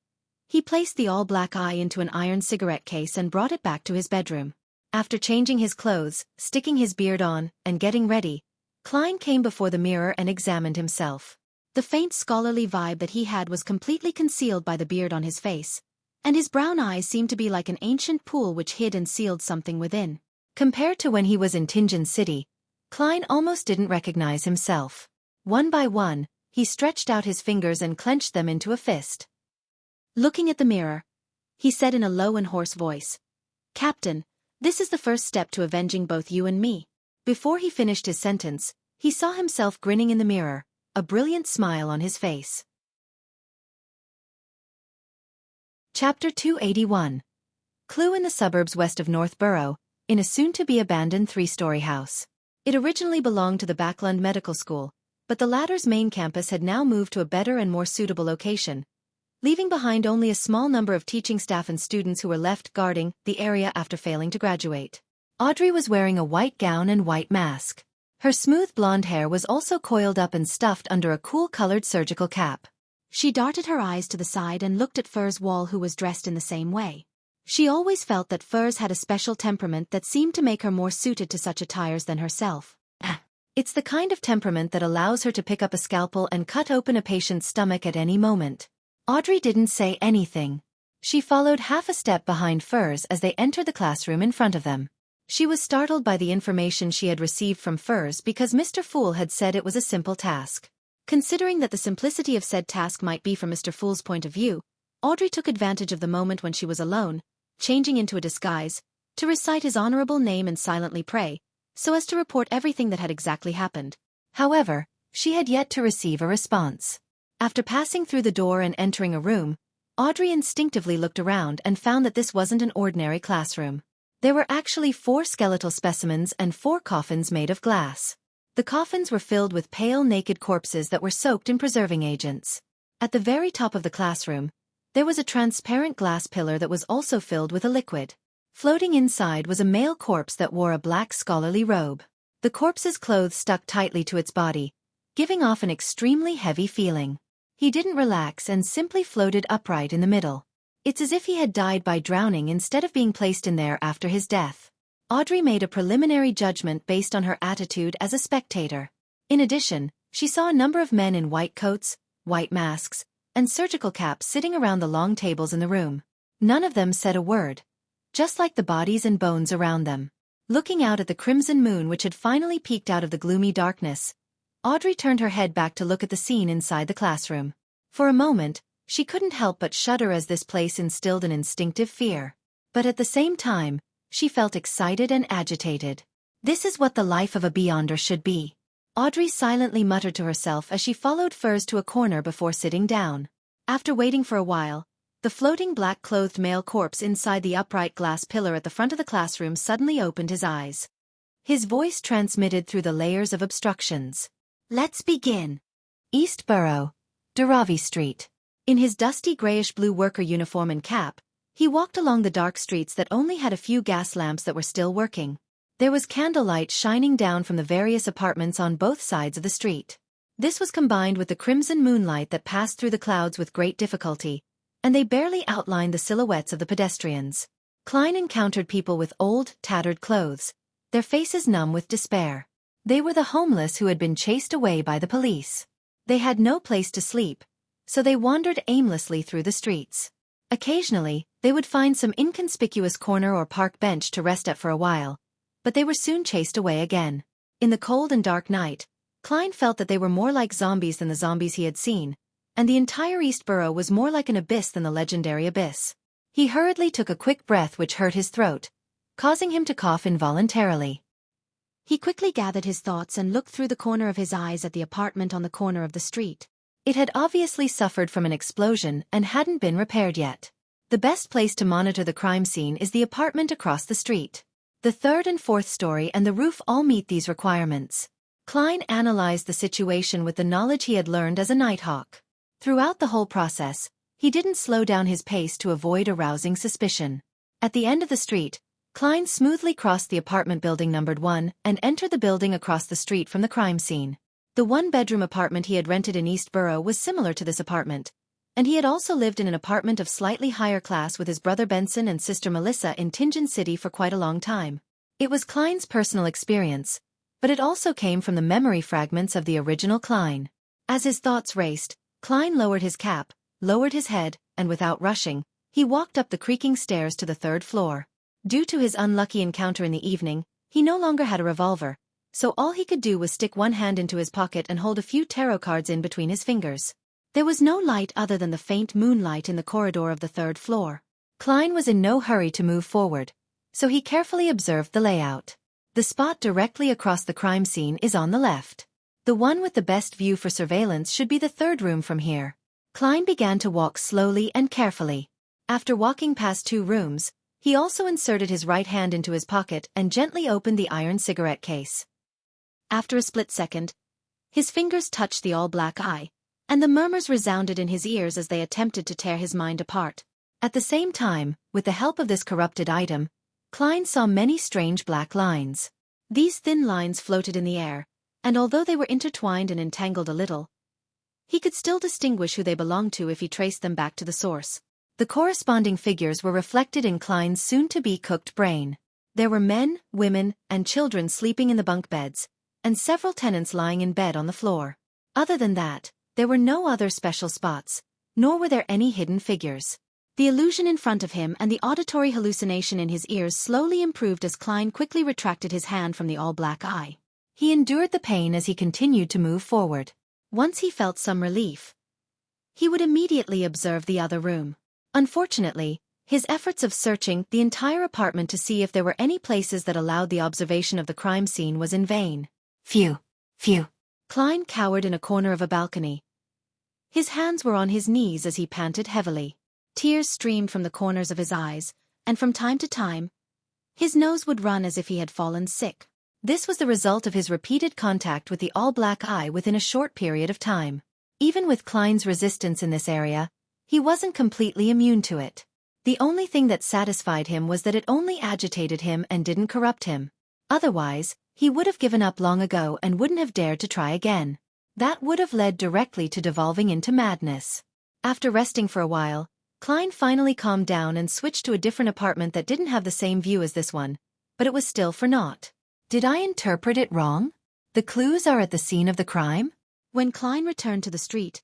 Speaker 2: he placed the all-black eye into an iron cigarette case and brought it back to his bedroom. After changing his clothes, sticking his beard on, and getting ready, Klein came before the mirror and examined himself. The faint scholarly vibe that he had was completely concealed by the beard on his face, and his brown eyes seemed to be like an ancient pool which hid and sealed something within. Compared to when he was in Tinjin City, Klein almost didn't recognize himself. One by one, he stretched out his fingers and clenched them into a fist. Looking at the mirror, he said in a low and hoarse voice, "Captain, this is the first step to avenging both you and me." Before he finished his sentence, he saw himself grinning in the mirror, a brilliant smile on his face. Chapter 281. Clue in the suburbs west of North Borough, in a soon-to-be-abandoned 3-story house. It originally belonged to the Backlund Medical School, but the latter's main campus had now moved to a better and more suitable location, leaving behind only a small number of teaching staff and students who were left guarding the area after failing to graduate. Audrey was wearing a white gown and white mask. Her smooth blonde hair was also coiled up and stuffed under a cool-colored surgical cap. She darted her eyes to the side and looked at Furs Wall, who was dressed in the same way. She always felt that Furs had a special temperament that seemed to make her more suited to such attires than herself. It's the kind of temperament that allows her to pick up a scalpel and cut open a patient's stomach at any moment. Audrey didn't say anything.
Speaker 1: She followed half a step behind Furs as they entered the classroom in front of them. She was startled by the information she had received from Furs because Mr. Fool had said it was a simple task. Considering that the simplicity of said task might be from Mr. Fool's point of view, Audrey took advantage of the moment when she was alone, changing into a disguise, to recite his honorable name and silently pray, so as to report everything that had exactly happened. However, she had yet to receive a response. After passing through the door and entering a room, Audrey instinctively looked around and found that this wasn't an ordinary classroom. There were actually 4 skeletal specimens and 4 coffins made of glass. The coffins were filled with pale naked corpses that were soaked in preserving agents. At the very top of the classroom, there was a transparent glass pillar that was also filled with a liquid. Floating inside was a male corpse that wore a black scholarly robe. The corpse's clothes stuck tightly to its body, giving off an extremely heavy feeling. He didn't relax and simply floated upright in the middle. It's as if he had died by drowning instead of being placed in there after his death. Audrey made a preliminary judgment based on her attitude as a spectator. In addition, she saw a number of men in white coats, white masks, and surgical caps sitting around the long tables in the room. None of them said a word, just like the bodies and bones around them. Looking out at the crimson moon which had finally peeked out of the gloomy darkness, Audrey turned her head back to look at the scene inside the classroom. For a moment, she couldn't help but shudder as this place instilled an instinctive fear. But at the same time, she felt excited and agitated. This is what the life of a Beyonder should be. Audrey silently muttered to herself as she followed Furs to a corner before sitting down. After waiting for a while, the floating black-clothed male corpse inside the upright glass pillar at the front of the classroom suddenly opened his eyes. His voice transmitted through the layers of obstructions. "Let's begin." East Borough, Dharavi Street. In his dusty grayish-blue worker uniform and cap, he walked along the dark streets that only had a few gas lamps that were still working. There was candlelight shining down from the various apartments on both sides of the street. This was combined with the crimson moonlight that passed through the clouds with great difficulty, and they barely outlined the silhouettes of the pedestrians. Klein encountered people with old, tattered clothes, their faces numb with despair. They were the homeless who had been chased away by the police. They had no place to sleep, so they wandered aimlessly through the streets. Occasionally, they would find some inconspicuous corner or park bench to rest at for a while, but they were soon chased away again. In the cold and dark night, Klein felt that they were more like zombies than the zombies he had seen, and the entire East Borough was more like an abyss than the legendary abyss. He hurriedly took a quick breath which hurt his throat, causing him to cough involuntarily. He quickly gathered his thoughts and looked through the corner of his eyes at the apartment on the corner of the street. It had obviously suffered from an explosion and hadn't been repaired yet. The best place to monitor the crime scene is the apartment across the street. The 3rd and 4th story and the roof all meet these requirements. Klein analyzed the situation with the knowledge he had learned as a nighthawk. Throughout the whole process, he didn't slow down his pace to avoid arousing suspicion. At the end of the street, Klein smoothly crossed the apartment building numbered 1 and entered the building across the street from the crime scene. The 1-bedroom apartment he had rented in East Borough was similar to this apartment, and he had also lived in an apartment of slightly higher class with his brother Benson and sister Melissa in Tingen City for quite a long time. It was Klein's personal experience, but it also came from the memory fragments of the original Klein. As his thoughts raced, Klein lowered his cap, lowered his head, and without rushing, he walked up the creaking stairs to the 3rd floor. Due to his unlucky encounter in the evening, he no longer had a revolver, so all he could do was stick one hand into his pocket and hold a few tarot cards in between his fingers. There was no light other than the faint moonlight in the corridor of the 3rd floor. Klein was in no hurry to move forward, so he carefully observed the layout. The spot directly across the crime scene is on the left. The one with the best view for surveillance should be the 3rd room from here. Klein began to walk slowly and carefully. After walking past 2 rooms, he also inserted his right hand into his pocket and gently opened the iron cigarette case. After a split second, his fingers touched the all-black eye, and the murmurs resounded in his ears as they attempted to tear his mind apart. At the same time, with the help of this corrupted item, Klein saw many strange black lines. These thin lines floated in the air, and although they were intertwined and entangled a little, he could still distinguish who they belonged to if he traced them back to the source. The corresponding figures were reflected in Klein's soon-to-be cooked brain. There were men, women, and children sleeping in the bunk beds, and several tenants lying in bed on the floor. Other than that, there were no other special spots, nor were there any hidden figures.
Speaker 2: The illusion in front of him and the auditory hallucination in his ears slowly improved as Klein quickly retracted his hand from the all-black eye.
Speaker 1: He endured the pain as he continued to move forward.
Speaker 2: Once he felt some relief, he would immediately observe the other room. Unfortunately, his efforts of searching the entire apartment to see if there were any places that allowed the observation of the crime scene was in vain.
Speaker 1: Phew.
Speaker 2: Klein cowered in a corner of a balcony. His hands were on his knees as he panted heavily. Tears streamed from the corners of his eyes, and from time to time, his nose would run as if he had fallen sick.
Speaker 1: This was the result of his repeated contact with the all-black eye within a short period of time. Even with Klein's resistance in this area, he wasn't completely immune to it. The only thing that satisfied him was that it only agitated him and didn't corrupt him. Otherwise, he would have given up long ago and wouldn't have dared to try again. That would have led directly to devolving into madness. After resting for a while, Klein finally calmed down and switched to a different apartment that didn't have the same view as this one, but it was still for naught. Did I interpret it wrong? The clues are at the scene of the crime?
Speaker 2: When Klein returned to the street,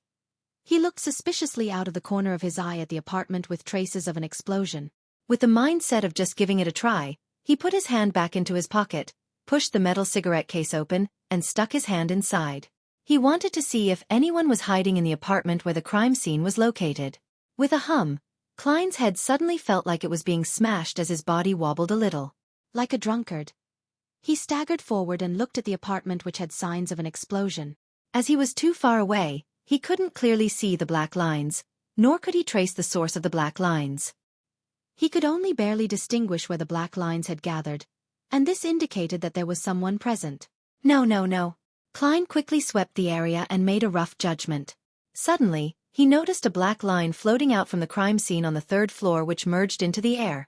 Speaker 2: he looked suspiciously out of the corner of his eye at the apartment with traces of an explosion.
Speaker 1: With the mindset of just giving it a try, he put his hand back into his pocket, pushed the metal cigarette case open, and stuck his hand inside. He wanted to see if anyone was hiding in the apartment where the crime scene was located. With a hum, Klein's head suddenly felt like it was being smashed as his body wobbled a little.
Speaker 2: Like a drunkard, he staggered forward and looked at the apartment which had signs of an explosion.
Speaker 1: As he was too far away, he couldn't clearly see the black lines, nor could he trace the source of the black lines.
Speaker 2: He could only barely distinguish where the black lines had gathered, and this indicated that there was someone present.
Speaker 1: No. Klein quickly swept the area and made a rough judgment. Suddenly, he noticed a black line floating out from the crime scene on the third floor which merged into the air.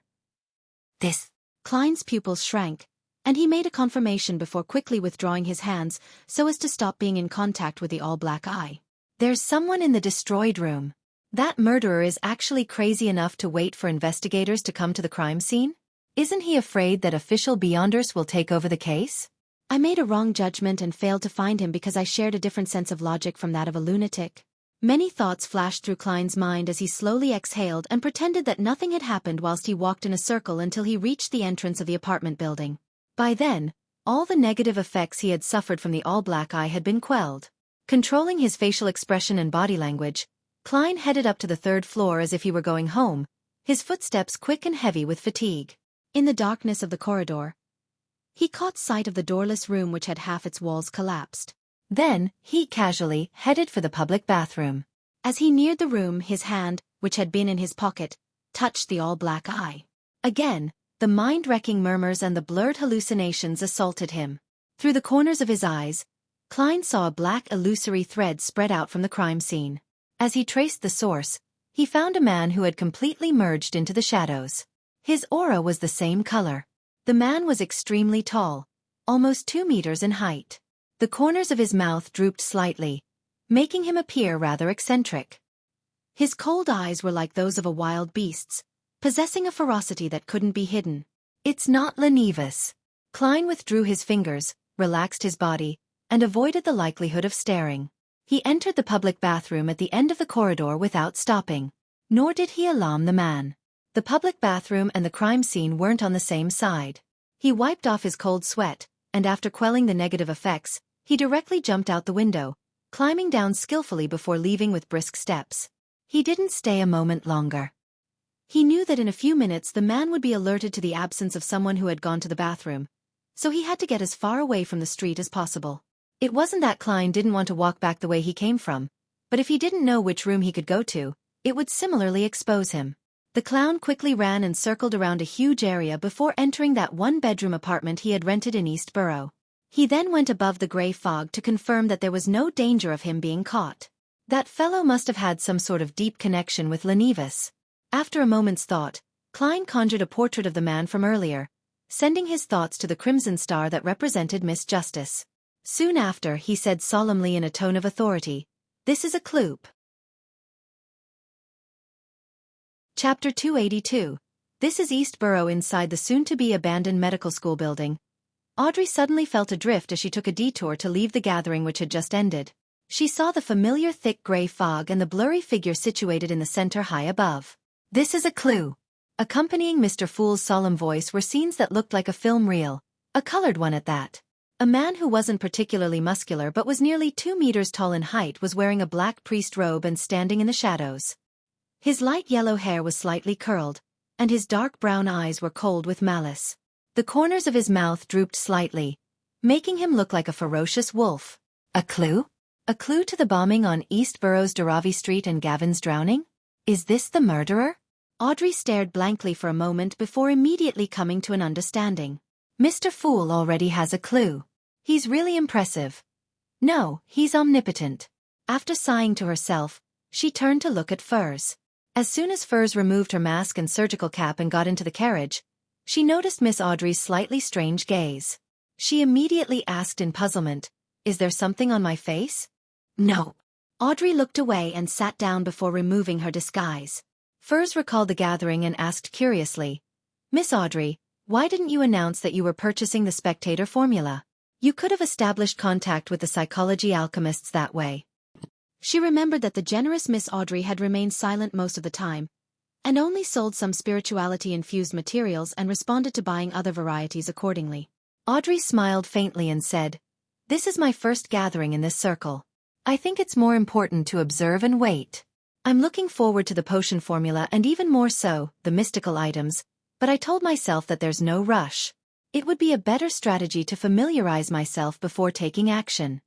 Speaker 2: This. Klein's pupils shrank, and he made a confirmation before quickly withdrawing his hands so as to stop being in contact with the all-black eye.
Speaker 1: There's someone in the destroyed room. That murderer is actually crazy enough to wait for investigators to come to the crime scene? Isn't he afraid that official Beyonders will take over the case?
Speaker 2: I made a wrong judgment and failed to find him because I shared a different sense of logic from that of a lunatic. Many thoughts flashed through Klein's mind as he slowly exhaled and pretended that nothing had happened whilst he walked in a circle until he reached the entrance of the apartment building. By then, all the negative effects he had suffered from the all-black eye had been quelled.
Speaker 1: Controlling his facial expression and body language, Klein headed up to the third floor as if he were going home, his footsteps quick and heavy with fatigue.
Speaker 2: In the darkness of the corridor, he caught sight of the doorless room which had half its walls collapsed.
Speaker 1: Then, he casually headed for the public bathroom.
Speaker 2: As he neared the room, his hand, which had been in his pocket, touched the all-black eye.
Speaker 1: Again, the mind-wrecking murmurs and the blurred hallucinations assaulted him. Through the corners of his eyes, Klein saw a black illusory thread spread out from the crime scene. As he traced the source, he found a man who had completely merged into the shadows. His aura was the same color. The man was extremely tall, almost 2 meters in height. The corners of his mouth drooped slightly, making him appear rather eccentric. His cold eyes were like those of a wild beast's, possessing a ferocity that couldn't be hidden. It's not Lenivus. Klein withdrew his fingers, relaxed his body, and avoided the likelihood of staring. He entered the public bathroom at the end of the corridor without stopping. Nor did he alarm the man. The public bathroom and the crime scene weren't on the same side. He wiped off his cold sweat, and after quelling the negative effects, he directly jumped out the window, climbing down skillfully before leaving with brisk steps. He didn't stay a moment longer. He knew that in a few minutes the man would be alerted to the absence of someone who had gone to the bathroom, so he had to get as far away from the street as possible. It wasn't that Klein didn't want to walk back the way he came from, but if he didn't know which room he could go to, it would similarly expose him. The clown quickly ran and circled around a huge area before entering that one-bedroom apartment he had rented in East Borough. He then went above the gray fog to confirm that there was no danger of him being caught. That fellow must have had some sort of deep connection with Lenivus. After a moment's thought, Klein conjured a portrait of the man from earlier, sending his thoughts to the crimson star that represented Miss Justice. Soon after, he said solemnly in a tone of authority, "This is a clue." Chapter 282. This is East Borough. Inside the soon-to-be abandoned medical school building, Audrey suddenly felt adrift as she took a detour to leave the gathering which had just ended. She saw the familiar thick gray fog and the blurry figure situated in the center high above. This is a clue. Accompanying Mr. Fool's solemn voice were scenes that looked like a film reel, a colored one at that. A man who wasn't particularly muscular but was nearly 2 meters tall in height was wearing a black priest robe and standing in the shadows. His light yellow hair was slightly curled, and his dark brown eyes were cold with malice. The corners of his mouth drooped slightly, making him look like a ferocious wolf. A clue? A clue to the bombing on East Borough's Dharavi Street and Gavin's drowning? Is this the murderer? Audrey stared blankly for a moment before immediately coming to an understanding. Mr. Fool already has a clue. He's really impressive. No, he's omnipotent. After sighing to herself, she turned to look at Furs. As soon as Furs removed her mask and surgical cap and got into the carriage, she noticed Miss Audrey's slightly strange gaze. She immediately asked in puzzlement, "Is there something on my face?" "No." Audrey looked away and sat down before removing her disguise. Furs recalled the gathering and asked curiously, "Miss Audrey, why didn't you announce that you were purchasing the Spectator formula? You could have established contact with the psychology alchemists that way." She remembered that the generous Miss Audrey had remained silent most of the time, and only sold some spirituality-infused materials and responded to buying other varieties accordingly. Audrey smiled faintly and said, "This is my first gathering in this circle. I think it's more important to observe and wait. I'm looking forward to the potion formula and even more so, the mystical items, but I told myself that there's no rush. It would be a better strategy to familiarize myself before taking action.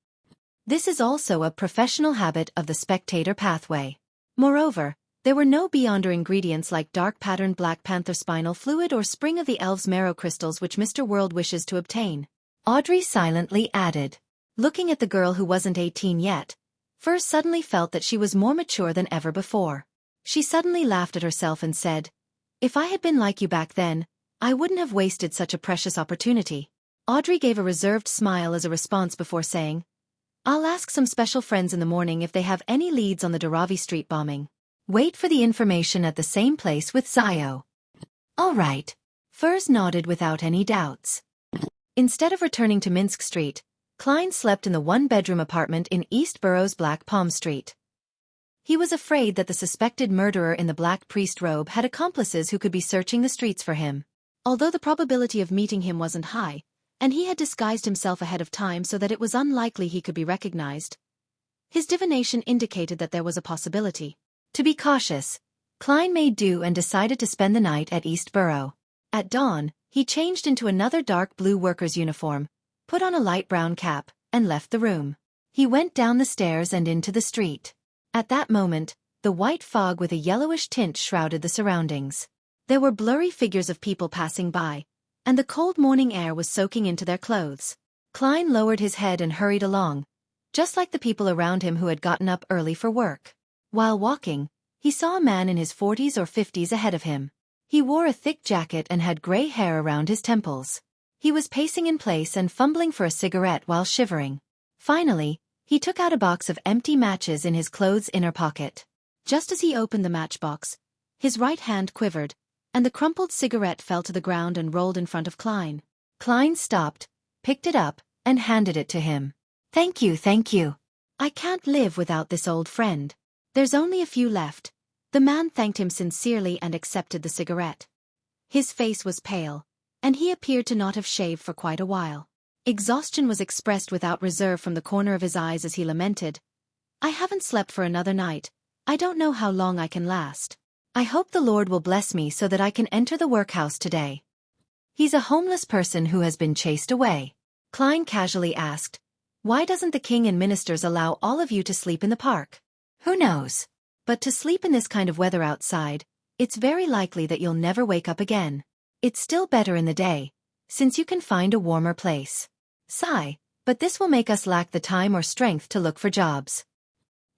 Speaker 1: This is also a professional habit of the Spectator pathway. Moreover, there were no beyonder ingredients like dark-patterned Black Panther spinal fluid or Spring of the Elves marrow crystals which Mr. World wishes to obtain." Audrey silently added. Looking at the girl who wasn't 18 yet, Furs suddenly felt that she was more mature than ever before. She suddenly laughed at herself and said, "If I had been like you back then, I wouldn't have wasted such a precious opportunity." Audrey gave a reserved smile as a response before saying, "I'll ask some special friends in the morning if they have any leads on the Dharavi Street bombing. Wait for the information at the same place with Zio." "All right." Furs nodded without any doubts. Instead of returning to Minsk Street, Klein slept in the one-bedroom apartment in East Borough's Black Palm Street. He was afraid that the suspected murderer in the black priest robe had accomplices who could be searching the streets for him. Although the probability of meeting him wasn't high, and he had disguised himself ahead of time so that it was unlikely he could be recognized, his divination indicated that there was a possibility. To be cautious, Klein made do and decided to spend the night at East Borough. At dawn, he changed into another dark blue worker's uniform, put on a light brown cap, and left the room. He went down the stairs and into the street. At that moment, the white fog with a yellowish tint shrouded the surroundings. There were blurry figures of people passing by, and the cold morning air was soaking into their clothes. Klein lowered his head and hurried along, just like the people around him who had gotten up early for work. While walking, he saw a man in his 40s or 50s ahead of him. He wore a thick jacket and had gray hair around his temples. He was pacing in place and fumbling for a cigarette while shivering. Finally, he took out a box of empty matches in his clothes' inner pocket. Just as he opened the matchbox, his right hand quivered, and the crumpled cigarette fell to the ground and rolled in front of Klein. Klein stopped, picked it up, and handed it to him. Thank you. I can't live without this old friend. There's only a few left." The man thanked him sincerely and accepted the cigarette. His face was pale, and he appeared to not have shaved for quite a while. Exhaustion was expressed without reserve from the corner of his eyes as he lamented, "I haven't slept for another night. I don't know how long I can last. I hope the Lord will bless me so that I can enter the workhouse today." "He's a homeless person who has been chased away." Klein casually asked, "Why doesn't the king and ministers allow all of you to sleep in the park?" "Who knows? But to sleep in this kind of weather outside, it's very likely that you'll never wake up again. It's still better in the day, since you can find a warmer place. Sigh, but this will make us lack the time or strength to look for jobs."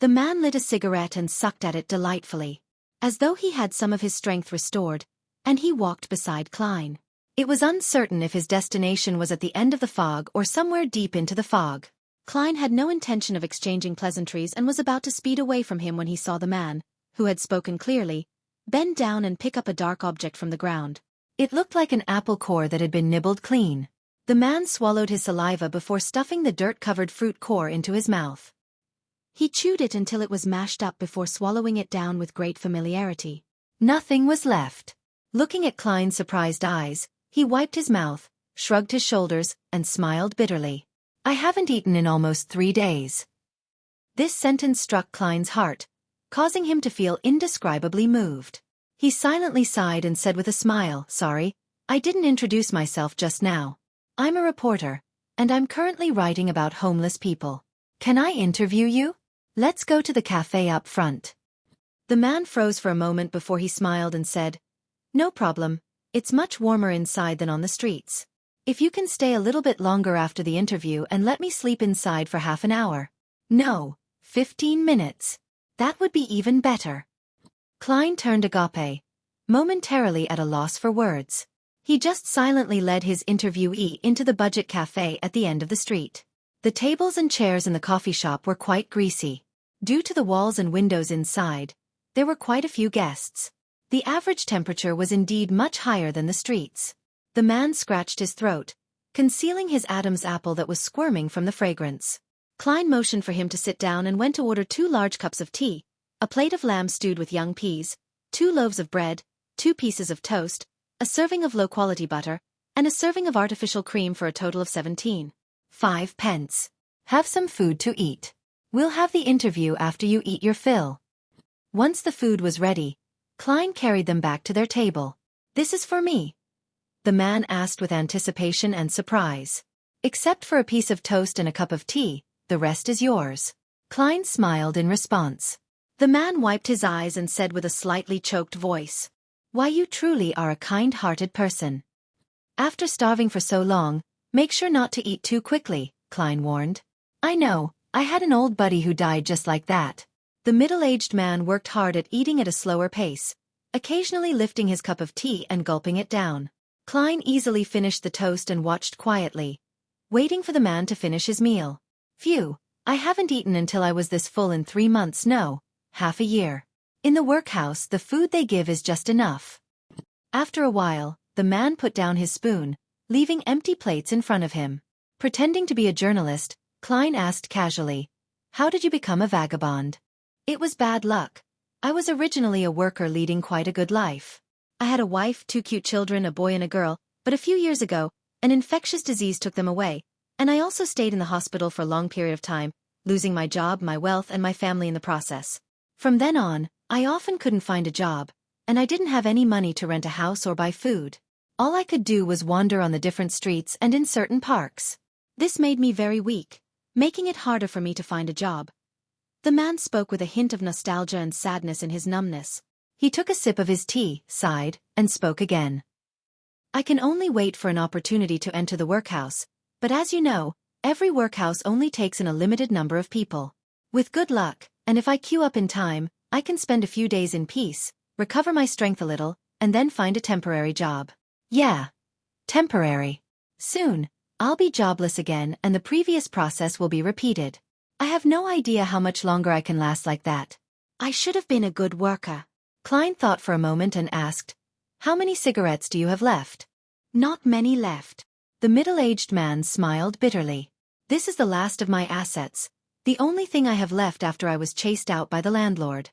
Speaker 1: The man lit a cigarette and sucked at it delightfully, as though he had some of his strength restored, and he walked beside Klein. It was uncertain if his destination was at the end of the fog or somewhere deep into the fog. Klein had no intention of exchanging pleasantries and was about to speed away from him when he saw the man, who had spoken clearly, bend down and pick up a dark object from the ground. It looked like an apple core that had been nibbled clean. The man swallowed his saliva before stuffing the dirt-covered fruit core into his mouth. He chewed it until it was mashed up before swallowing it down with great familiarity. Nothing was left. Looking at Klein's surprised eyes, he wiped his mouth, shrugged his shoulders, and smiled bitterly. I haven't eaten in almost 3 days. This sentence struck Klein's heart, causing him to feel indescribably moved. He silently sighed and said with a smile, Sorry, I didn't introduce myself just now. I'm a reporter, and I'm currently writing about homeless people. Can I interview you? Let's go to the cafe up front. The man froze for a moment before he smiled and said, No problem, it's much warmer inside than on the streets. If you can stay a little bit longer after the interview and let me sleep inside for half an hour. No, 15 minutes. That would be even better. Klein turned agape, momentarily at a loss for words. He just silently led his interviewee into the budget cafe at the end of the street. The tables and chairs in the coffee shop were quite greasy. Due to the walls and windows inside, there were quite a few guests. The average temperature was indeed much higher than the streets. The man scratched his throat, concealing his Adam's apple that was squirming from the fragrance. Klein motioned for him to sit down and went to order 2 large cups of tea, a plate of lamb stewed with young peas, 2 loaves of bread, 2 pieces of toast, a serving of low-quality butter, and a serving of artificial cream for a total of 17.5 pence. Have some food to eat. We'll have the interview after you eat your fill. Once the food was ready, Klein carried them back to their table. This is for me? The man asked with anticipation and surprise. Except for a piece of toast and a cup of tea, the rest is yours. Klein smiled in response. The man wiped his eyes and said with a slightly choked voice, Why, you truly are a kind-hearted person. After starving for so long, make sure not to eat too quickly, Klein warned. I know, I had an old buddy who died just like that. The middle-aged man worked hard at eating at a slower pace, occasionally lifting his cup of tea and gulping it down. Klein easily finished the toast and watched quietly, waiting for the man to finish his meal. Phew, I haven't eaten until I was this full in 3 months, no, half a year. In the workhouse, the food they give is just enough. After a while, the man put down his spoon, leaving empty plates in front of him. Pretending to be a journalist, Klein asked casually, How did you become a vagabond? It was bad luck. I was originally a worker leading quite a good life. I had a wife, 2 cute children, a boy and a girl, but a few years ago, an infectious disease took them away, and I also stayed in the hospital for a long period of time, losing my job, my wealth, and my family in the process. From then on, I often couldn't find a job, and I didn't have any money to rent a house or buy food. All I could do was wander on the different streets and in certain parks. This made me very weak, making it harder for me to find a job. The man spoke with a hint of nostalgia and sadness in his numbness. He took a sip of his tea, sighed, and spoke again. I can only wait for an opportunity to enter the workhouse, but as you know, every workhouse only takes in a limited number of people. With good luck, and if I queue up in time, I can spend a few days in peace, recover my strength a little, and then find a temporary job. Yeah. Temporary. Soon, I'll be jobless again and the previous process will be repeated. I have no idea how much longer I can last like that. I should have been a good worker. Klein thought for a moment and asked, How many cigarettes do you have left? Not many left. The middle-aged man smiled bitterly. This is the last of my assets, the only thing I have left after I was chased out by the landlord.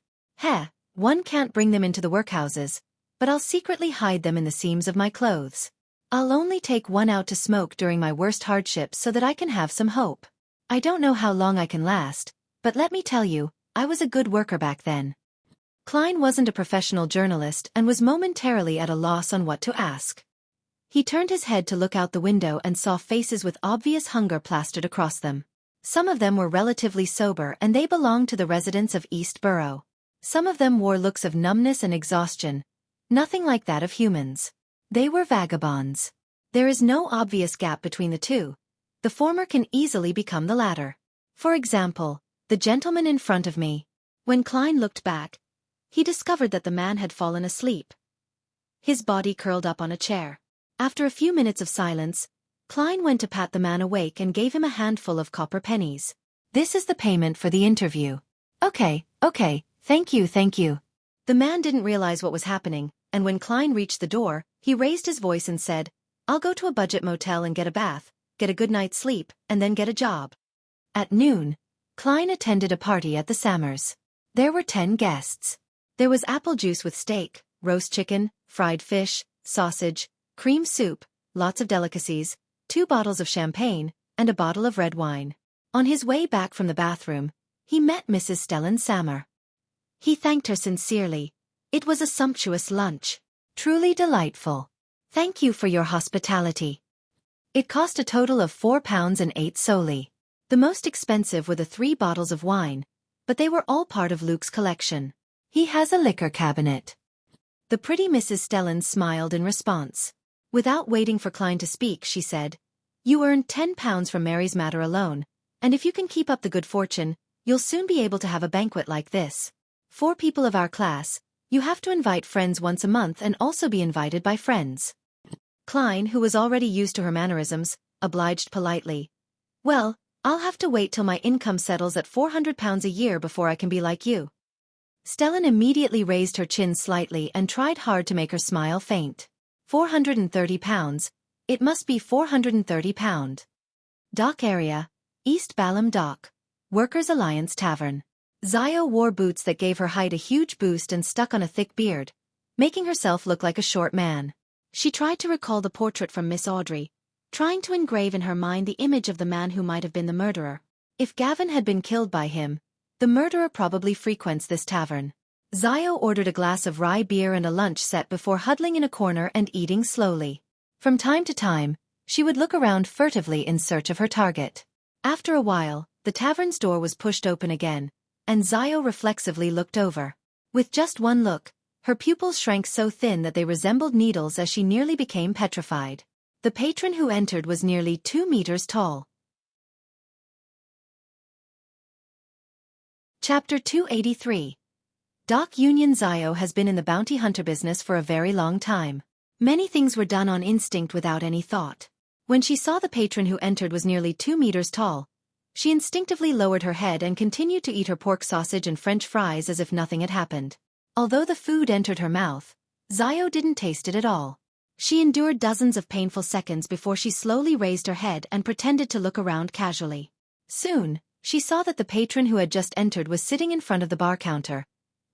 Speaker 1: One can't bring them into the workhouses, but I'll secretly hide them in the seams of my clothes. I'll only take one out to smoke during my worst hardships so that I can have some hope. I don't know how long I can last, but let me tell you, I was a good worker back then. Klein wasn't a professional journalist and was momentarily at a loss on what to ask. He turned his head to look out the window and saw faces with obvious hunger plastered across them. Some of them were relatively sober and they belonged to the residents of East Borough. Some of them wore looks of numbness and exhaustion, nothing like that of humans. They were vagabonds. There is no obvious gap between the two. The former can easily become the latter. For example, the gentleman in front of me. When Klein looked back, he discovered that the man had fallen asleep, his body curled up on a chair. After a few minutes of silence, Klein went to pat the man awake and gave him a handful of copper pennies. This is the payment for the interview. Okay, thank you. The man didn't realize what was happening, and when Klein reached the door, he raised his voice and said, I'll go to a budget motel and get a bath, get a good night's sleep, and then get a job. At noon, Klein attended a party at the Sammers. There were 10 guests. There was apple juice with steak,
Speaker 2: roast chicken, fried fish, sausage, cream soup, lots of delicacies, 2 bottles of champagne, and a bottle of red wine. On his way back from the bathroom, he met Mrs. Stellan Sammer. He thanked her sincerely. It was a sumptuous lunch.
Speaker 1: Truly delightful. Thank you for your hospitality. It cost a total of £4.08 solely.
Speaker 2: The most expensive were the 3 bottles of wine, but they were all part of Luke's collection.
Speaker 1: He has a liquor cabinet.
Speaker 2: The pretty Mrs. Stellan smiled in response. Without waiting for Klein to speak, she said, "You earned £10 from Mary's matter alone, and if you can keep up the good fortune, you'll soon be able to have a banquet like this. 4 people of our class, you have to invite friends once a month and also be invited by friends." Klein, who was already used to her mannerisms, obliged politely. "Well, I'll have to wait till my income settles at £400 a year before I can be like you." Stellan immediately raised her chin slightly and tried hard to make her smile faint. £430. It must be £430. Dock area, East Balham Dock, Workers' Alliance Tavern. Zio wore boots that gave her height a huge boost and stuck on a thick beard, making herself look like a short man. She tried to recall the portrait from Miss Audrey, trying to engrave in her mind the image of the man who might have been the murderer. If Gavin had been killed by him, the murderer probably frequents this tavern. Zio ordered a glass of rye beer and a lunch set before huddling in a corner and eating slowly. From time to time, she would look around furtively in search of her target. After a while, the tavern's door was pushed open again, and Zio reflexively looked over. With just one look, her pupils shrank so thin that they resembled needles as she nearly became petrified. The patron who entered was nearly 2 meters tall. Chapter 283. Doc Union. Zio has been in the bounty hunter business for a very long time. Many things were done on instinct without any thought. When she saw the patron who entered was nearly 2 meters tall, she instinctively lowered her head and continued to eat her pork sausage and French fries as if nothing had happened. Although the food entered her mouth, Zio didn't taste it at all. She endured dozens of painful seconds before she slowly raised her head and pretended to look around casually. Soon, she saw that the patron who had just entered was sitting in front of the bar counter,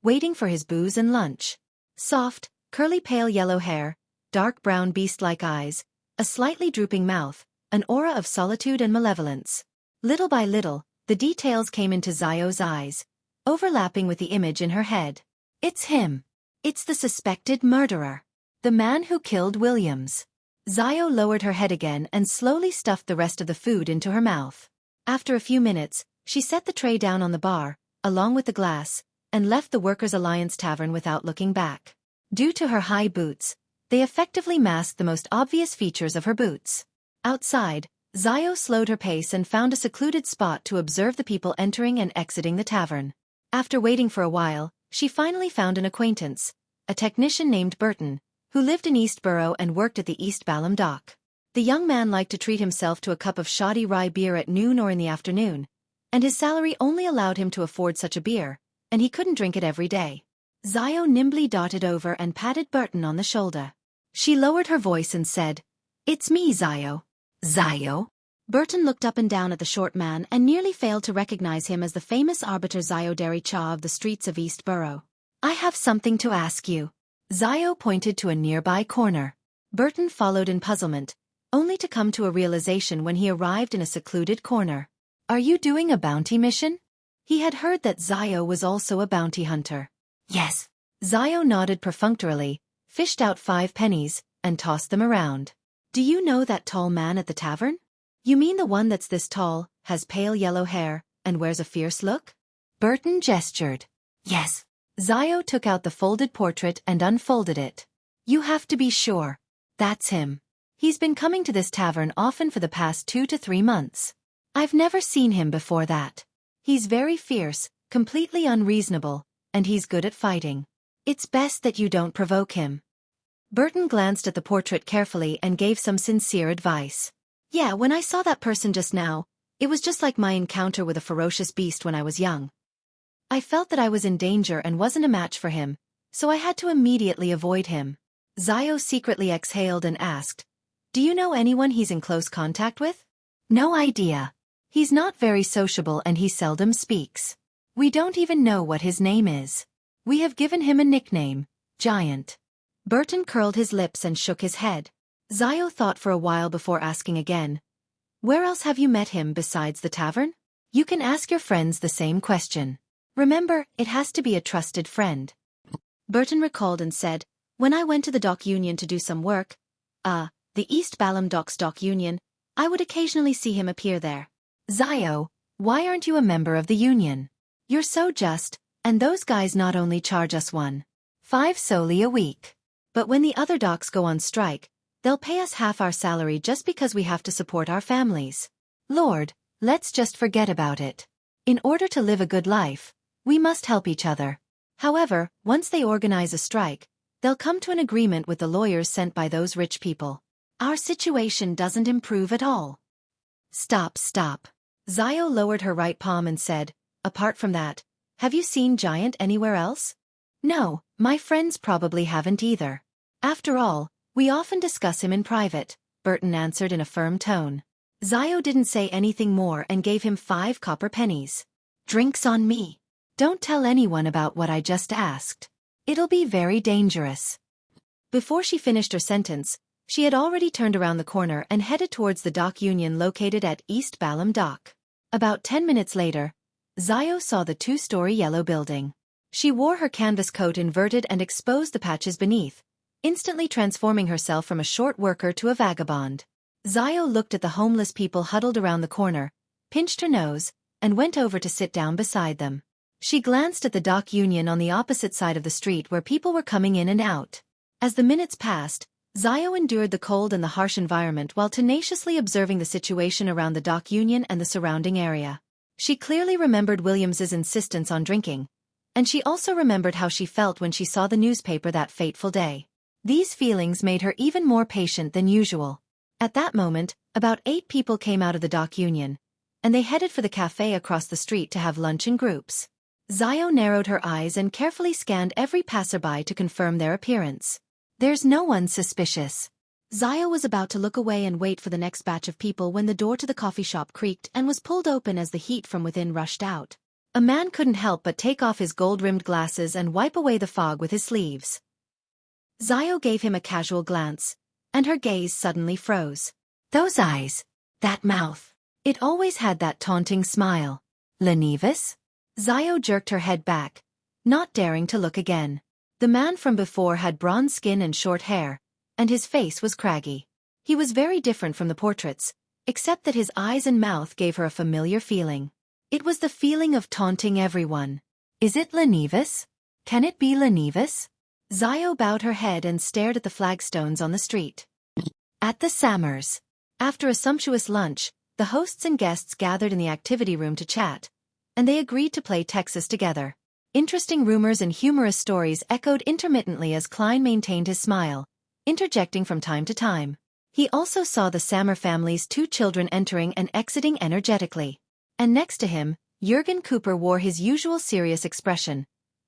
Speaker 2: waiting for his booze and lunch. Soft, curly pale yellow hair, dark brown beast-like eyes, a slightly drooping mouth, an aura of solitude and malevolence. Little by little, the details came into Zio's eyes, overlapping with the image in her head. It's him. It's the suspected murderer. The man who killed Williams. Zio lowered her head again and slowly stuffed the rest of the food into her mouth. After a few minutes, she set the tray down on the bar, along with the glass, and left the Workers' Alliance Tavern without looking back. Due to her high boots, they effectively masked the most obvious features of her boots. Outside, Zio slowed her pace and found a secluded spot to observe the people entering and exiting the tavern. After waiting for a while, she finally found an acquaintance, a technician named Burton, who lived in East Borough and worked at the East Balham Dock. The young man liked to treat himself to a cup of shoddy rye beer at noon or in the afternoon, and his salary only allowed him to afford such a beer, and he couldn't drink it every day. Zio nimbly darted over and patted Burton on the shoulder. She lowered her voice and said, "It's me, Zio." "Zio?" Burton looked up and down at the short man and nearly failed to recognize him as the famous arbiter Zio Derry Cha of the streets of East Borough. "I have something to ask you." Zio pointed to a nearby corner. Burton followed in puzzlement, only to come to a realization when he arrived in a secluded corner. "Are you doing a bounty mission?" He had heard that Zio was also a bounty hunter. "Yes." Zio nodded perfunctorily, fished out 5 pennies, and tossed them around. "Do you know that tall man at the tavern?" "You mean the one that's this tall, has pale yellow hair, and wears a fierce look?" Burton gestured. "Yes." Zio took out the folded portrait and unfolded it. "You have to be sure. That's him. He's been coming to this tavern often for the past 2 to 3 months. I've never seen him before that. He's very fierce, completely unreasonable, and he's good at fighting. It's best that you don't provoke him." Burton glanced at the portrait carefully and gave some sincere advice. "Yeah, when I saw that person just now, it was just like my encounter with a ferocious beast when I was young. I felt that I was in danger and wasn't a match for him, so I had to immediately avoid him." Zio secretly exhaled and asked, "Do you know anyone he's in close contact with?" "No idea. He's not very sociable and he seldom speaks. We don't even know what his name is. We have given him a nickname,
Speaker 1: Giant. Burton curled his lips and shook his head. Zio thought for a while before asking again. Where else have you met him besides the tavern? You can ask your friends the same question. Remember, it has to be a trusted friend.
Speaker 2: Burton recalled and said, when I went to the dock union to do some work, the East Balham Docks Dock Union, I would occasionally see him appear there.
Speaker 1: Zio, why aren't you a member of the union? You're so just, and those guys not only charge us 1.5 solely a week.
Speaker 2: But when the other docks go on strike, they'll pay us half our salary just because we have to support our families.
Speaker 1: Lord, let's just forget about it. In order to live a good life, we must help each other.
Speaker 2: However, once they organize a strike, they'll come to an agreement with the lawyers sent by those rich people.
Speaker 1: Our situation doesn't improve at all.
Speaker 2: Stop. Zio lowered her right palm and said, apart from that, have you seen Giant anywhere else?
Speaker 1: No, my friends probably haven't either.
Speaker 2: After all, we often discuss him in private, Burton answered in a firm tone. Zio didn't say anything more and gave him 5 copper pennies.
Speaker 1: Drinks on me. Don't tell anyone about what I just asked. It'll be very dangerous.
Speaker 2: Before she finished her sentence, she had already turned around the corner and headed towards the dock union located at East Balham Dock. About 10 minutes later, Zio saw the 2-story yellow building. She wore her canvas coat inverted and exposed the patches beneath, instantly transforming herself from a short worker to a vagabond. Zio looked at the homeless people huddled around the corner, pinched her nose, and went over to sit down beside them. She glanced at the dock union on the opposite side of the street where people were coming in and out. As the minutes passed, Zio endured the cold and the harsh environment while tenaciously observing the situation around the dock union and the surrounding area. She clearly remembered Williams's insistence on drinking, and she also remembered how she felt when she saw the newspaper that fateful day. These feelings made her even more patient than usual. At that moment, about 8 people came out of the dock union, and they headed for the cafe across the street to have lunch in groups. Zio narrowed her eyes and carefully scanned every passerby to confirm their appearance.
Speaker 1: There's no one suspicious.
Speaker 2: Zio was about to look away and wait for the next batch of people when the door to the coffee shop creaked and was pulled open as the heat from within rushed out. A man couldn't help but take off his gold-rimmed glasses and wipe away the fog with his sleeves. Zio gave him a casual glance, and her gaze suddenly froze.
Speaker 1: Those eyes, that mouth, it always had that taunting smile. Lenevis?
Speaker 2: Zio jerked her head back, not daring to look again. The man from before had bronze skin and short hair, and his face was craggy. He was very different from the portraits, except that his eyes and mouth gave her a familiar feeling. It was the feeling of taunting everyone.
Speaker 1: Is it Lenevis? Can it be Lenevis?
Speaker 2: Zio bowed her head and stared at the flagstones on the street.
Speaker 1: At the Sammers.
Speaker 2: After a sumptuous lunch, the hosts and guests gathered in the activity room to chat, and they agreed to play Texas together. Interesting rumors and humorous stories echoed intermittently as Klein maintained his smile, interjecting from time to time. He also saw the Sammer family's 2 children entering and exiting energetically. And next to him, Jurgen Cooper wore his usual serious expression,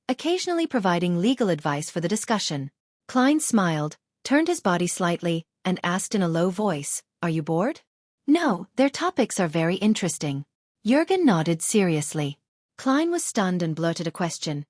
Speaker 2: occasionally providing legal advice for the discussion. Klein smiled, turned his body slightly, and asked in a low voice, "Are you bored?"
Speaker 1: "No, their topics are very interesting." Jurgen nodded seriously.
Speaker 2: Klein was stunned and blurted a question.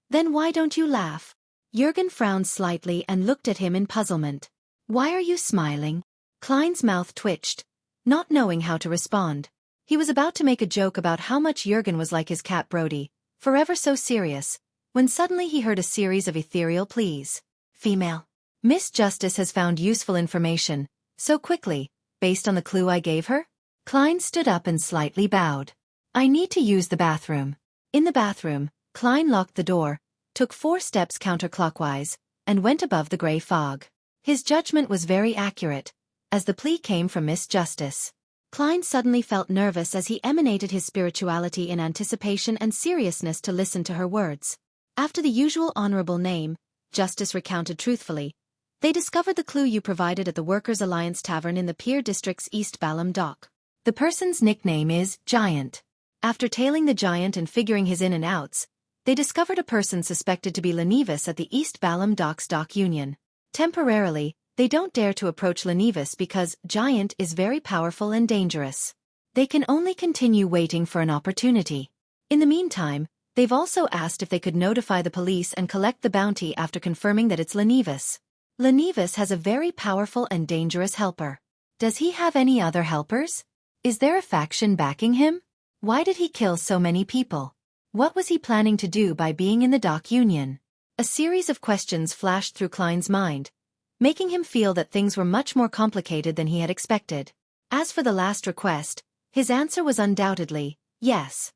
Speaker 2: "Then why don't you laugh?" Jurgen frowned slightly and looked at him in puzzlement.
Speaker 1: "Why are you smiling?"
Speaker 2: Klein's mouth twitched, not knowing how to respond. He was about to make a joke about how much Jurgen was like his cat Brody, forever so serious, when suddenly he heard a series of ethereal pleas.
Speaker 1: "Female.
Speaker 2: Miss Justice has found useful information, so quickly, based on the clue I gave her?"
Speaker 1: Klein stood up and slightly bowed. "I need to use the bathroom."
Speaker 2: In the bathroom, Klein locked the door, took 4 steps counterclockwise, and went above the gray fog. His judgment was very accurate, as the plea came from Miss Justice. Klein suddenly felt nervous as he emanated his spirituality in anticipation and seriousness to listen to her words. After the usual honorable name, Justice recounted truthfully, "They discovered the clue you provided at the Workers' Alliance Tavern in the Pier District's East Balham Dock.
Speaker 1: The person's nickname is Giant."
Speaker 2: After tailing the Giant and figuring his in and outs, they discovered a person suspected to be Lenevis at the East Balham Docks Dock Union. Temporarily, they don't dare to approach Lenevis because Giant is very powerful and dangerous. They can only continue waiting for an opportunity. In the meantime, They've also asked if they could notify the police and collect the bounty after confirming that it's Lenivus. Lenivus has a very powerful and dangerous helper. Does he have any other helpers? Is there a faction backing him? Why did he kill so many people? What was he planning to do by being in the Dock Union? A series of questions flashed through Klein's mind, making him feel that things were much more complicated than he had expected. As for the last request, his answer was undoubtedly yes.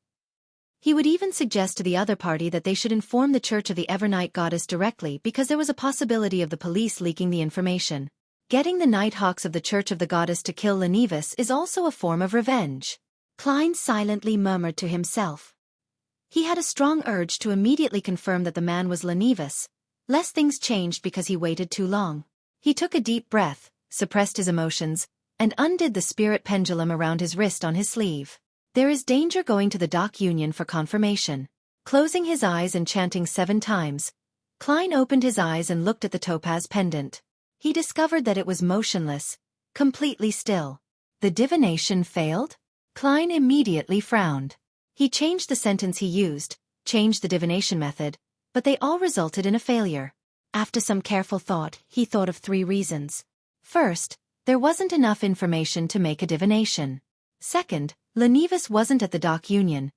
Speaker 2: He would even suggest to the other party that they should inform the Church of the Evernight Goddess directly because there was a possibility of the police leaking the information. Getting the Nighthawks of the Church of the Goddess to kill Lenivus is also a form of revenge. Klein silently murmured to himself. He had a strong urge to immediately confirm that the man was Lenivus, lest things changed because he waited too long. He took a deep breath, suppressed his emotions, and undid the spirit pendulum around his wrist on his sleeve. There is danger going to the Dock Union for confirmation. Closing his eyes and chanting 7 times, Klein opened his eyes and looked at the topaz pendant. He discovered that it was motionless, completely still. The divination failed? Klein immediately frowned. He changed the sentence he used, changed the divination method, but they all resulted in a failure. After some careful thought, he thought of 3 reasons. First, there wasn't enough information to make a divination. Second, Lenivus wasn't at the Dock Union,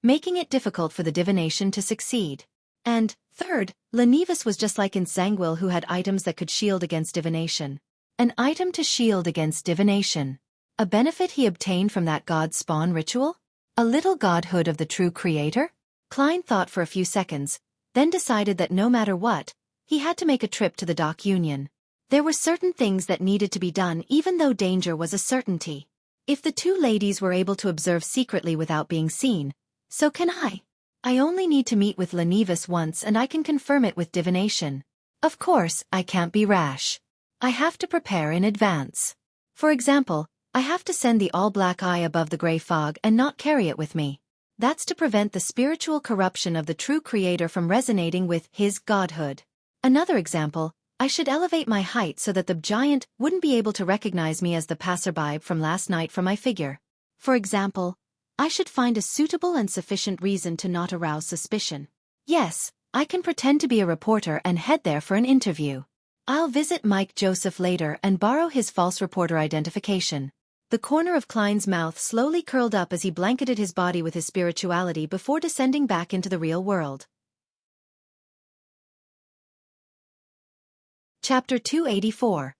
Speaker 2: making it difficult for the divination to succeed. And, third, Lenivus was just like in Zangwill who had items that could shield against divination. An item to shield against divination. A benefit he obtained from that god spawn ritual? A little godhood of the true creator? Klein thought for a few seconds, then decided that no matter what, he had to make a trip to the Dock Union. There were certain things that needed to be done even though danger was a certainty. If the 2 ladies were able to observe secretly without being seen, so can I. I only need to meet with Lenivus once and I can confirm it with divination. Of course, I can't be rash. I have to prepare in advance. For example, I have to send the all-black eye above the gray fog and not carry it with me. That's to prevent the spiritual corruption of the true creator from resonating with his godhood. Another example, I should elevate my height so that the giant wouldn't be able to recognize me as the passerby from last night from my figure. For example, I should find a suitable and sufficient reason to not arouse suspicion. Yes, I can pretend to be a reporter and head there for an interview. I'll visit Mike Joseph later and borrow his false reporter identification. The corner of Klein's mouth slowly curled up as he blanketed his body with his spirituality before descending back into the real world. Chapter 284.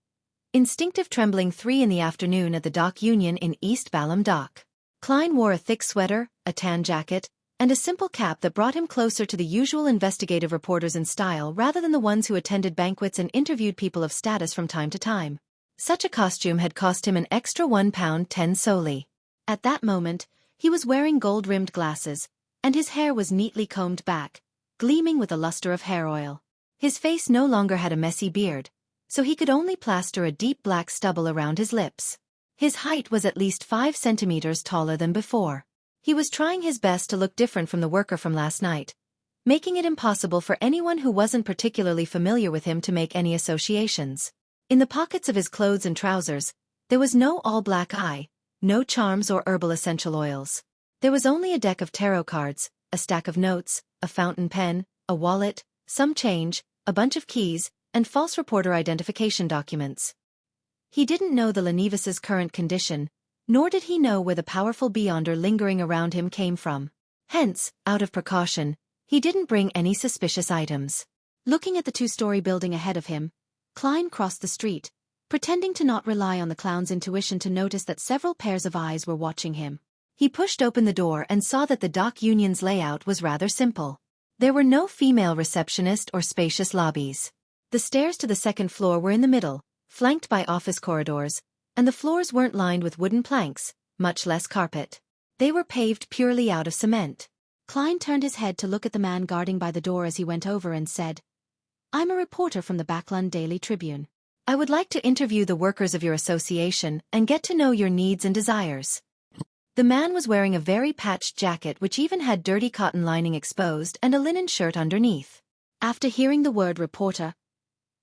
Speaker 2: Instinctive. Trembling 3 in the afternoon at the Dock Union in East Balham Dock. Klein wore a thick sweater, a tan jacket, and a simple cap that brought him closer to the usual investigative reporters in style rather than the ones who attended banquets and interviewed people of status from time to time. Such a costume had cost him an extra £1.10 solely. At that moment, he was wearing gold-rimmed glasses, and his hair was neatly combed back, gleaming with a luster of hair oil. His face no longer had a messy beard, so he could only plaster a deep black stubble around his lips. His height was at least 5 centimeters taller than before. He was trying his best to look different from the worker from last night, making it impossible for anyone who wasn't particularly familiar with him to make any associations. In the pockets of his clothes and trousers, there was no all-black eye, no charms or herbal essential oils. There was only a deck of tarot cards, a stack of notes, a fountain pen, a wallet, some change, a bunch of keys, and false reporter identification documents. He didn't know the Lenivus's current condition, nor did he know where the powerful beyonder lingering around him came from. Hence, out of precaution, he didn't bring any suspicious items. Looking at the 2-story building ahead of him, Klein crossed the street, pretending to not rely on the clown's intuition to notice that several pairs of eyes were watching him. He pushed open the door and saw that the Dock Union's layout was rather simple. There were no female receptionist or spacious lobbies. The stairs to the 2nd floor were in the middle, flanked by office corridors, and the floors weren't lined with wooden planks, much less carpet. They were paved purely out of cement. Klein turned his head to look at the man guarding by the door as he went over and said, "I'm a reporter from the Backlund Daily Tribune. I would like to interview the workers of your association and get to know your needs and desires." The man was wearing a very patched jacket which even had dirty cotton lining exposed and a linen shirt underneath. After hearing the word reporter,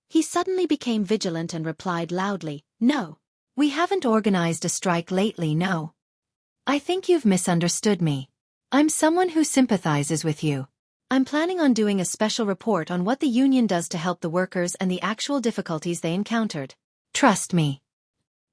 Speaker 2: he suddenly became vigilant and replied loudly, "No. We haven't organized a strike lately, no. I think you've misunderstood me.
Speaker 1: I'm someone who sympathizes with you. I'm planning on doing a special report on what the union does to help the workers and the actual difficulties they encountered. Trust me.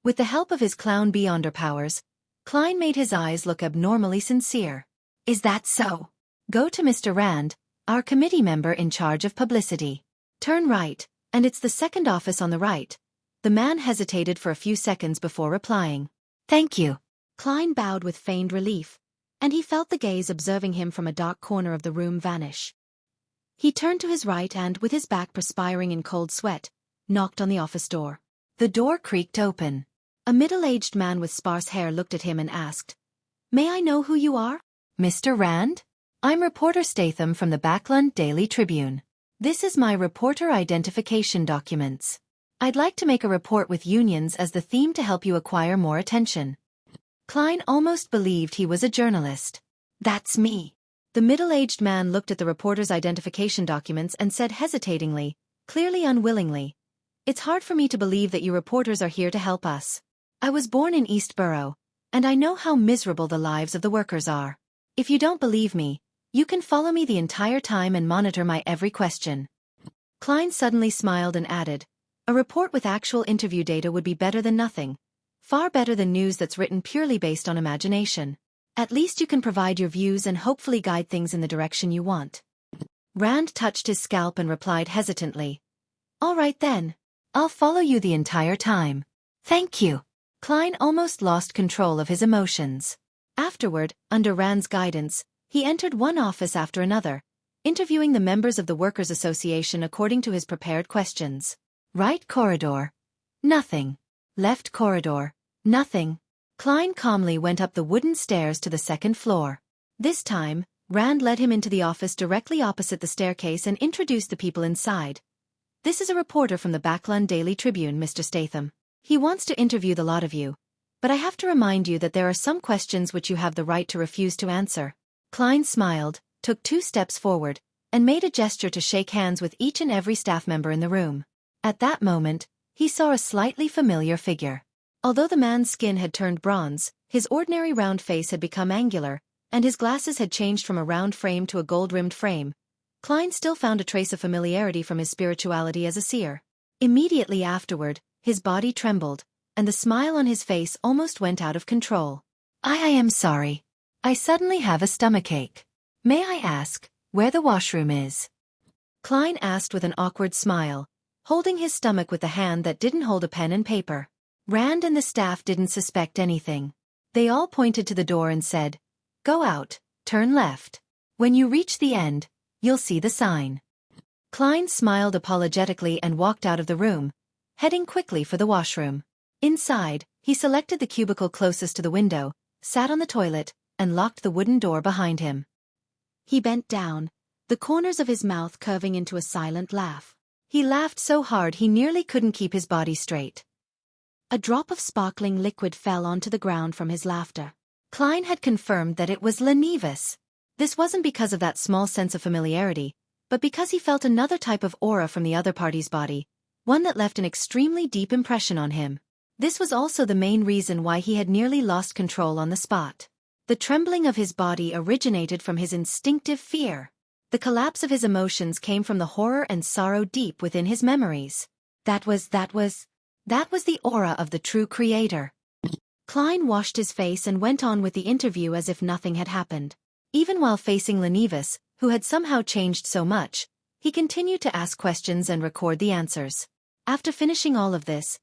Speaker 1: With the help of his clown beyonder powers, Klein made his eyes look abnormally sincere. Is that so? Go to Mr. Rand, our committee member in charge of publicity. Turn right, and it's the second office on the right. The man hesitated for a few seconds before replying. Thank you.
Speaker 2: Klein bowed with feigned relief, and he felt the gaze observing him from a dark corner of the room vanish. He turned to his right and, with his back perspiring in cold sweat, knocked on the office door.
Speaker 1: The door creaked open.
Speaker 2: A middle-aged man with sparse hair looked at him and asked, "May I know who you are?"
Speaker 1: Mr. Rand? I'm reporter Statham from the Backlund Daily Tribune. This is my reporter identification documents. I'd like to make a report with unions as the theme to help you acquire more attention. Klein almost believed he was a journalist. That's me.
Speaker 2: The middle-aged man looked at the reporter's identification documents and said hesitatingly, clearly unwillingly, "It's hard for me to believe that you reporters are here to help us. I was born in East Borough, and I know how miserable the lives of the workers are. If you don't believe me, you can follow me the entire time and monitor my every question." Klein suddenly smiled and added, "A report with actual interview data would be better than nothing. Far better than news that's written purely based on imagination. At least you can provide your views and hopefully guide things in the direction you want."
Speaker 1: Rand touched his scalp and replied hesitantly, "All right then. I'll follow you the entire time. Thank you." Klein almost lost control of his emotions.
Speaker 2: Afterward, under Rand's guidance, he entered one office after another, interviewing the members of the Workers' Association according to his prepared questions.
Speaker 1: Right corridor. Nothing. Left corridor. Nothing. Klein calmly went up the wooden stairs to the second floor.
Speaker 2: This time, Rand led him into the office directly opposite the staircase and introduced the people inside. "This is a reporter from the Backlund Daily Tribune, Mr. Statham. He wants to interview the lot of you. But I have to remind you that there are some questions which you have the right to refuse to answer."
Speaker 1: Klein smiled, took 2 steps forward, and made a gesture to shake hands with each and every staff member in the room. At that moment, he saw a slightly familiar figure.
Speaker 2: Although the man's skin had turned bronze, his ordinary round face had become angular, and his glasses had changed from a round frame to a gold-rimmed frame. Klein still found a trace of familiarity from his spirituality as a seer. Immediately afterward, his body trembled, and the smile on his face almost went out of control.
Speaker 1: I am sorry. I suddenly have a stomachache. May I ask where the washroom is?"
Speaker 2: Klein asked with an awkward smile, holding his stomach with the hand that didn't hold a pen and paper. Rand and the staff didn't suspect anything. They all pointed to the door and said, "Go out, turn left. When you reach the end, you'll see the sign." Klein smiled apologetically and walked out of the room, heading quickly for the washroom. Inside, he selected the cubicle closest to the window, sat on the toilet, and locked the wooden door behind him. He bent down, the corners of his mouth curving into a silent laugh. He laughed so hard he nearly couldn't keep his body straight. A drop of sparkling liquid fell onto the ground from his laughter. Klein had confirmed that it was Lenivus. This wasn't because of that small sense of familiarity, but because he felt another type of aura from the other party's body, one that left an extremely deep impression on him. This was also the main reason why he had nearly lost control on the spot. The trembling of his body originated from his instinctive fear. The collapse of his emotions came from the horror and sorrow deep within his memories. That was the aura of the true creator. Klein washed his face and went on with the interview as if nothing had happened. Even while facing Lenivus, who had somehow changed so much, he continued to ask questions and record the answers. After finishing all of this,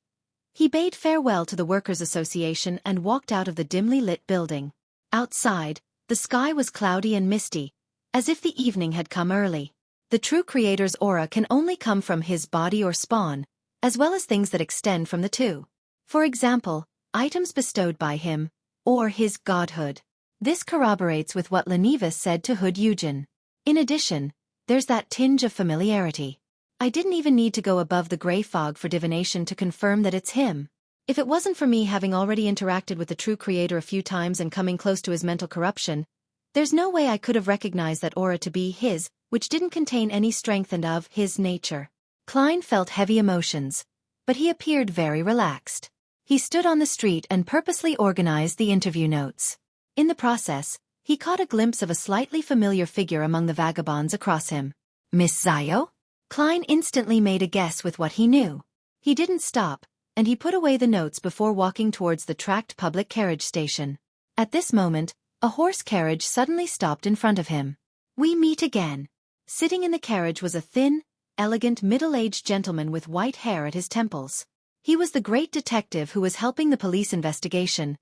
Speaker 2: he bade farewell to the Workers' Association and walked out of the dimly lit building. Outside, the sky was cloudy and misty, as if the evening had come early. The true creator's aura can only come from his body or spawn, as well as things that extend from the two. For example, items bestowed by him, or his godhood. This corroborates with what Lenivus said to Hood Eugen. In addition, there's that tinge of familiarity. I didn't even need to go above the gray fog for divination to confirm that it's him. If it wasn't for me having already interacted with the true creator a few times and coming close to his mental corruption, there's no way I could have recognized that aura to be his, which didn't contain any strength and of his nature. Klein felt heavy emotions, but he appeared very relaxed. He stood on the street and purposely organized the interview notes. In the process, he caught a glimpse of a slightly familiar figure among the vagabonds across him. Miss Zio? Klein instantly made a guess with what he knew. He didn't stop, and he put away the notes before walking towards the tracked public carriage station. At this moment, a horse carriage suddenly stopped in front of him. We meet again. Sitting in the carriage was a thin, elegant middle-aged gentleman with white hair at his temples. He was the great detective who was helping the police investigation,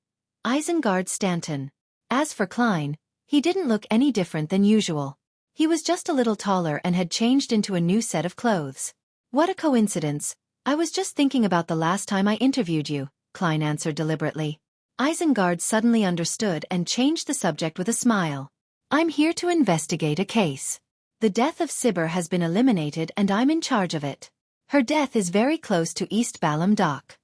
Speaker 2: Isengard Stanton. As for Klein, he didn't look any different than usual. He was just a little taller and had changed into a new set of clothes. What a coincidence. I was just thinking about the last time I interviewed you, Klein answered deliberately. Isengard suddenly understood and changed the subject with a smile. I'm here to investigate a case. The death of Sibber has been eliminated and I'm in charge of it. Her death is very close to East Balham Dock.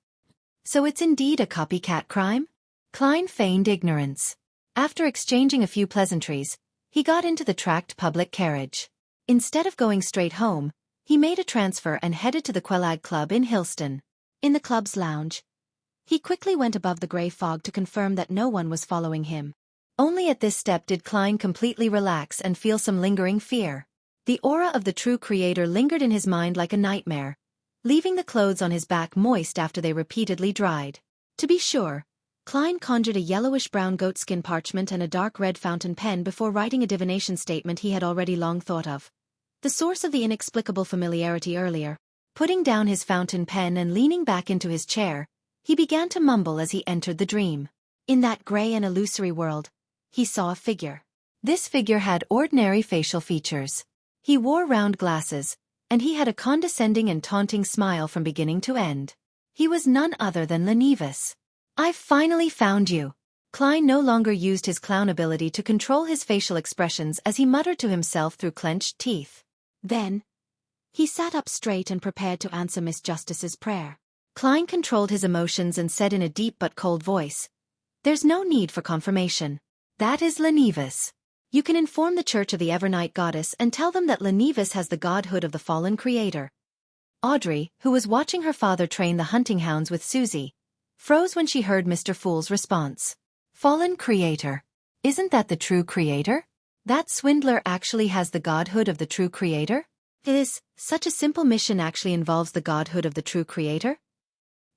Speaker 2: So it's indeed a copycat crime? Klein feigned ignorance. After exchanging a few pleasantries, he got into the tracked public carriage. Instead of going straight home, he made a transfer and headed to the Quelag Club in Hillston. In the club's lounge, he quickly went above the grey fog to confirm that no one was following him. Only at this step did Klein completely relax and feel some lingering fear. The aura of the true creator lingered in his mind like a nightmare, leaving the clothes on his back moist after they repeatedly dried. To be sure, Klein conjured a yellowish-brown goatskin parchment and a dark red fountain pen before writing a divination statement he had already long thought of. The source of the inexplicable familiarity earlier. Putting down his fountain pen and leaning back into his chair, he began to mumble as he entered the dream. In that grey and illusory world, he saw a figure. This figure had ordinary facial features. He wore round glasses, and he had a condescending and taunting smile from beginning to end. He was none other than Lenivus. I've finally found you. Klein no longer used his clown ability to control his facial expressions as he muttered to himself through clenched teeth. Then, he sat up straight and prepared to answer Miss Justice's prayer. Klein controlled his emotions and said in a deep but cold voice, There's no need for confirmation. That is Lenivus. You can inform the Church of the Evernight Goddess and tell them that Lenivus has the godhood of the fallen creator. Audrey, who was watching her father train the hunting hounds with Susie, froze when she heard Mr. Fool's response. Fallen creator. Isn't that the true creator? That swindler actually has the godhood of the true creator? Is such a simple mission actually involves the godhood of the true creator?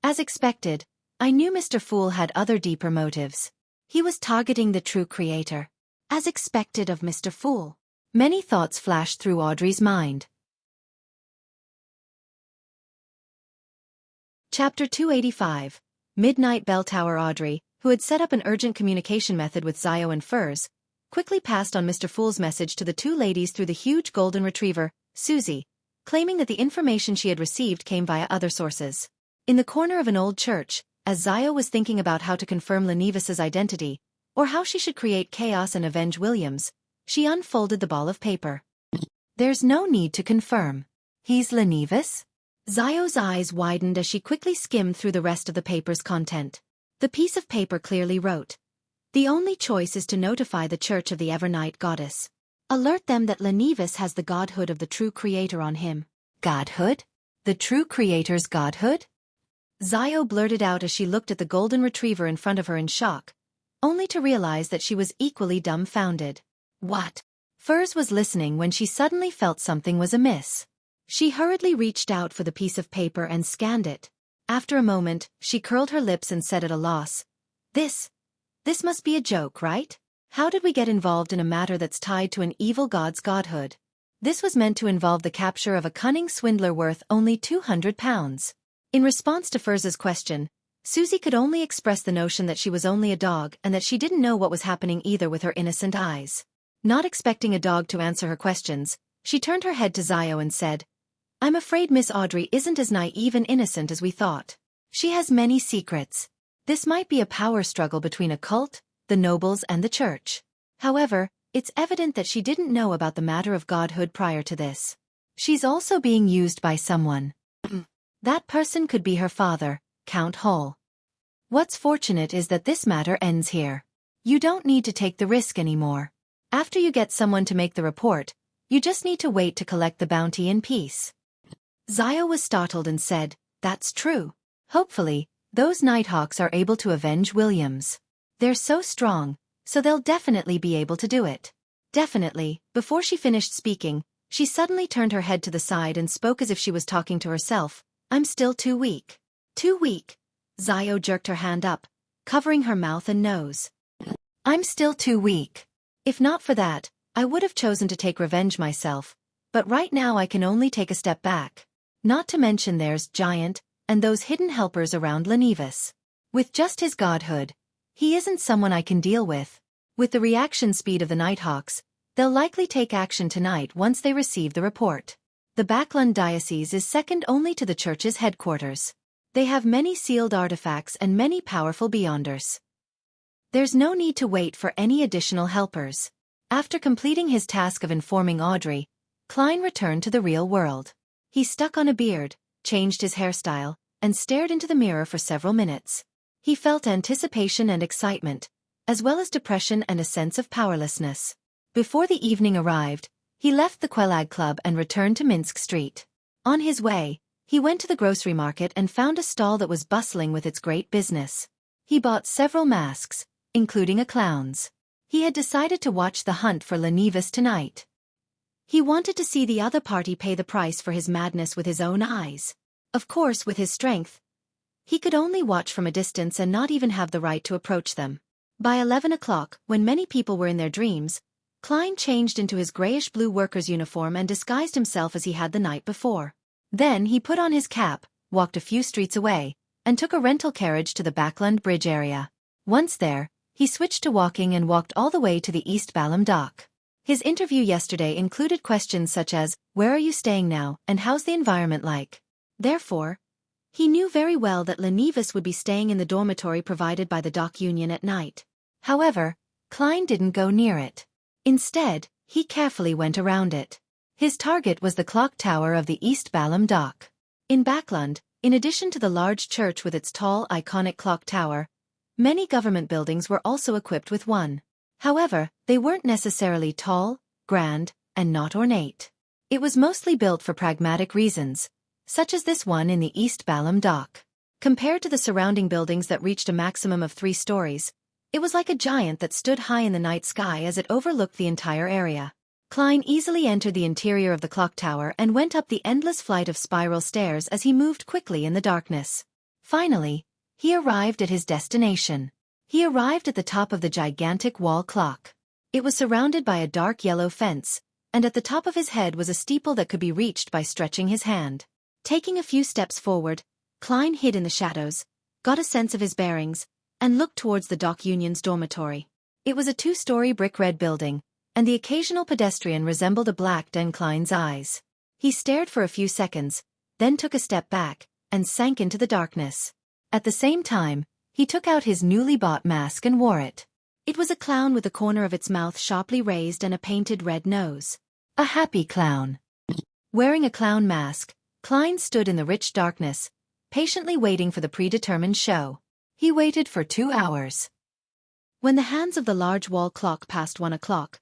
Speaker 2: As expected, I knew Mr. Fool had other deeper motives. He was targeting the true creator. As expected of Mr. Fool. Many thoughts flashed through Audrey's mind. Chapter 285. Midnight Bell Tower. Audrey, who had set up an urgent communication method with Zio and Furs, quickly passed on Mr. Fool's message to the two ladies through the huge golden retriever, Susie, claiming that the information she had received came via other sources. In the corner of an old church, as Zio was thinking about how to confirm Lenivus's identity, or how she should create chaos and avenge Williams, she unfolded the ball of paper. There's no need to confirm. He's Lenivus? Zio's eyes widened as she quickly skimmed through the rest of the paper's content. The piece of paper clearly wrote, The only choice is to notify the Church of the Evernight Goddess. Alert them that Lenivus has the godhood of the true creator on him. Godhood? The true creator's godhood? Zio blurted out as she looked at the golden retriever in front of her in shock, only to realize that she was equally dumbfounded. What? Furs was listening when she suddenly felt something was amiss. She hurriedly reached out for the piece of paper and scanned it. After a moment, she curled her lips and said at a loss, This must be a joke, right? How did we get involved in a matter that's tied to an evil god's godhood? This was meant to involve the capture of a cunning swindler worth only £200. In response to Furs's question, Susie could only express the notion that she was only a dog and that she didn't know what was happening either with her innocent eyes. Not expecting a dog to answer her questions, she turned her head to Zio and said, I'm afraid Miss Audrey isn't as naive and innocent as we thought. She has many secrets. This might be a power struggle between a cult, the nobles and the church. However, it's evident that she didn't know about the matter of godhood prior to this. She's also being used by someone. That person could be her father, Count Hall. What's fortunate is that this matter ends here. You don't need to take the risk anymore. After you get someone to make the report, you just need to wait to collect the bounty in peace. Zio was startled and said, That's true. Hopefully, those Nighthawks are able to avenge Williams. They're so strong,
Speaker 1: so they'll definitely be able to do it. Definitely. Before she finished speaking, she suddenly turned her head to the side and spoke as if she was talking to herself. I'm still too weak. Too weak? Zio jerked her hand up, covering her mouth and nose. I'm still too weak. If not for that, I would have chosen to take revenge myself, but right now I can only take a step back. Not to mention there's Giant, and those hidden helpers around Lenivus. With just his godhood, he isn't someone I can deal with. With the reaction speed of the Nighthawks, they'll likely take action tonight once they receive the report. The Backlund Diocese is second only to the church's headquarters. They have many sealed artifacts and many powerful Beyonders. There's no need to wait for any additional helpers. After completing his task of informing Audrey, Klein returned to the real world. He stuck on a beard, changed his hairstyle, and stared into the mirror for several minutes. He felt anticipation and excitement, as well as depression and a sense of powerlessness. Before the evening arrived, he left the Quelag Club and returned to Minsk Street. On his way, he went to the grocery market and found a stall that was bustling with its great business. He bought several masks, including a clown's. He had decided to watch the hunt for Lenivus tonight. He wanted to see the other party pay the price for his madness with his own eyes. Of course, with his strength, he could only watch from a distance and not even have the right to approach them. By 11 o'clock, when many people were in their dreams, Klein changed into his grayish-blue worker's uniform and disguised himself as he had the night before. Then he put on his cap, walked a few streets away, and took a rental carriage to the Backlund Bridge area. Once there, he switched to walking and walked all the way to the East Balham dock. His interview yesterday included questions such as, where are you staying now, and how's the environment like? Therefore, he knew very well that Lenivus would be staying in the dormitory provided by the dock union at night. However, Klein didn't go near it. Instead, he carefully went around it. His target was the clock tower of the East Balham dock. In Backlund, in addition to the large church with its tall, iconic clock tower, many government buildings were also equipped with one. However, they weren't necessarily tall, grand, and not ornate. It was mostly built for pragmatic reasons, such as this one in the East Balham dock. Compared to the surrounding buildings that reached a maximum of 3 stories, it was like a giant that stood high in the night sky as it overlooked the entire area. Klein easily entered the interior of the clock tower and went up the endless flight of spiral stairs as he moved quickly in the darkness. Finally, he arrived at his destination. He arrived at the top of the gigantic wall clock. It was surrounded by a dark yellow fence, and at the top of his head was a steeple that could be reached by stretching his hand. Taking a few steps forward, Klein hid in the shadows, got a sense of his bearings, and looked towards the dock union's dormitory. It was a 2-story brick-red building, and the occasional pedestrian resembled a black den. Klein's eyes. He stared for a few seconds, then took a step back, and sank into the darkness. At the same time, he took out his newly bought mask and wore it. It was a clown with the corner of its mouth sharply raised and a painted red nose. A happy clown. Wearing a clown mask, Klein stood in the rich darkness, patiently waiting for the predetermined show. He waited for 2 hours. When the hands of the large wall clock passed 1 o'clock,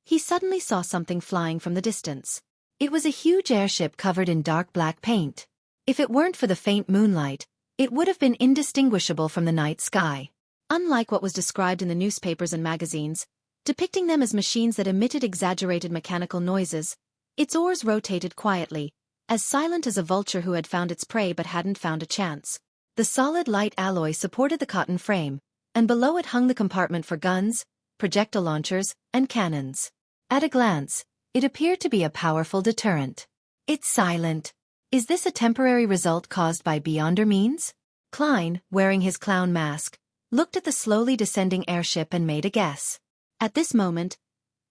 Speaker 1: he suddenly saw something flying from the distance. It was a huge airship covered in dark black paint. If it weren't for the faint moonlight, it would have been indistinguishable from the night sky. Unlike what was described in the newspapers and magazines, depicting them as machines that emitted exaggerated mechanical noises, its oars rotated quietly, as silent as a vulture who had found its prey but hadn't found a chance. The solid light alloy supported the cotton frame, and below it hung the compartment for guns, projectile launchers, and cannons. At a glance, it appeared to be a powerful deterrent. It's silent. Is this a temporary result caused by Beyonder means? Klein, wearing his clown mask, looked at the slowly descending airship and made a guess. At this moment,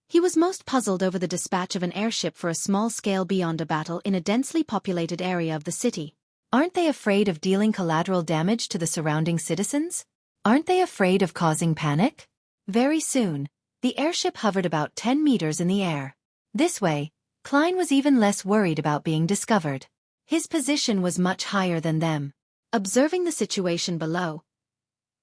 Speaker 1: he was most puzzled over the dispatch of an airship for a small-scale Beyonder battle in a densely populated area of the city. Aren't they afraid of dealing collateral damage to the surrounding citizens? Aren't they afraid of causing panic? Very soon, the airship hovered about 10 meters in the air. This way, Klein was even less worried about being discovered. His position was much higher than them. Observing the situation below,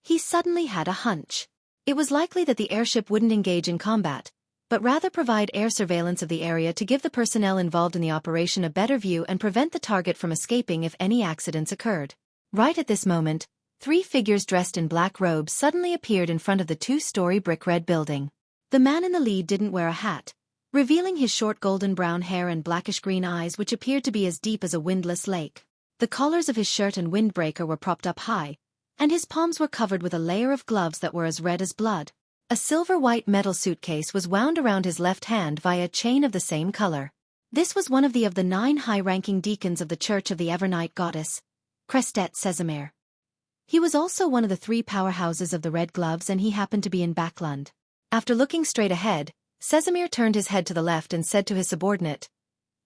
Speaker 1: he suddenly had a hunch. It was likely that the airship wouldn't engage in combat, but rather provide air surveillance of the area to give the personnel involved in the operation a better view and prevent the target from escaping if any accidents occurred. Right at this moment, 3 figures dressed in black robes suddenly appeared in front of the 2-story brick-red building. The man in the lead didn't wear a hat, revealing his short golden-brown hair and blackish-green eyes which appeared to be as deep as a windless lake. The collars of his shirt and windbreaker were propped up high, and his palms were covered with a layer of gloves that were as red as blood. A silver-white metal suitcase was wound around his left hand via a chain of the same color. This was one of the 9 high-ranking deacons of the Church of the Evernight Goddess, Crestet Sesamir. He was also one of the 3 powerhouses of the Red Gloves, and he happened to be in Backlund. After looking straight ahead, Sesamir turned his head to the left and said to his subordinate,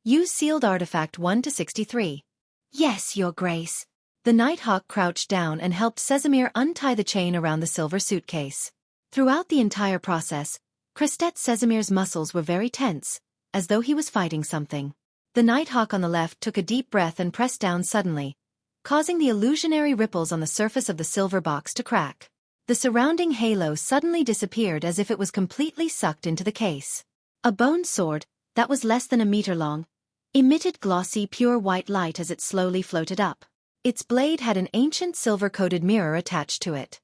Speaker 1: "Use sealed artifact 1 to 63.
Speaker 2: Yes, Your Grace.
Speaker 1: The Nighthawk crouched down and helped Sesamir untie the chain around the silver suitcase. Throughout the entire process, Crestet Sesamir's muscles were very tense, as though he was fighting something. The Nighthawk on the left took a deep breath and pressed down suddenly, causing the illusionary ripples on the surface of the silver box to crack. The surrounding halo suddenly disappeared as if it was completely sucked into the case. A bone sword, that was less than a meter long, emitted glossy pure white light as it slowly floated up. Its blade had an ancient silver-coated mirror attached to it.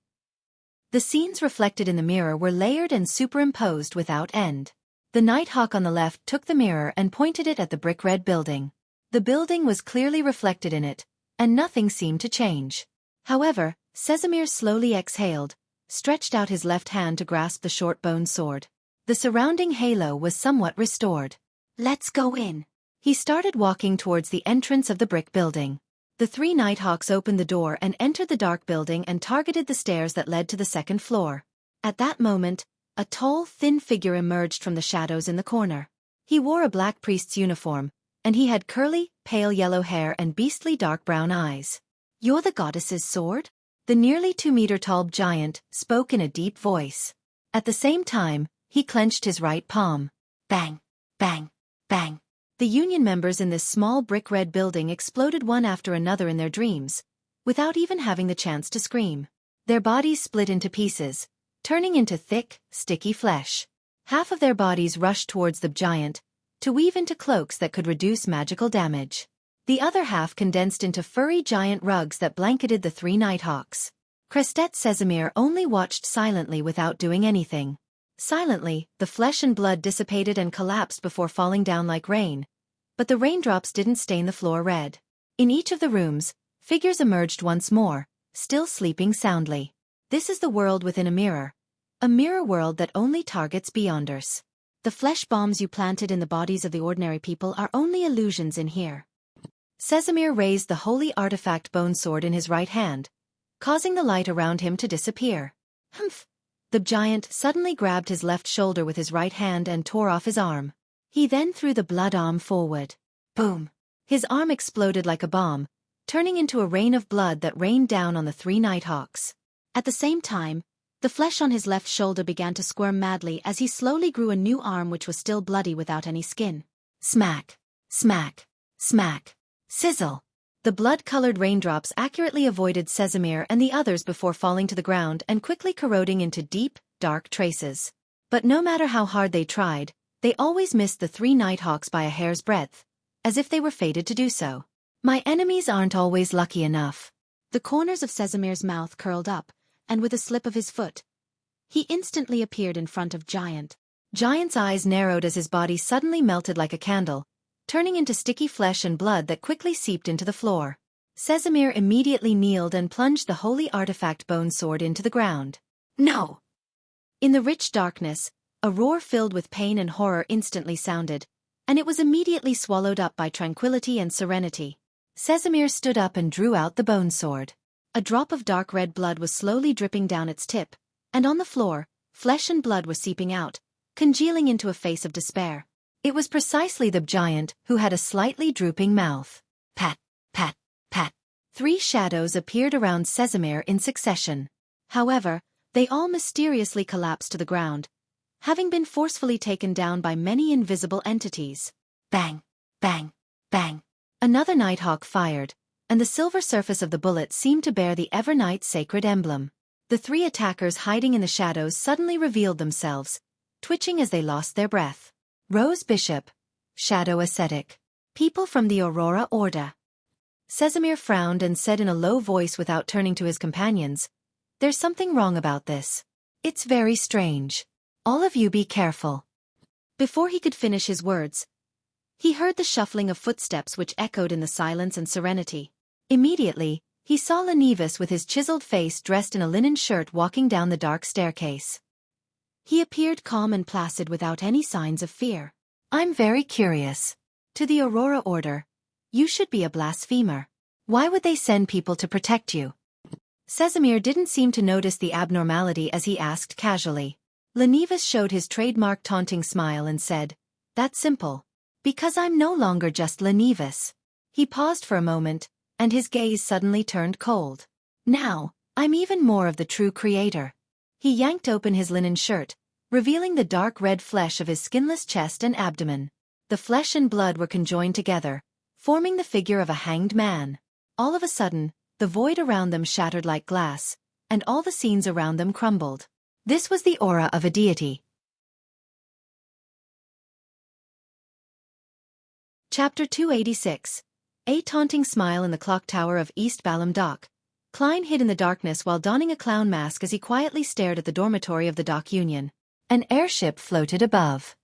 Speaker 1: The scenes reflected in the mirror were layered and superimposed without end. The Nighthawk on the left took the mirror and pointed it at the brick-red building. The building was clearly reflected in it, and nothing seemed to change. However, Sesamir slowly exhaled, stretched out his left hand to grasp the short bone sword. The surrounding halo was somewhat restored.
Speaker 2: Let's go in.
Speaker 1: He started walking towards the entrance of the brick building. The 3 Nighthawks opened the door and entered the dark building and targeted the stairs that led to the 2nd floor. At that moment, a tall, thin figure emerged from the shadows in the corner. He wore a black priest's uniform, and he had curly, pale yellow hair and beastly dark brown eyes.
Speaker 2: "You're the goddess's sword?"
Speaker 1: The nearly 2-meter-tall giant spoke in a deep voice. At the same time, he clenched his right palm.
Speaker 2: Bang, bang, bang.
Speaker 1: The Union members in this small brick-red building exploded one after another in their dreams, without even having the chance to scream. Their bodies split into pieces, turning into thick, sticky flesh. Half of their bodies rushed towards the giant, to weave into cloaks that could reduce magical damage. The other half condensed into furry giant rugs that blanketed the 3 Nighthawks. Crestet Sesamir only watched silently without doing anything. Silently, the flesh and blood dissipated and collapsed before falling down like rain, but the raindrops didn't stain the floor red. In each of the rooms, figures emerged once more, still sleeping soundly. This is the world within a mirror world that only targets Beyonders. The flesh bombs you planted in the bodies of the ordinary people are only illusions in here. Sesamir raised the holy artifact bone sword in his right hand, causing the light around him to disappear. Humph! The giant suddenly grabbed his left shoulder with his right hand and tore off his arm. He then threw the blood arm forward. Boom! His arm exploded like a bomb, turning into a rain of blood that rained down on the 3 Nighthawks.
Speaker 2: At the same time, the flesh on his left shoulder began to squirm madly as he slowly grew a new arm which was still bloody without any skin.
Speaker 1: Smack! Smack! Smack! Sizzle! The blood-colored raindrops accurately avoided Sesamir and the others before falling to the ground and quickly corroding into deep, dark traces. But no matter how hard they tried, they always missed the 3 Nighthawks by a hair's breadth, as if they were fated to do so. My enemies aren't always lucky enough.
Speaker 2: The corners of Sesamir's mouth curled up, and with a slip of his foot, he instantly appeared in front of Giant.
Speaker 1: Giant's eyes narrowed as his body suddenly melted like a candle, turning into sticky flesh and blood that quickly seeped into the floor. Sesamir immediately kneeled and plunged the holy artifact bone sword into the ground.
Speaker 2: No!
Speaker 1: In the rich darkness, a roar filled with pain and horror instantly sounded, and it was immediately swallowed up by tranquility and serenity. Sesamir stood up and drew out the bone sword. A drop of dark red blood was slowly dripping down its tip, and on the floor, flesh and blood were seeping out, congealing into a face of despair. It was precisely the giant who had a slightly drooping mouth. Pat, pat, pat. 3 shadows appeared around Sesamir in succession. However, they all mysteriously collapsed to the ground, having been forcefully taken down by many invisible entities. Bang, bang, bang. Another Nighthawk fired, and the silver surface of the bullet seemed to bear the Evernight sacred emblem. The 3 attackers hiding in the shadows suddenly revealed themselves, twitching as they lost their breath. Rose Bishop, Shadow Ascetic, people from the Aurora Order. Casimir frowned and said in a low voice without turning to his companions, "There's something wrong about this. It's very strange. All of you be careful." Before he could finish his words, he heard the shuffling of footsteps which echoed in the silence and serenity. Immediately, he saw Lenivus with his chiseled face dressed in a linen shirt walking down the dark staircase. He appeared calm and placid without any signs of fear. "I'm very curious. To the Aurora Order, you should be a blasphemer. Why would they send people to protect you?" Casimir didn't seem to notice the abnormality as he asked casually. Lenivus showed his trademark taunting smile and said, "That's simple. Because I'm no longer just Lenivus." He paused for a moment, and his gaze suddenly turned cold. "Now, I'm even more of the true creator." He yanked open his linen shirt, revealing the dark red flesh of his skinless chest and abdomen. The flesh and blood were conjoined together, forming the figure of a hanged man. All of a sudden, the void around them shattered like glass, and all the scenes around them crumbled. This was the aura of a deity. Chapter 286. A taunting smile in the clock tower of East Balham Dock. Klein hid in the darkness while donning a clown mask as he quietly stared at the dormitory of the Dock Union. An airship floated above.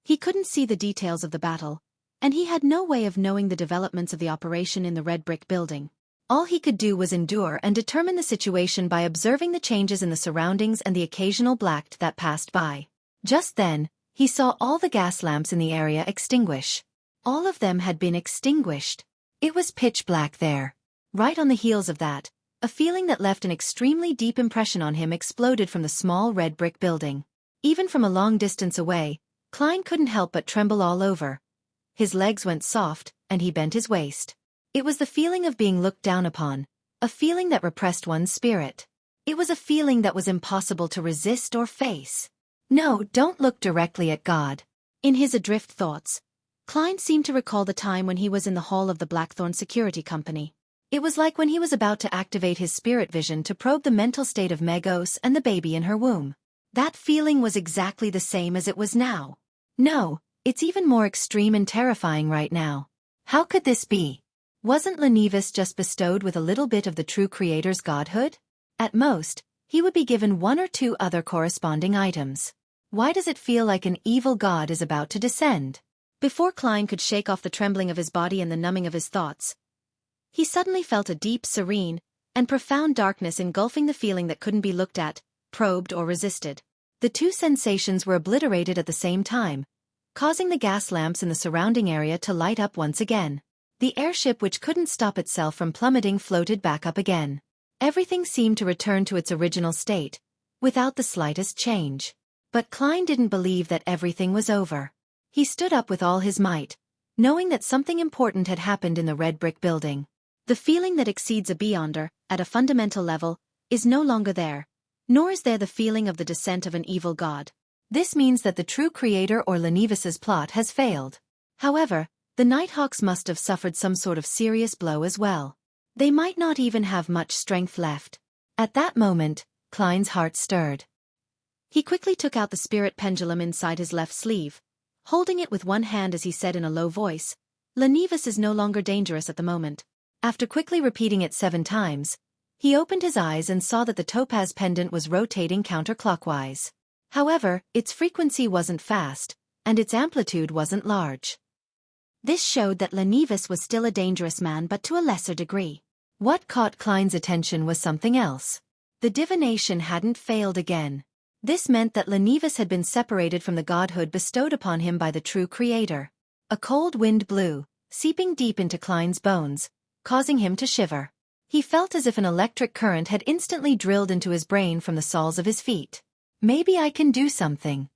Speaker 1: He couldn't see the details of the battle, and he had no way of knowing the developments of the operation in the red brick building. All he could do was endure and determine the situation by observing the changes in the surroundings and the occasional black that passed by. Just then, he saw all the gas lamps in the area extinguish. All of them had been extinguished. It was pitch black there. Right on the heels of that, a feeling that left an extremely deep impression on him exploded from the small red brick building. Even from a long distance away, Klein couldn't help but tremble all over. His legs went soft, and he bent his waist. It was the feeling of being looked down upon, a feeling that repressed one's spirit. It was a feeling that was impossible to resist or face. No, don't look directly at God. In his adrift thoughts, Klein seemed to recall the time when he was in the hall of the Blackthorn Security Company. It was like when he was about to activate his spirit vision to probe the mental state of Megos and the baby in her womb. That feeling was exactly the same as it was now. No, it's even more extreme and terrifying right now. How could this be? Wasn't Lenivus just bestowed with a little bit of the true creator's godhood? At most, he would be given one or two other corresponding items. Why does it feel like an evil god is about to descend? Before Klein could shake off the trembling of his body and the numbing of his thoughts, he suddenly felt a deep, serene, and profound darkness engulfing the feeling that couldn't be looked at, probed or resisted. The two sensations were obliterated at the same time, causing the gas lamps in the surrounding area to light up once again. The airship which couldn't stop itself from plummeting floated back up again. Everything seemed to return to its original state, without the slightest change. But Klein didn't believe that everything was over. He stood up with all his might, knowing that something important had happened in the red brick building. The feeling that exceeds a beyonder, at a fundamental level, is no longer there, nor is there the feeling of the descent of an evil god. This means that the true creator or Lenivus's plot has failed. However, the Nighthawks must have suffered some sort of serious blow as well. They might not even have much strength left. At that moment, Klein's heart stirred. He quickly took out the spirit pendulum inside his left sleeve, holding it with one hand as he said in a low voice, "Lenivus is no longer dangerous at the moment." After quickly repeating it 7 times, he opened his eyes and saw that the topaz pendant was rotating counterclockwise. However, its frequency wasn't fast, and its amplitude wasn't large. This showed that Lenivus was still a dangerous man but to a lesser degree. What caught Klein's attention was something else. The divination hadn't failed again. This meant that Lenivus had been separated from the godhood bestowed upon him by the true creator. A cold wind blew, seeping deep into Klein's bones, causing him to shiver. He felt as if an electric current had instantly drilled into his brain from the soles of his feet. Maybe I can do something.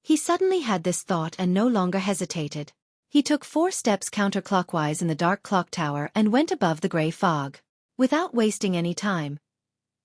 Speaker 1: He suddenly had this thought and no longer hesitated. He took 4 steps counterclockwise in the dark clock tower and went above the gray fog. Without wasting any time,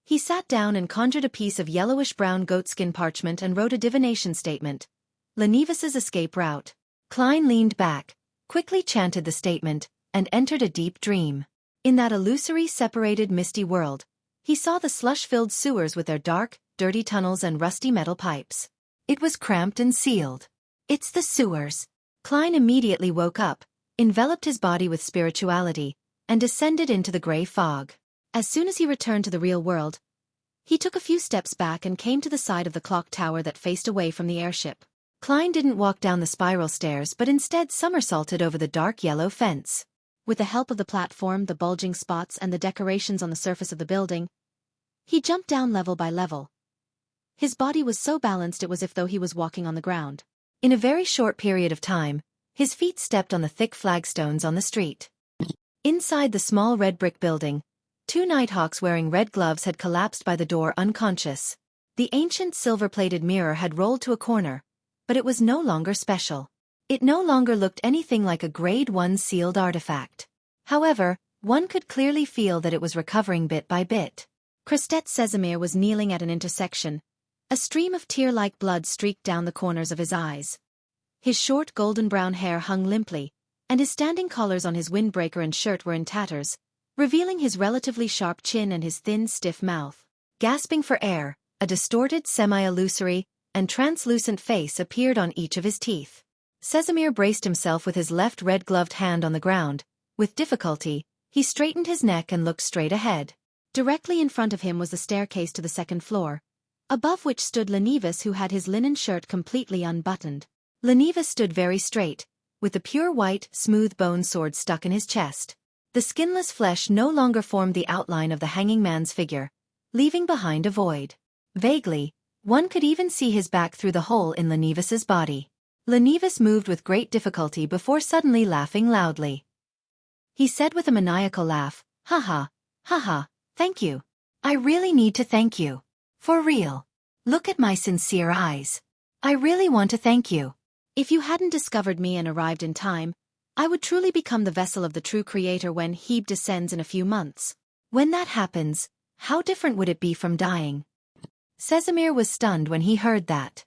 Speaker 1: he sat down and conjured a piece of yellowish-brown goatskin parchment and wrote a divination statement. Lenivus's escape route. Klein leaned back, quickly chanted the statement, and entered a deep dream. In that illusory separated misty world, he saw the slush-filled sewers with their dark, dirty tunnels and rusty metal pipes. It was cramped and sealed. It's the sewers. Klein immediately woke up, enveloped his body with spirituality,
Speaker 2: and descended into the gray fog. As soon as he returned to the real world, he took a few steps back and came to the side of the clock tower that faced away from the airship. Klein didn't walk down the spiral stairs but instead somersaulted over the dark yellow fence. With the help of the platform, the bulging spots, and the decorations on the surface of the building, he jumped down level by level. His body was so balanced it was as though he was walking on the ground.
Speaker 1: In a very short period of time, his feet stepped on the thick flagstones on the street. Inside the small red brick building, 2 Nighthawks wearing red gloves had collapsed by the door unconscious. The ancient silver-plated mirror had rolled to a corner, but it was no longer special. It no longer looked anything like a Grade 1 sealed artifact. However, one could clearly feel that it was recovering bit by bit.
Speaker 2: Christet Casimir was kneeling at an intersection. A stream of tear-like blood streaked down the corners of his eyes. His short golden-brown hair hung limply, and his standing collars on his windbreaker and shirt were in tatters, revealing his relatively sharp chin and his thin, stiff mouth.
Speaker 1: Gasping for air, a distorted, semi-illusory, and translucent face appeared on each of his teeth. Casimir braced himself with his left red-gloved hand on the ground. With difficulty, he straightened his neck and looked straight ahead.
Speaker 2: Directly in front of him was the staircase to the second floor, above which stood Lenivus, who had his linen shirt completely unbuttoned.
Speaker 1: Lenivus stood very straight, with the pure white, smooth bone sword stuck in his chest. The skinless flesh no longer formed the outline of the hanging man's figure, leaving behind a void. Vaguely, one could even see his back through the hole in Lenivus's body. Lenivus moved with great difficulty before suddenly laughing loudly. He said with a maniacal laugh, "Haha, haha, thank you. I really need to thank you. For real. Look at my sincere eyes. I really want to thank you.
Speaker 2: If you hadn't discovered me and arrived in time, I would truly become the vessel of the true creator when he descends in a few months.
Speaker 1: When that happens, how different would it be from dying?" Casimir was stunned when he heard that.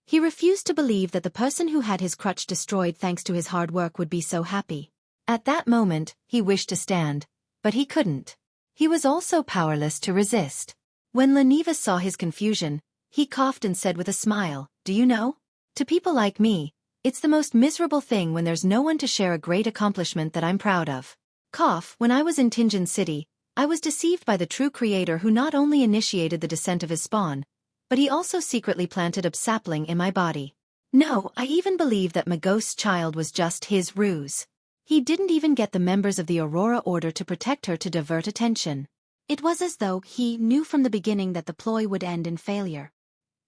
Speaker 2: He refused to believe that the person who had his crutch destroyed thanks to his hard work would be so happy.
Speaker 1: At that moment, he wished to stand, but he couldn't. He was also powerless to resist. When Lenivus saw his confusion, he coughed and said with a smile, "Do you know? To people like me, it's the most miserable thing when there's no one to share a great accomplishment that I'm proud of. When I was in Tingen City, I was deceived by the true creator who not only initiated the descent of his spawn, but he also secretly planted a sapling in my body. No, I even believe that Magost's child was just his ruse. He didn't even get the members of the Aurora Order to protect her to divert attention.
Speaker 2: It was as though he knew from the beginning that the ploy would end in failure.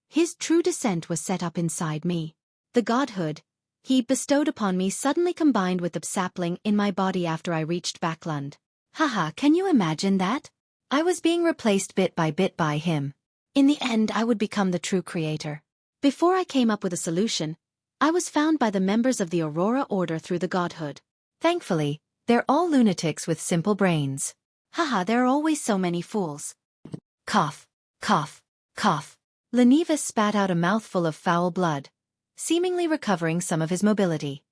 Speaker 2: His true descent was set up inside me. The godhood he bestowed upon me suddenly combined with the sapling in my body after I reached Backlund.
Speaker 1: Haha, can you imagine that? I was being replaced bit by him.
Speaker 2: In the end, I would become the true creator. Before I came up with a solution, I was found by the members of the Aurora Order through the godhood.
Speaker 1: Thankfully, they're all lunatics with simple brains.
Speaker 2: Haha, there are always so many fools.
Speaker 1: Cough, cough, cough. Lenivus spat out a mouthful of foul blood, seemingly recovering some of his mobility.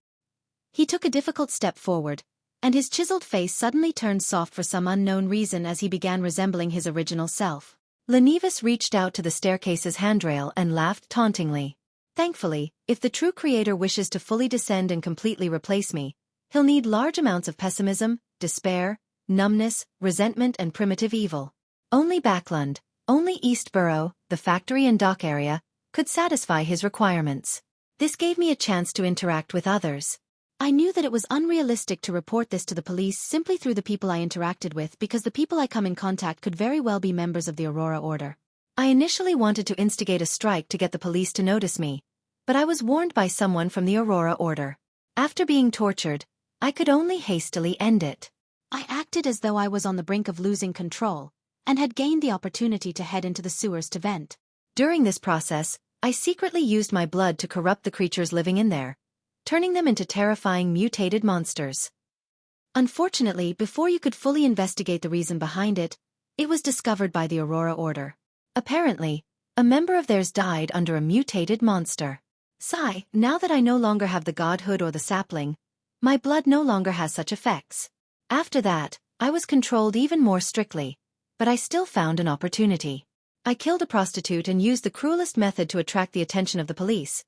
Speaker 2: He took a difficult step forward, and his chiseled face suddenly turned soft for some unknown reason as he began resembling his original self.
Speaker 1: Lenivus reached out to the staircase's handrail and laughed tauntingly. Thankfully, if the true creator wishes to fully descend and completely replace me, he'll need large amounts of pessimism, despair, numbness, resentment and primitive evil. Only Backlund, only East Borough, the factory and dock area, could satisfy his requirements. This gave me a chance to interact with others.
Speaker 2: I knew that it was unrealistic to report this to the police simply through the people I interacted with because the people I come in contact could very well be members of the Aurora Order.
Speaker 1: I initially wanted to instigate a strike to get the police to notice me, but I was warned by someone from the Aurora Order. After being tortured, I could only hastily end it.
Speaker 2: I acted as though I was on the brink of losing control, and had gained the opportunity to head into the sewers to vent.
Speaker 1: During this process, I secretly used my blood to corrupt the creatures living in there, turning them into terrifying mutated monsters.
Speaker 2: Unfortunately, before you could fully investigate the reason behind it, it was discovered by the Aurora Order.
Speaker 1: Apparently, a member of theirs died under a mutated monster. Sigh, now that I no longer have the godhood or the sapling, my blood no longer has such effects. After that, I was controlled even more strictly, but I still found an opportunity. I killed a prostitute and used the cruelest method to attract the attention of the police.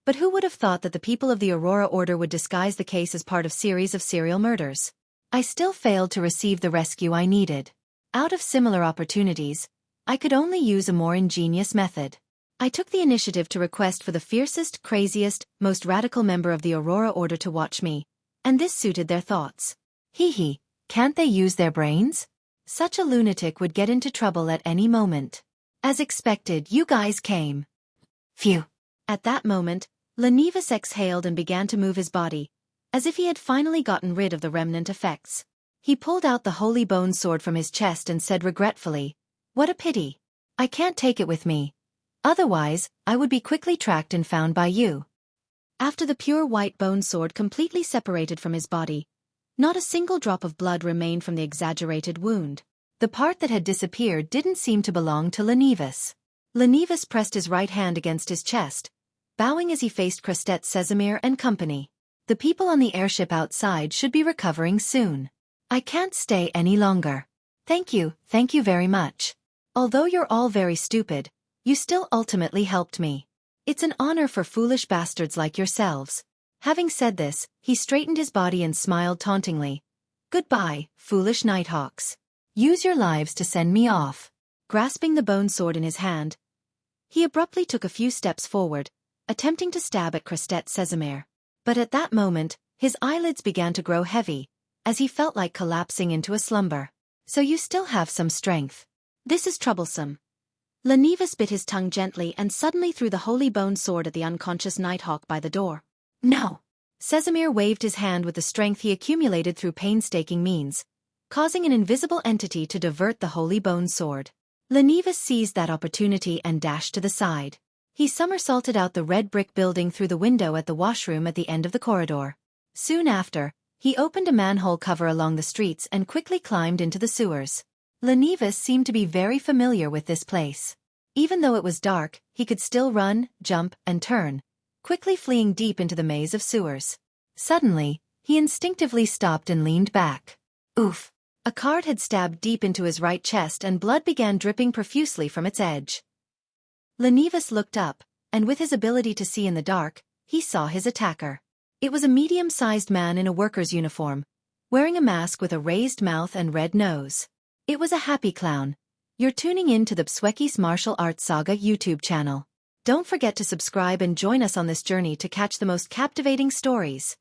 Speaker 1: But who would have thought that the people of the Aurora Order would disguise the case as part of series of serial murders? I still failed to receive the rescue I needed. Out of similar opportunities, I could only use a more ingenious method. I took the initiative to request for the fiercest, craziest, most radical member of the Aurora Order to watch me, and this suited their thoughts. Hee, can't they use their brains? Such a lunatic would get into trouble at any moment. As expected, you guys came. Phew. At that moment, Lenivus exhaled and began to move his body, as if he had finally gotten rid of the remnant effects. He pulled out the holy bone sword from his chest and said regretfully, "What a pity. I can't take it with me. Otherwise, I would be quickly tracked and found by you." After the pure white bone sword completely separated from his body, not a single drop of blood remained from the exaggerated wound. The part that had disappeared didn't seem to belong to Lenivus. Lenivus pressed his right hand against his chest, bowing as he faced Crestet Sesamir and company. The people on the airship outside should be recovering soon. I can't stay any longer. Thank you very much. Although you're all very stupid, you still ultimately helped me. It's an honor for foolish bastards like yourselves. Having said this, he straightened his body and smiled tauntingly. Goodbye, foolish Nighthawks. Use your lives to send me off. Grasping the bone sword in his hand, he abruptly took a few steps forward, attempting to stab at Crestet Sesamir. But at that moment, his eyelids began to grow heavy, as he felt like collapsing into a slumber. So you still have some strength. This is troublesome. Lenivus bit his tongue gently and suddenly threw the holy bone sword at the unconscious Nighthawk by the door. No! Sesamir waved his hand with the strength he accumulated through painstaking means, causing an invisible entity to divert the holy bone sword. Lenivus seized that opportunity and dashed to the side. He somersaulted out the red brick building through the window at the washroom at the end of the corridor. Soon after, he opened a manhole cover along the streets and quickly climbed into the sewers. Lenivus seemed to be very familiar with this place. Even though it was dark, he could still run, jump, and turn, quickly fleeing deep into the maze of sewers. Suddenly, he instinctively stopped and leaned back. Oof! A card had stabbed deep into his right chest and blood began dripping profusely from its edge. Lenivus looked up, and with his ability to see in the dark, he saw his attacker. It was a medium-sized man in a worker's uniform, wearing a mask with a raised mouth and red nose. It was a happy clown. You're tuning in to the Xueqi's Martial Arts Saga YouTube channel. Don't forget to subscribe and join us on this journey to catch the most captivating stories.